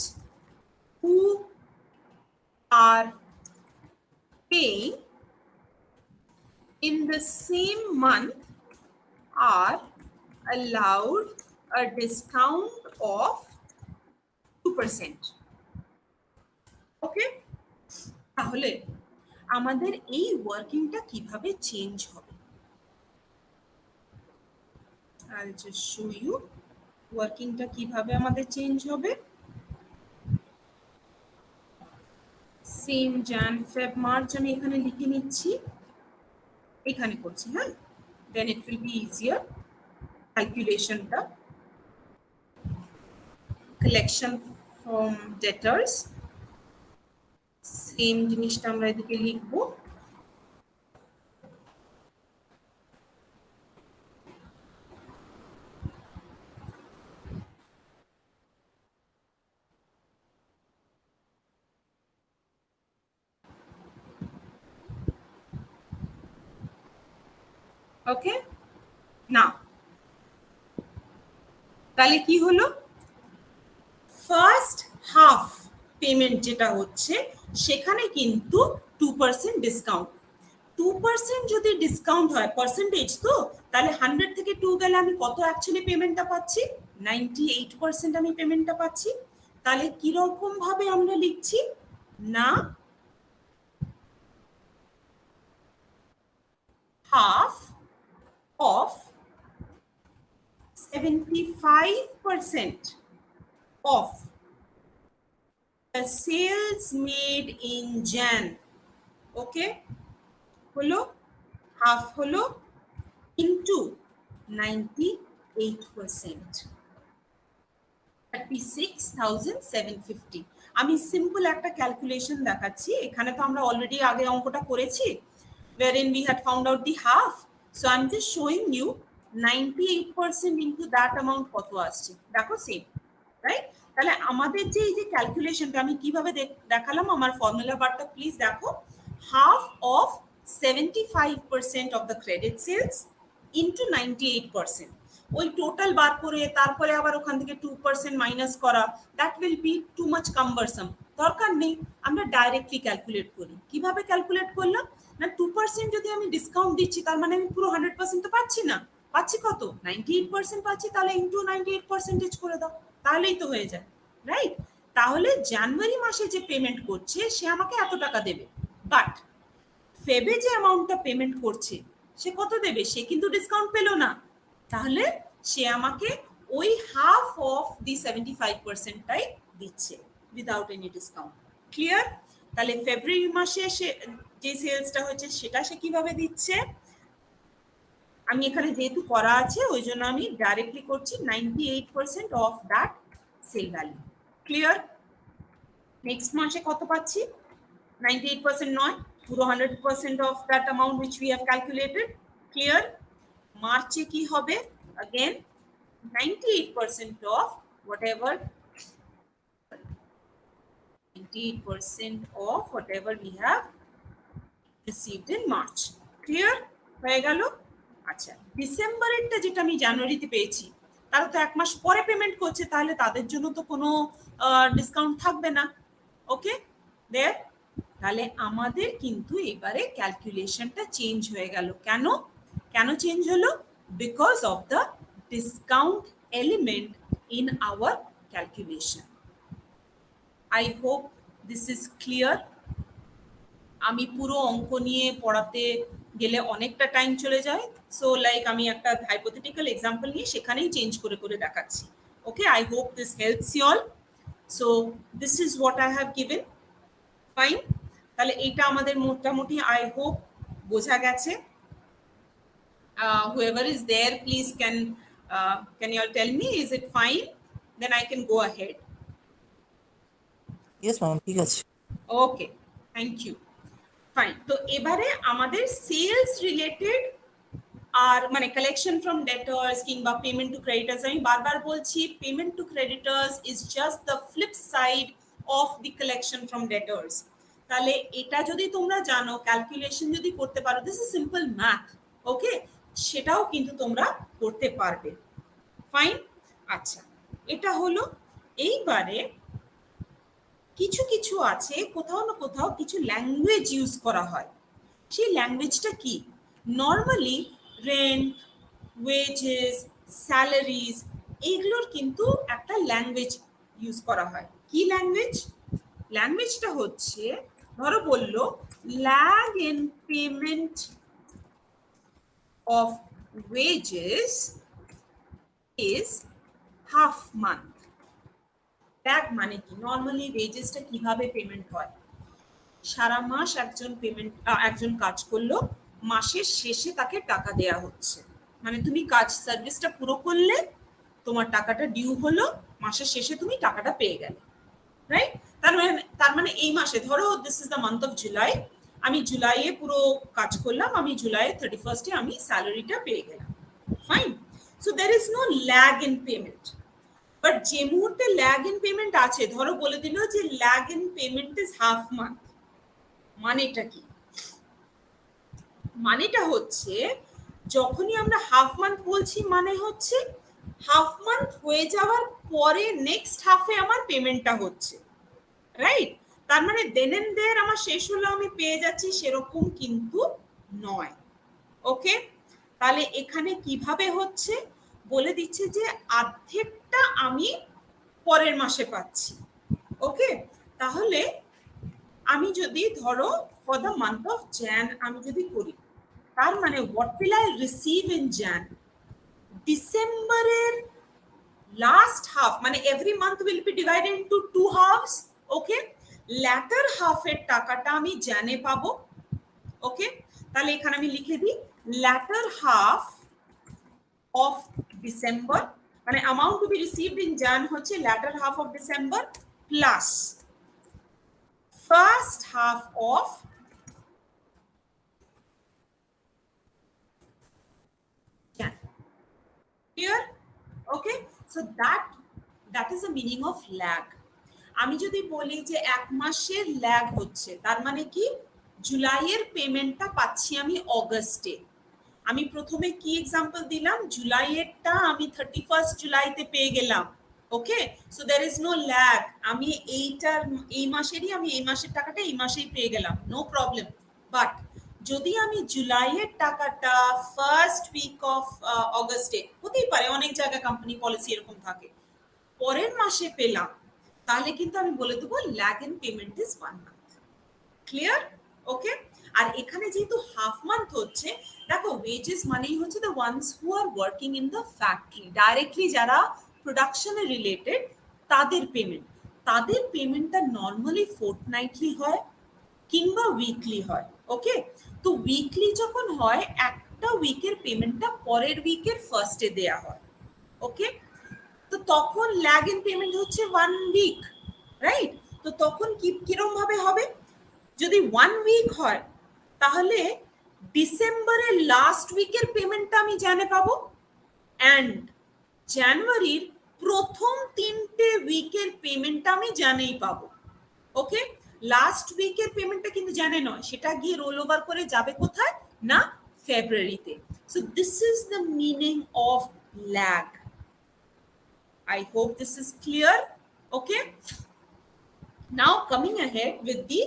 who are paying in the same month are allowed a discount of 2%. ওকে, তাহলে আমাদের এই ওয়ার্কিংটা কিভাবে চেঞ্জ হবে? I'll just show you ওয়ার্কিংটা কিভাবে আমাদের চেঞ্জ হবে। সেম jan feb march আমি এখানে লিখে নিচ্ছি, এখানে করছি, হ্যাঁ, then it will be easier ক্যালকুলেশনটা। collection from debtors, same জিনিসটা আমরা এদিকে লিখবো। ওকে, না তাহলে কি হলো? ফার্স্ট হাফ পেমেন্ট যেটা হচ্ছে সেখানে কিন্তু 2% ডিসকাউন্ট। 2% যদি ডিসকাউন্ট হয়, পার্সেন্টেজ তো, তাহলে 100 থেকে 2 গেলে আমি কত অ্যাকচুয়ালি পেমেন্টটা পাচ্ছি? 98% আমি পেমেন্টটা পাচ্ছি। তাহলে কিরকম ভাবে আমরা লিখছি না, half of 75% of the sales made in Jan, ওকে, হলো হাফ হলো ইন্টু 98%, 36,750। আমি সিম্পল একটা ক্যালকুলেশন দেখাচ্ছি। এখানে তো আমরা অলরেডি আগে অঙ্কটা করেছি, wherein we had found out the half. So I'm just showing you 98% into that amount কত আসছে, দেখো সেম, রাইট? তাহলে আমাদের যে এই যে ক্যালকুলেশনটা আমি কিভাবে দেখালাম, আমার ফর্মুলা বারটা প্লিজ দেখো। Half of 75% of the credit sales into 98%। ওই টোটাল বার করে তারপরে আবার ওখান থেকে 2% মাইনাস করা, that will be too much কাম্বারসাম, দরকার নেই। আমরা ডাইরেক্টলি ক্যালকুলেট করি। কিভাবে ক্যালকুলেট করলাম না, 2% যদি আমি ডিসকাউন্ট দিচ্ছি তার মানে আমি পুরো 100% তো পাচ্ছি না, পাচ্ছি কত? 98% পাচ্ছি, তাহলে ইন্টু 98% করে দাও, তাহলেই তো হয়ে যায়, রাইট? তাহলে জানুয়ারি মাসে যে পেমেন্ট করছে সে আমাকে এত টাকা দেবে, বাট ফেবে যে অ্যামাউন্টটা পেমেন্ট করছে সে কত দেবে? সে কিন্তু ডিসকাউন্ট পেলো না, তাহলে সে আমাকে ওই হাফ অফ দি 75%টাই দিচ্ছে উইদাউট এনি ডিসকাউন্ট। ক্লিয়ার? তাহলে ফেব্রুয়ারি মাসে সে যে সেলসটা হচ্ছে সেটা সে কিভাবে দিচ্ছে, আমি এখানে যেহেতু করা আছে ওই জন্য আমি ডাইরেক্টলি করছি 98% of that sale value. Clear? Next মাসে কত পাচ্ছি? 98% নয়, পুরো 100% of that amount which we have calculated. Clear? মার্চে কি হবে? Again 98% of whatever 98% of whatever we have received in March. Clear? হয়ে গেল? আচ্ছা, ডিসেম্বরেরটা যেটা আমি জানুয়ারিতে পেয়েছি তারা তো এক মাস পরে পেমেন্ট করছে, তাহলে তাদের জন্য তো কোনো ডিসকাউন্ট থাকবে না। ওকে, দেয়ার? তাহলে আমাদের কিন্তু এবারে ক্যালকুলেশনটা চেঞ্জ হয়ে গেল। কেন কেন চেঞ্জ হলো? Because of the discount element in our calculation. I hope this is clear. আমি পুরো অঙ্ক নিয়ে পড়াতে গেলে অনেকটা টাইম চলে যায়, সো লাইক আমি একটা হাইপোথেটিক্যাল এক্সাম্পল নিয়ে সেখানেই চেঞ্জ করে করে দেখাচ্ছি। Okay, I hope this helps you all. So this is what I have given. Fine, তাহলে এইটা আমাদের মোটামুটি আই হোপ বোঝা গেছে। whoever is there please can you all tell me, is it fine? Then I can go ahead. Yes ma'am, ঠিক আছে। ওকে, thank you. Fine, তো এবারে আমাদের সেলস রিলেটেড আর মানে কালেকশন ফ্রম ডেটর্স কিংবা পেমেন্ট টু ক্রেডিটার্স, আমি বারবার বলছি payment to creditors is just the flip side of the collection from debtors. তাহলে এটা যদি তোমরা জানো, ক্যালকুলেশন যদি করতে পারো, this is simple math, okay, সেটাও কিন্তু তোমরা করতে পারবে। ফাইন, আচ্ছা, এটা হলো। এইবারে কিছু কিছু আছে, কোথাও না কোথাও কিছু ল্যাঙ্গুয়েজ ইউজ করা হয়। সেই ল্যাঙ্গুয়েজটা কি? নর্মালি রেন্ট, ওয়েজেস, স্যালারিজ, এইগুলোর কিন্তু একটা ল্যাঙ্গুয়েজ ইউজ করা হয়। কি ল্যাঙ্গুয়েজ? ল্যাঙ্গুয়েজটা হচ্ছে, ধরো বললো lag in payment of wages is half month. Lag মানে কি? নর্মালি ওয়েজেসটা কিভাবে পেমেন্ট হয়? সারা মাস একজন কাজ করলো, মাসের শেষে তাকে টাকা দেয়া হচ্ছে, মানে তুমি কাজ সার্ভিসটা পুরো করলে, তোমার টাকাটা ডিউ হলো, মাসের শেষে তুমি টাকাটা পেয়ে গেলে, রাইট? তার মানে এই মাসে, ধরো this is the month of July, আমি জুলাইয়ে পুরো কাজ করলাম, আমি জুলাই 31 আমি স্যালারিটা পেয়ে গেলাম। Fine, so there is no lag in payment. But যে মুহূর্তে ল্যাগ ইন পেমেন্ট আছে, ধরো বলে দিল যে lag in payment is half month, মানেটা কি? মানেটা হচ্ছে যখনই আমরা হাফ মান্থ বলছি, মানে হচ্ছে হাফ মান্থ হয়ে যাওয়ার পরে নেক্সট হাফে আমার পেমেন্টটা হচ্ছে, রাইট? তার মানে দেন এন্ড দেয়ার আমার শেষ হলো আমি পেয়ে যাচ্ছি সেরকম কিন্তু নয়। ওকে, তাহলে এখানে কিভাবে হচ্ছে বলে দিচ্ছে যে অর্ধেকটা আমি পরের মাসে পাচ্ছি। ওকে, তাহলে আমি যদি ধরো for the month of Jan আমি যদি করি, তার মানে what will I receive in Jan, ডিসেম্বরের লাস্ট হাফ, মানে every month will be divided into two halves. Okay, later হাফের টাকাটা আমি জ্যানে পাবো। ওকে, তাহলে এখানে আমি লিখে দিই ল্যাটার হাফ অফ ডিসেম্বর, মানে amount to be received in Jan হচ্ছে later half of December plus first half of Jan. Clear? Okay, so that is the meaning of lag. আমি যদি বলি যে এক মাসের ল্যাগ হচ্ছে, তার মানে কি জুলাইয়ের পেমেন্টটা পাচ্ছি আমি অগস্টে। আমি প্রথমে কি এক্সাম্পল দিলাম, জুলাইয়েরটা আমি 31 জুলাইতে পেয়ে গেলাম। Okay, so there is no lag, আমি এই মাসেরই আমি এই মাসের টাকাটা এই মাসেই পেয়ে গেলাম, নো প্রবলেম। বাট যদি আমি জুলাইয়ের টাকাটা ফার্স্ট উইক অফ অগস্টে, হতেই পারে অনেক জায়গায় কোম্পানি পলিসি এরকম থাকে, পরের মাসে পেলাম, তাহলে কিন্তু আমি বলে দেবো lag in payment is 1 month. Clear? Okay, আর এখানে যেহেতু হাফ মান্থ হচ্ছে, দেখো ওয়েজেস মানেই হচ্ছে the ones who are working in the factory, directly যারা প্রোডাকশনে রিলেটেড, তাদের পেমেন্টটা নর্মালি ফোর্টনাইটলি হয় কিংবা উইকলি হয়। ওকে, তো উইকলি যখন হয় একটা উইকের পেমেন্টটা পরের উইকের ফার্স্টে দেয়া হয়। ওকে, তো তখন ল্যাগ ইন পেমেন্ট হচ্ছে 1 উইক, রাইট? তো তখন কিরকম ভাবে হবে, যদি 1 উইক হয় তাহলে ডিসেম্বরের লাস্ট উইকের পেমেন্টটা আমি জানে পাবো, অ্যান্ড জানুয়ারির প্রথম 3টে উইকের পেমেন্টটা আমি জানেই পাবো। ওকে, লাস্ট উইকের পেমেন্টটা কিন্তু জানে নয়, সেটা গিয়ে রোল ওভার করে যাবে কোথায় না, ফেব্রুয়ারিতে। So this is the meaning of lag. I hope this is clear. Okay, now coming ahead with the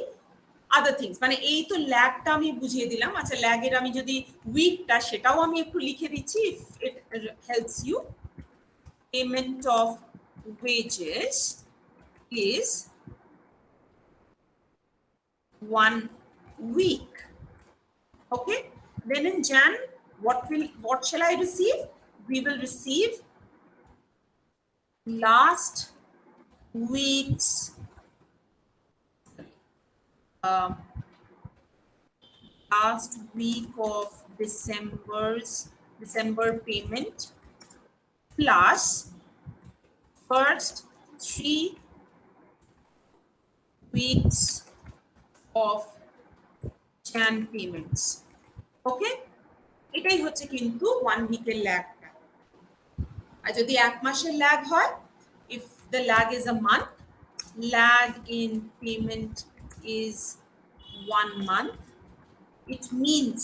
other things, মানে এই তো ল্যাগটা আমি বুঝিয়ে দিলাম। আচ্ছা, ল্যাগের আমি যদি উইকটা সেটাও আমি একটু লিখে দিচ্ছি, if it helps you. Payment of wages is 1 week. Okay, then in Jan what shall I receive? We will receive last week's last week of December payment plus first 3 weeks of Jan payments. Okay, এটাই হচ্ছে কিন্তু 1 week-এর ল্যাগটা। আর যদি এক মাসের lag হয়, if the lag is a month, lag in payment is 1 month. It means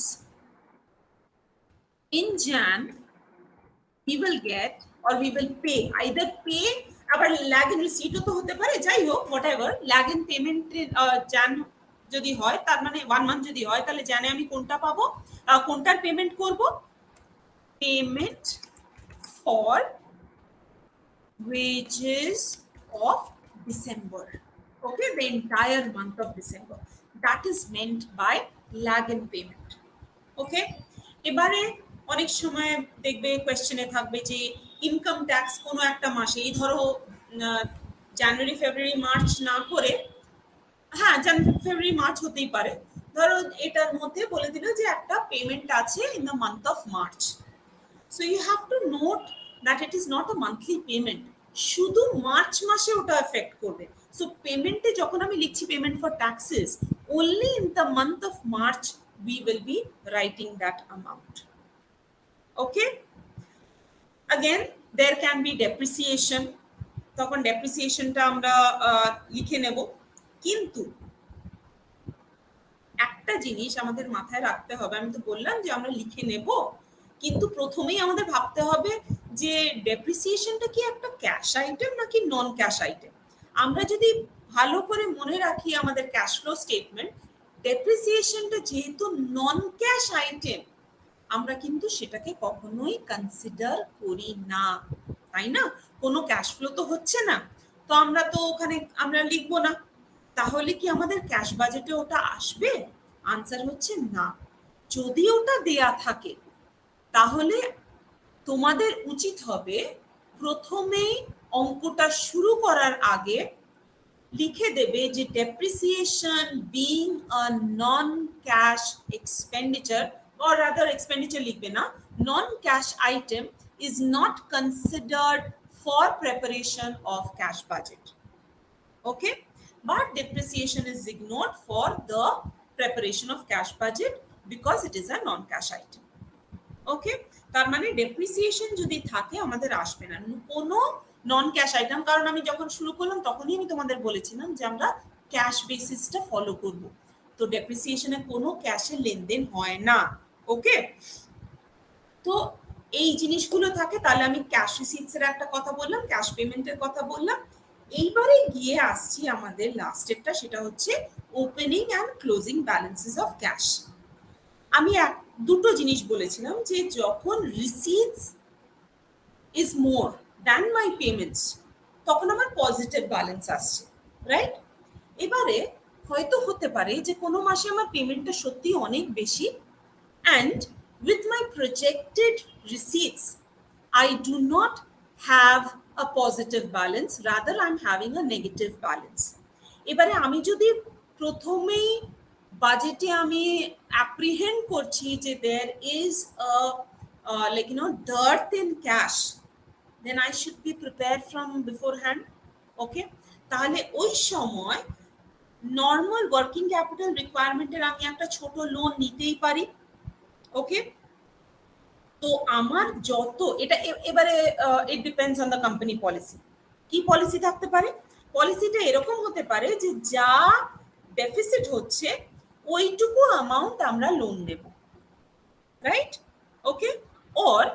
in Jan we will get or we will pay, either pay, আবার lag in receipt তো হতে পারে, যাই হোক whatever, lag in payment Jan যদি হয়, তার মানে 1 month যদি হয়, তাহলে জানে আমি কোনটা পাবো, কোনটার পেমেন্ট করব, payment for wages of December. Okay, the entire month of December. That is meant by lag in payment. Okay, এবারে অনেক সময় দেখবে কোয়েশ্চেনে থাকবে যে ইনকাম ট্যাক্স কোনো একটা মাসে, এই ধরো জানুয়ারি ফেব্রুয়ারি মার্চ না করে, হ্যাঁ জানুয়ারি ফেব্রুয়ারি মার্চ হতেই পারে, ধরো এটার মধ্যে বলে দিল যে একটা পেমেন্ট আছে in the month of March. So you have to note that it is not a monthly payment, শুধু মার্চ মাসে ওটা এফেক্ট করবে। সো পেমেন্টে যখন আমি লিখছি payment for taxes, only in the month of March we will be writing that amount. Okay, again there can be depreciation, তখন ডেপ্রিসিয়েশনটা আমরা লিখে নেব। কিন্তু একটা জিনিস আমাদের মাথায় রাখতে হবে, আমি তো বললাম যে আমরা লিখে নেব, কিন্তু প্রথমেই আমাদের ভাবতে হবে যে ডেপ্রিসিয়েশনটা কি একটা ক্যাশ আইটেম নাকি নন ক্যাশ আইটেম। আমরা যদি ভালো করে মনে রাখি আমাদের ক্যাশ ফ্লো স্টেটমেন্ট, ডেপ্রিসিয়েশনটা যেহেতু নন ক্যাশ আইটেম, আমরা কিন্তু সেটাকে কখনোই কনসিডার করি না, তাই না? কোনো ক্যাশ ফ্লো তো হচ্ছে না, তো আমরা তো ওখানে আমরা লিখবো না। তাহলে কি আমাদের ক্যাশ বাজেটে ওটা আসবে? আনসার হচ্ছে না। যদি ওটা দেয়া থাকে তাহলে তোমাদের উচিত হবে প্রথমেই অঙ্কটা শুরু করার আগে লিখে দেবে যে depreciation being a non cash expenditure, or rather expenditure লিখবে না, non cash item is not considered for preparation of cash budget. Okay, but depreciation is ignored for the preparation of cash budget because it is a non cash item. ওকে, তার মানে depreciation যদি থাকে আমাদের আসবে না কোনো নন ক্যাশ আইটেম, কারণ আমি যখন শুরু করলাম তখনই আমি তোমাদের বলেছিলাম যে আমরা ক্যাশ বেসিসটা ফলো করব, তো ডেপ্রিসিয়েশনে কোনো ক্যাশের লেনদেন হয় না। ওকে, তো এই জিনিসগুলো থাকে। তাহলে আমি ক্যাশ রিসিটসের একটা কথা বললাম, ক্যাশ পেমেন্টের কথা বললাম। এইবারে গিয়ে আসছি আমাদের লাস্টেরটা, সেটা হচ্ছে opening and closing balances of cash. আমি দুটো জিনিস বলেছিলাম যে যখন receipts is more than my payments তখন আমার পজিটিভ ব্যালেন্স আসছে, রাইট? এবারে হয়তো হতে পারে যে কোনো মাসে আমার পেমেন্টটা সত্যি অনেক বেশি, and with my projected receipts I do not have a positive balance, rather I'm having a negative balance. এবারে আমি যদি প্রথমেই বাজেটে আমি অ্যাপ্রিহেন্ড করছি যে there is like dearth in cash, then I should be prepared from beforehand. Okay, তাহলে ওই সময় নর্মাল ওয়ার্কিং ক্যাপিটাল রিকোয়ারমেন্টের আমি একটা ছোট লোন নিতেই পারি। ওকে, তো আমার যত এটা এবারে it depends on the company policy. কি পলিসি থাকতে পারে? পলিসিটা এরকম হতে পারে যে যা ডেফিসিট হচ্ছে ওইটুকু অ্যামাউন্ট আমরা লোন দেব, রাইট? ওকে, অর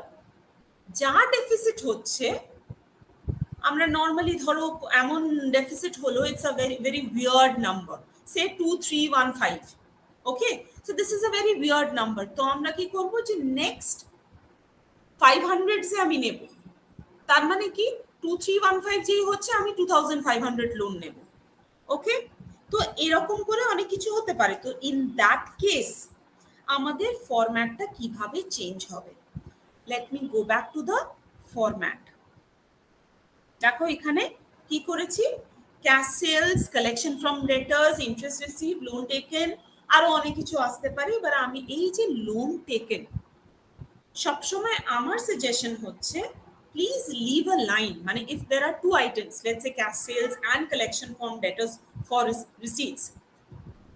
যা ডেফিসিট হচ্ছে আমরা নর্মালি ধরো এমন ডেফিসিট হলো, it's a very very weird number, say 2315। Okay, so this is a very weird number, তো আমরা কি করবো যে নেক্সট 500 সে আমি নেব। তার মানে কি 2315 যেই হচ্ছে আমি 2500 লোন নেব। ওকে, তো এরকম করে অনেক কিছু হতে পারে। তো ইন দ্যাট কেস আমাদের ফরম্যাটটা কিভাবে চেঞ্জ হবে? Let me go back to the format. দেখো এখানে কি করেছি, cash sales, collection from debtors, interest receive, loan taken, আরো অনেক কিছু আসতে পারে। এবার আমি এই যে লোন টেকেন, সবসময় আমার সাজেশন হচ্ছে প্লিজ লিভ আ লাইন, মানে if there are two items, let's say cash sales and collection from debtors for receipts,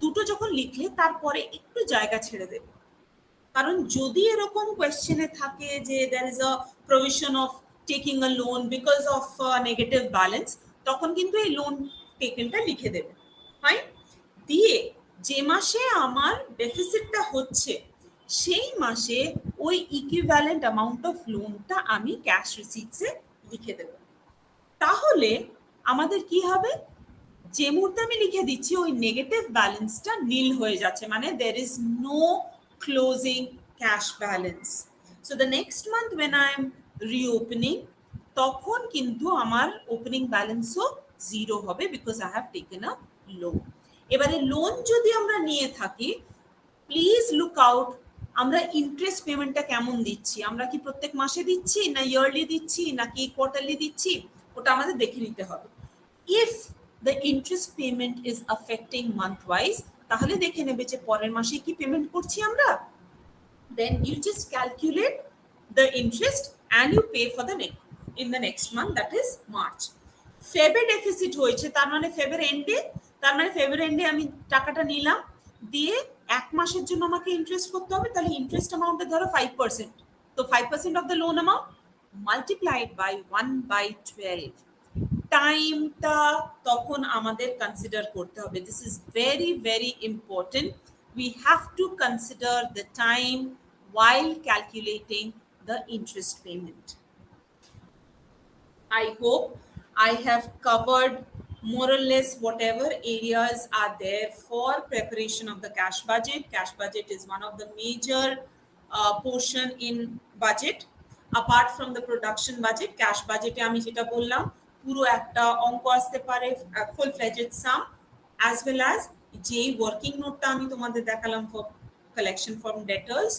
দুটো যখন লিখলে তারপরে একটু জায়গা ছেড়ে দেবে। কারণ যদি এরকম কোয়েশ্চেনে থাকে যে there is a provision of taking a loan because of negative balance, তখন কিন্তু এই লোন টেকেনটা লিখে দেবে। ফাইন, দিয়ে যে মাসে আমার ডেফিসিটটা হচ্ছে সেই মাসে ওই ইকুইভ্যালেন্ট অ্যামাউন্ট অফ লোনটা আমি ক্যাশ রিসিটসে লিখে দেব। তাহলে আমাদের কি হবে, যে মুহূর্তে আমি লিখে দিচ্ছি ওই নেগেটিভ ব্যালেন্সটা নীল হয়ে যাচ্ছে, মানে there is no closing cash balance. So the next month when I am reopening, তখন কিন্তু আমার ওপেনিং ব্যালেন্সও জিরো হবে because I have taken a loan. এবারে লোন যদি আমরা নিয়ে থাকি, প্লিজ লুক আউট আমরা ইন্টারেস্ট পেমেন্টটা কেমন দিচ্ছি, আমরা কি প্রত্যেক মাসে দিচ্ছি না ইয়ারলি দিচ্ছি নাকি কোয়ার্টারলি দিচ্ছি, ওটা আমাদের দেখে নিতে হবে। If the interest payment is affecting month wise, তাহলে দেখে নেবে যে পরের মাসে কি পেমেন্ট করছি আমরা, then you just calculate the interest and you pay for the next in the next month, that is March. ফেবে ডেফিসিট হয়েছে, তার মানে ফেবের এন্ডে, তার মানে ফেবের এন্ডে আমি টাকাটা নিলাম, দিয়ে এক মাসের জন্য আমাকে ইন্টারেস্ট করতে হবে, তাহলে ইন্টারেস্ট অ্যামাউন্টে ধরো 5%, তো 5% of the loan amount multiplied by 1/12, টাইমটা তখন আমাদের কনসিডার করতে হবে। This is very very important, we have to consider the time while calculating the interest payment. I hope I have covered more or less whatever areas are there for preparation of the cash budget. Cash budget is one of the major portion in budget. Apart from the production budget, cash budget আমি যেটা বললাম পুরো একটা অঙ্ক আসতে পারে, full fledged sum, as well as যেই working নোটটা আমি তোমাদের দেখালাম for collection from debtors,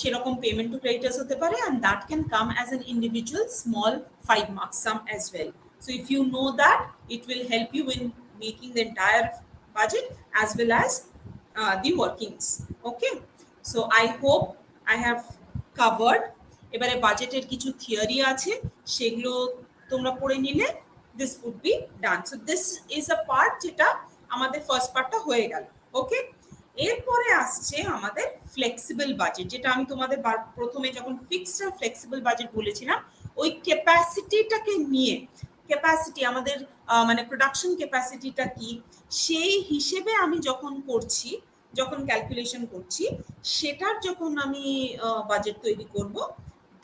সেরকম পেমেন্ট টু ক্রেডিটার্স হতে পারে, and that can come as an individual small 5 mark sum as well. So if you know that, it will help you in making the entire budget as well as the workings. Okay, so I hope I have covered. এবারে বাজেটের কিছু theory আছে, সেগুলো তোমরা পড়ে নিলে this would be done. So this is a part যেটা আমাদের ফার্স্ট পার্টটা হয়ে গেল। ওকে, এরপরে আসছে আমাদের ফ্লেক্সিবল বাজেট, যেটা আমি তোমাদের প্রথমে যখন ফিক্সড আর ফ্লেক্সিবল বাজেট বলেছিলাম, ওই ক্যাপাসিটিটাকে নিয়ে, ক্যাপাসিটি আমাদের মানে প্রোডাকশন ক্যাপাসিটিটা কি সেই হিসেবে আমি যখন করছি, যখন ক্যালকুলেশন করছি, সেটার যখন আমি বাজেট তৈরি করব,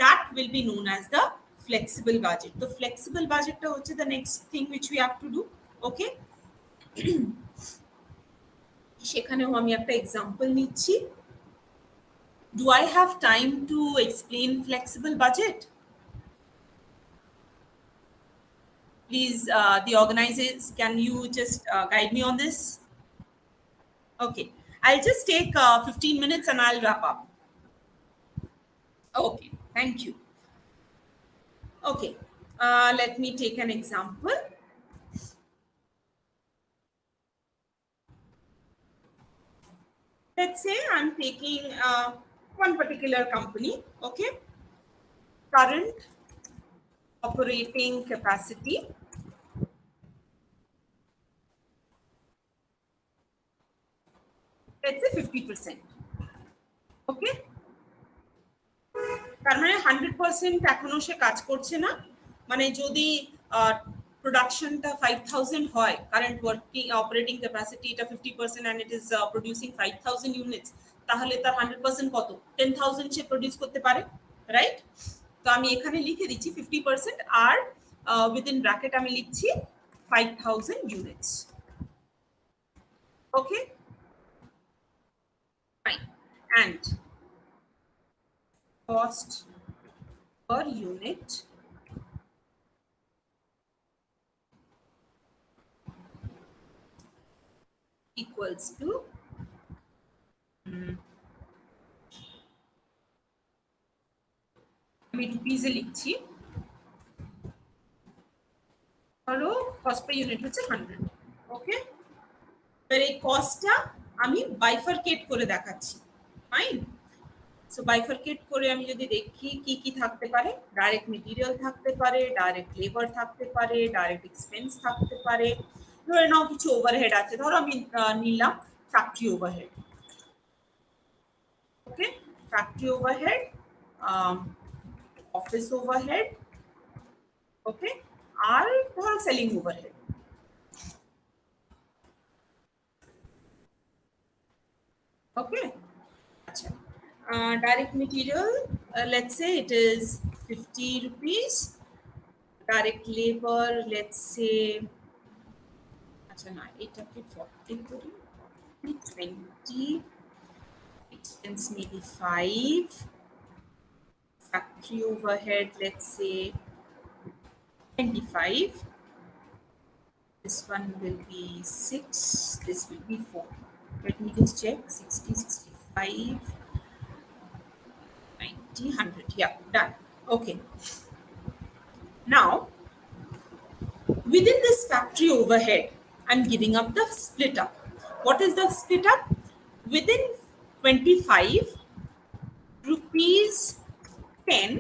that will be known as the flexible budget. তো flexible budgetটা হচ্ছে the next thing which we have to do. Okay, সেখানেও আমি একটা এক্সাম্পল নিচ্ছি। Do I have time to explain flexible budget? Please, the organizers, can you just guide me on this? Okay, I'll just take 15 minutes and I'll wrap up. Okay, thank you. Okay, let me take an example. Let's say I'm taking one particular company, okay? Current operating capacity, let's say 50%. Okay? তার মানে 100% এখনো সে কাজ করছে না, মানে যদি প্রোডাকশনটা 5000 হয়, current working operating capacity এটা 50% and it is producing 5000 units, তাহলে তার 100% কত, 10000 সে প্রডিউস করতে পারে, রাইট? তো আমি এখানে লিখে দিচ্ছি 50% আর উইদিন ব্র্যাকেট আমি লিখছি 5000 units. Okay, fine. and cost per unit equals to আমি রুপিসে লিখছি, ধরো কস্ট পার ইউনিট হচ্ছে 100। ওকে, এবার এই কস্টটা আমি বাইফারকেট করে দেখাচ্ছি, ফাইন। সো বাইফারকেট করে আমি যদি দেখি কি কি থাকতে পারে, ডাইরেক্ট মেটেরিয়াল থাকতে পারে, ডাইরেক্ট লেবার থাকতে পারে, ডাইরেক্ট এক্সপেন্স থাকতে পারে, ধরে নাও কিছু ওভারহেড আছে, ধরো আমি নিলাম ফ্যাক্টরি ওভারহেড। ওকে, ফ্যাক্টরি ওভারহেড, অফিস ওভারহেড, ওকে, আর ধরো সেলিং ওভারহেড। ওকে, আচ্ছা, direct material, let's say it is 50 rupees, direct labor, let's say acha na etake 40 kori, 20, expense maybe 5, factory overhead, let's say 25, this one will be 6, this will be 4. Let me just check, 60, 65, 90, 100. Yeah, done. Okay. Now, within this factory overhead, I'm giving up the split up. What is the split up? Within 25, rupees 10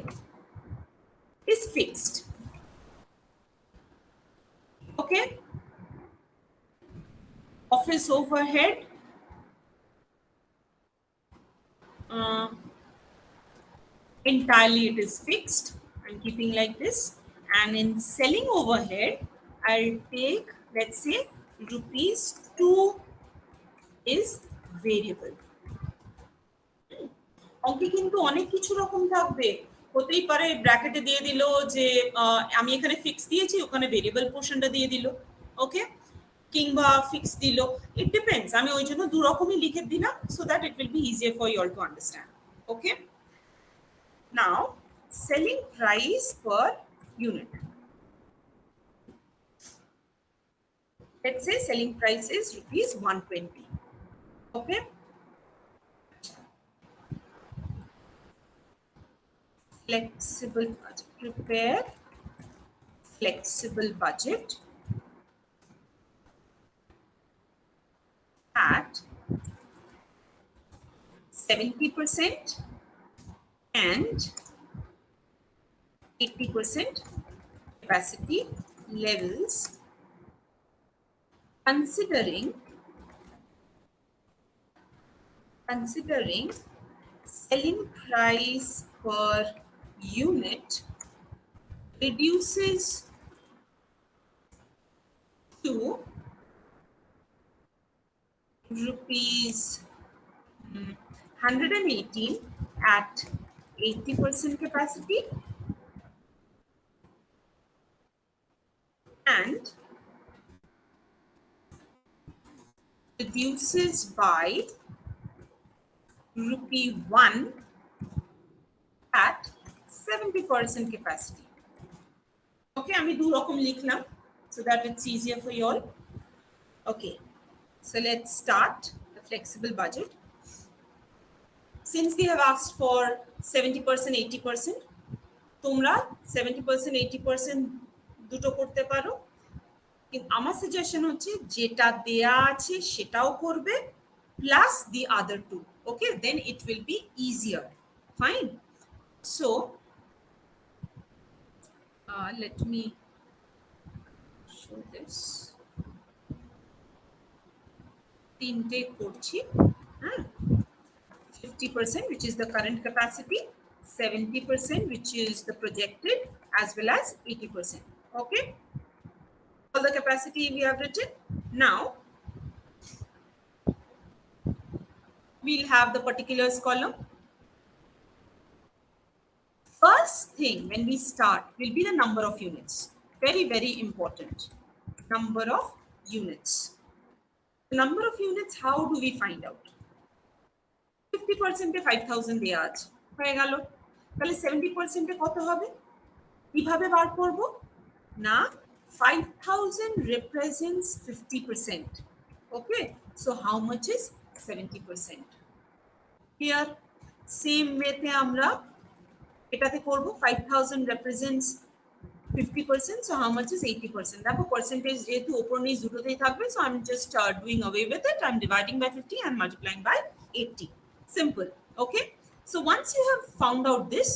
is fixed. Okay. Office overhead, entirely it is fixed. I'm keeping like this. And in selling overhead, I'll take, let's say, rupees 2 is variable. অঙ্কে কিন্তু অনেক কিছু রকম থাকবে, হতেই পারে ব্র্যাকেটে দিয়ে দিল যে আমি এখানে ফিক্স দিয়েছি, ওখানে ভেরিয়েবল পোর্শনটা দিয়ে দিল, ওকে, কিংবা ফিক্স দিল, ইট ডিপেন্ডস। আমি ওই জন্য দু রকমই লিখে দিলাম so that it will be easier for you all to understand. Okay, now selling price per unit. Let's say selling price is rupees 120. Okay, flexible budget, prepare flexible budget at 70% and 80% capacity levels, considering selling price per unit reduces to rupees 118 at 80% capacity and reduces by rupee 1 at 70% capacity. Okay, আমি দু রকম লিখলাম so that it's easier for you all. Okay, so let's start the flexible budget. Since they have asked for 70%, 80%, তোমরা 70%, 80% দুটো করতে পারো, কিন্তু আমার সাজেশন হচ্ছে যেটা দেয়া আছে সেটাও করবে plus the other two. Okay, then it will be easier. Fine, so let me show this. তিনটে করছি, হ্যাঁ, 50% which is the current capacity, 70% which is the projected, as well as 80%. Okay, all the capacity we have written. Now we'll have the particulars column. First thing when we start will be the number of units. Very, very important. Number of units. The number of units, how do we find out? 50% এ 5000 দেয়া আছে, হয়ে গেল। তাহলে 70% এ কত হবে? কিভাবে বার করব? না, 5000 represents 50%. Okay, so how much is 70%? Here, same way তে আমরা এটাতে করব। 5000 represents 50%, so how much is 80%? দেখো percentage যেহেতু ওপর নিচ দুটোতেই থাকবে, so I'm just doing away with it. I'm dividing by 50 and multiplying by 80. Simple. Okay, so once you have found out this,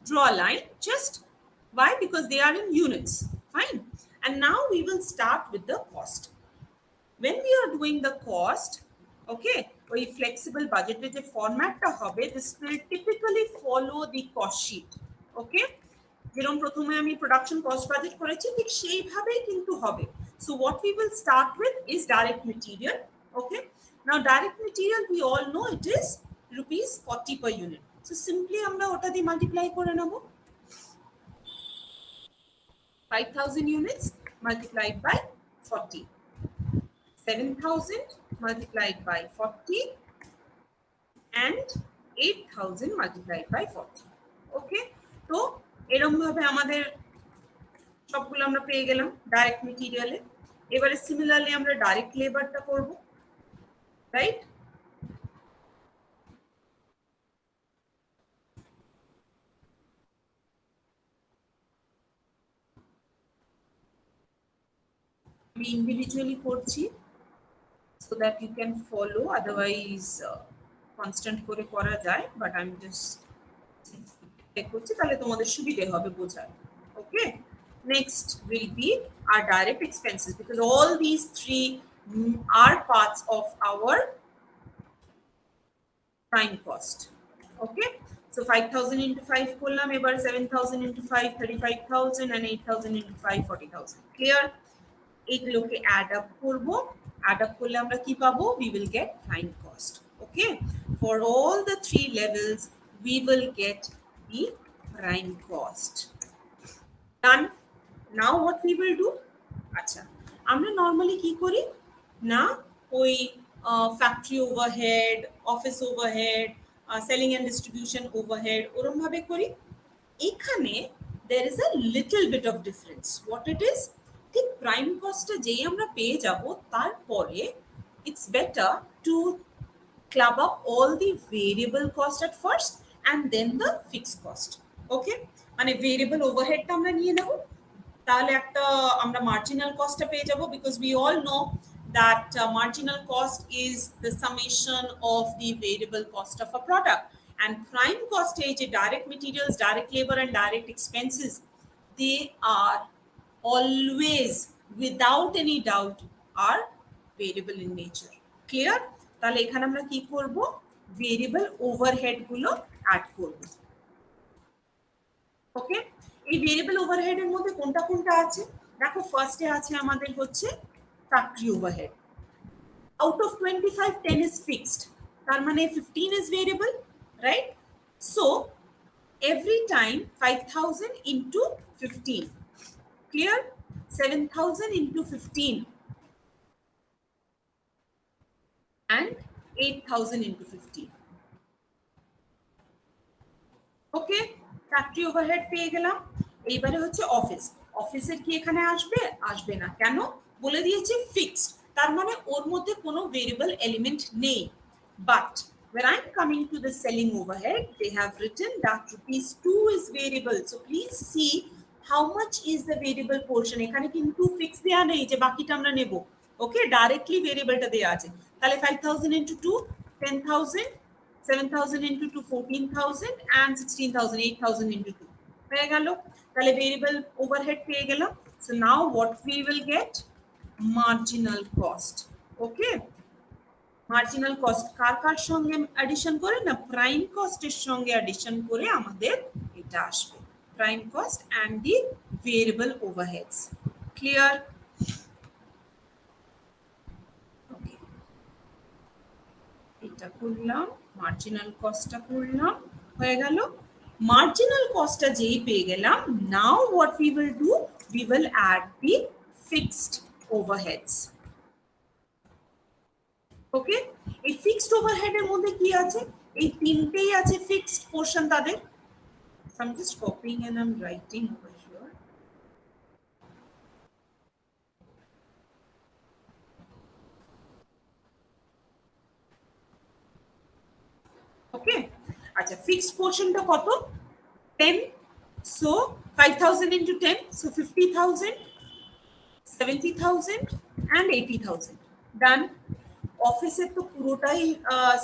draw a line. Just why? Because they are in units. Fine, and now we will start with the cost. When we are doing the cost, okay, ওই flexible budget যে ফরম্যাটটা হবে, this will typically follow the cost sheet. Okay, যেরকম প্রথমে আমি production cost budget করেছি ঠিক সেইভাবেই কিন্তু হবে। So what we will start with is direct material. Okay, now direct material we all know it is rupees 40 per unit. So simply আমরা ওটা দিয়ে মাল্টিপ্লাই করে নেব। 5000 units multiplied by 40, 7000 multiplied by 40, and 8000 multiplied by 40. Okay, তো এরকম ভাবে আমাদের সবগুলো আমরা পেয়ে গেলাম ডাইরেক্ট মেটেরিয়ালে। এবারে সিমিলারলি আমরা ডাইরেক্ট লেবারটা করব, রাইট? আমি ইন্ডিভিজুয়ালি করছি so that you can follow, otherwise constant করে করা যায়, but I'm just করছি তাহলে তোমাদের সুবিধা হবে বোঝার। Okay, next will be our direct expenses, because all these three are parts of our prime cost. Okay, so 5000 into 5 করলাম, এবার 7000 into 5 35000, and 8000 into 5 40000. Clear? এইগুলোকে add up করব, add up করলে আমরা কি পাবো? We will get prime cost. Okay, for all the three levels we will get the prime cost. Done. Now what we will do? আচ্ছা, আমরা normally কি করি না, ওই factory overhead, office overhead, selling and distribution overhead ওরম ভাবে করি। এখানে there is a little bit of difference. What it is, ঠিক প্রাইম কস্টটা যেই আমরা পেয়ে যাব তারপরে it's better to club up all the variable cost at first and then the fixed cost. ওকে, মানে ভেরিয়েবল ওভারহেডটা আমরা নিয়ে নেব, তাহলে একটা আমরা মার্জিনাল কস্টটা পেয়ে যাব, because we all know that marginal cost is the summation of the variable cost of a product, and prime cost is direct materials, direct labor and direct expenses. They are always, without any doubt, are variable in nature. Clear? তাহলে এখানে আমরা কি করব, variable overhead গুলো add করব। ওকে, এই variable overhead এর মধ্যে কোনটা কোনটা আছে দেখো। ফার্স্টে আছে আমাদের হচ্ছে factory overhead. Out of 25, 10 is fixed, তার মানে 15 is variable, right? So every time 5000 into 15, clear? 7000 into 15 and 8000 into 15. Okay, factory overhead পেয়ে গেলাম। এইবারে হচ্ছে অফিস। অফিসের কি এখানে আসবে? আসবে না। কেন? বলে দিয়েছি ফিক্সড, তার মানে ওর মধ্যে কোনো ভেরিয়েবল এলিমেন্ট নেই। But when I'm coming to the selling overhead, they have written that rupees 2 is variable. So please see how much is the variable portion. এখানে কিন্তু ফিক্স দেয়া নেই যে বাকিটা আমরা নেব। ওকে, ডাইরেক্টলি ভেরিয়েবলটা দেয়া আছে। তাহলে 5000 into 2, 10,000, 7,000 into 2, 14,000 and 16,000, 8,000 into 2 হয়ে গেল। তাহলে ভেরিয়েবল ওভারহেড পেয়ে গেলাম। So now what we will get, marginal cost. Okay, marginal cost কার কার সঙ্গে অ্যাডিশন করে না, প্রাইম কস্টের সঙ্গে অ্যাডিশন করে আমাদের এটা আসবে, prime cost and the variable overheads. Clear? Okay, এটা করলাম, মার্জিনাল কস্টটা করলাম, হয়ে গেল। মার্জিনাল কস্টটা যেই পেয়ে গেলাম, now what we will do, we will add the fixed overheads. Okay, এই ফিক্সড ওভারহেড এর মধ্যে কি আছে? এই তিনটেই আছে ফিক্সড পোরশন তাদের। I'm just copying and I'm writing over here. ওকে, আচ্ছা ফিক্সড পোরশনটা কত? 10. So 5000 into 10, so 50,000, 70,000 and 80,000. Done. অফিসের তো পুরোটাই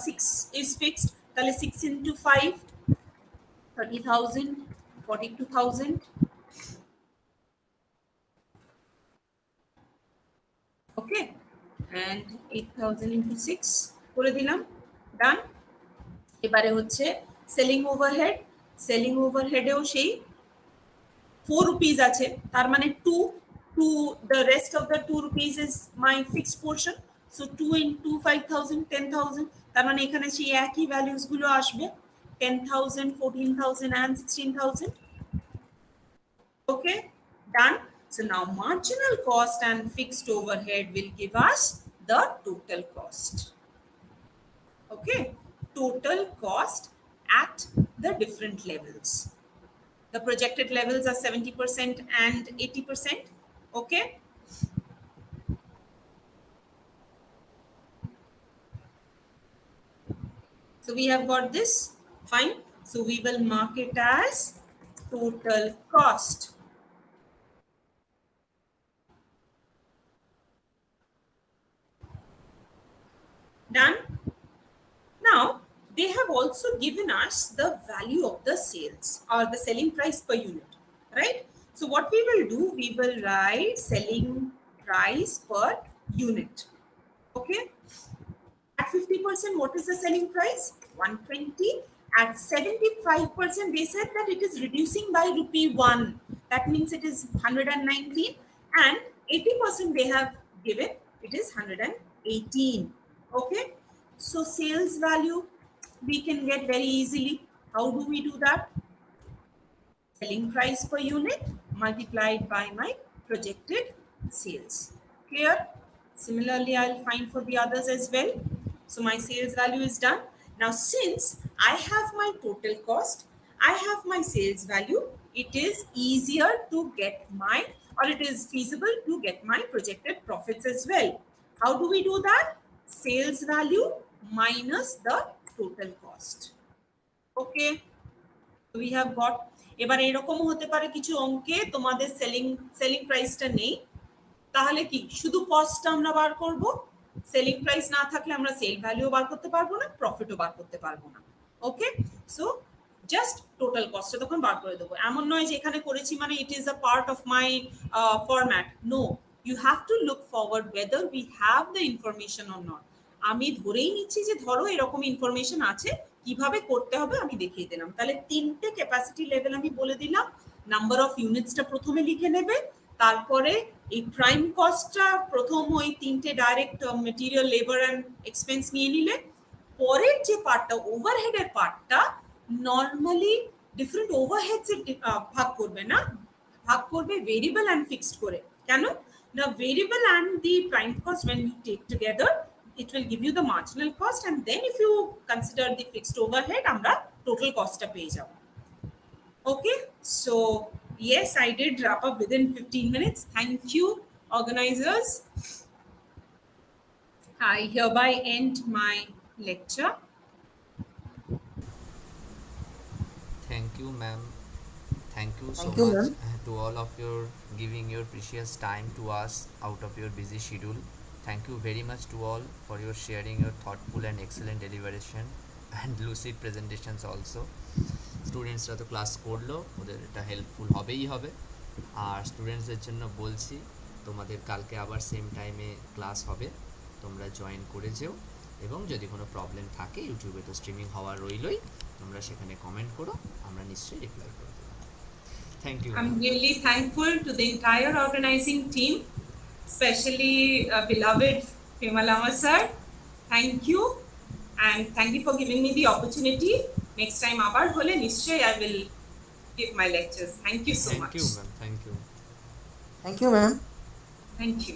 6 is fixed, তাহলে 6 into 5, 30,000, 42,000. Okay, and 8,000 into 6 করে দিলাম। ডান। এবারে হচ্ছে সেলিং ওভারহেড। সেলিং ওভারহেডেও সেই 4 rupees আছে, তার মানে 2 to the rest of the 2 rupees is my fixed portion. So 2 into 5,000, 10,000, তার মানে এখানে সেই একই ভ্যালুস গুলো আসবে, 10,000, 14,000 and 16,000. Okay, done. So now marginal cost and fixed overhead will give us the total cost. Okay, total cost at the different levels. The projected levels are 70% and 80%. Okay. So we have got this. Fine. So we will mark it as total cost. Done. Now they have also given us the value of the sales or the selling price per unit, right? So what we will do, we will write selling price per unit. Okay, at 50%, what is the selling price? 120. At 75%, they said that it is reducing by ₹1. That means it is 119. And 80% they have given, it is 118. Okay, so sales value we can get very easily. How do we do that? Selling price per unit multiplied by my projected sales. Clear? Similarly, I'll find for the others as well. So my sales value is done. Now, since I have my total cost, I have my sales value, it is easier to get my, or it is feasible to get my projected profits as well. How do we do that? Sales value minus the total cost. Okay. We have got, এবার এরকম হতে পারে কিছু অঙ্কে তোমাদের selling প্রাইসটা নেই, তাহলে কি শুধু কস্টটা আমরা বার করব, সেলিং প্রাইস না থাকলে আমরা সেল ভ্যালুও বার করতে পারবো না, প্রফিটও বার করতে পারবো না। ওকে, সো জাস্ট টোটাল কস্টটা তখন বার করে দেবো। এমন নয় যে এখানে করেছি মানে it is a part of my format, no, you have to look forward whether we have the information or not. আমি ধরেই নিচ্ছি যে ধরো এরকম ইনফরমেশন আছে, কিভাবে করতে হবে আমি দেখিয়ে দিলাম। তাহলে তিনটে ক্যাপাসিটি লেভেল আমি বলে দিলাম, নাম্বার অফ ইউনিটসটা প্রথমে লিখে নেবে, তারপরে এই প্রাইম কস্টটা প্রথম ওই তিনটে direct material labour and expense নিয়ে নিলে, পরের যে পার্টটা ওভারহেডের পার্টটা নর্মালি ডিফারেন্ট ওভারহেডস এর ভাগ করবে না, ভাগ করবে ভেরিয়েবল অ্যান্ড ফিক্সড করে। কেন না, variable and the prime cost when you take together it will give you the marginal cost, and then if you consider the fixed overhead আমরা total cost টা পেয়ে যাব। Okay, so yes, I did wrap up within 15 minutes. Thank you, organizers. I hereby end my lecture. Thank you, ma'am. Thank you so Thank you, much ma'am. to all of your giving your precious time to us out of your busy schedule. Thank you very much to all for your sharing your thoughtful and excellent deliberation and lucid presentations also. স্টুডেন্টসরা তো class করলো, ওদের এটা helpful হবেই হবে। আর স্টুডেন্টসদের জন্য বলছি, তোমাদের কালকে আবার সেম টাইমে ক্লাস হবে, তোমরা জয়েন করে যেও। এবং যদি কোনো প্রবলেম থাকে ইউটিউবে তো স্ট্রিমিং হওয়া রইলই, তোমরা সেখানে কমেন্ট করো, আমরা নিশ্চয়ই রিপ্লাই করে দেবো। Thank you. I'm really thankful to the entire organizing team, especially beloved Premalama sir. Thank you, and thank you for giving me the opportunity. Next time abar hole nishchoy I will give my lectures. Thank you so much. Thank you, ma'am. Thank you. Thank you, ma'am. Thank you.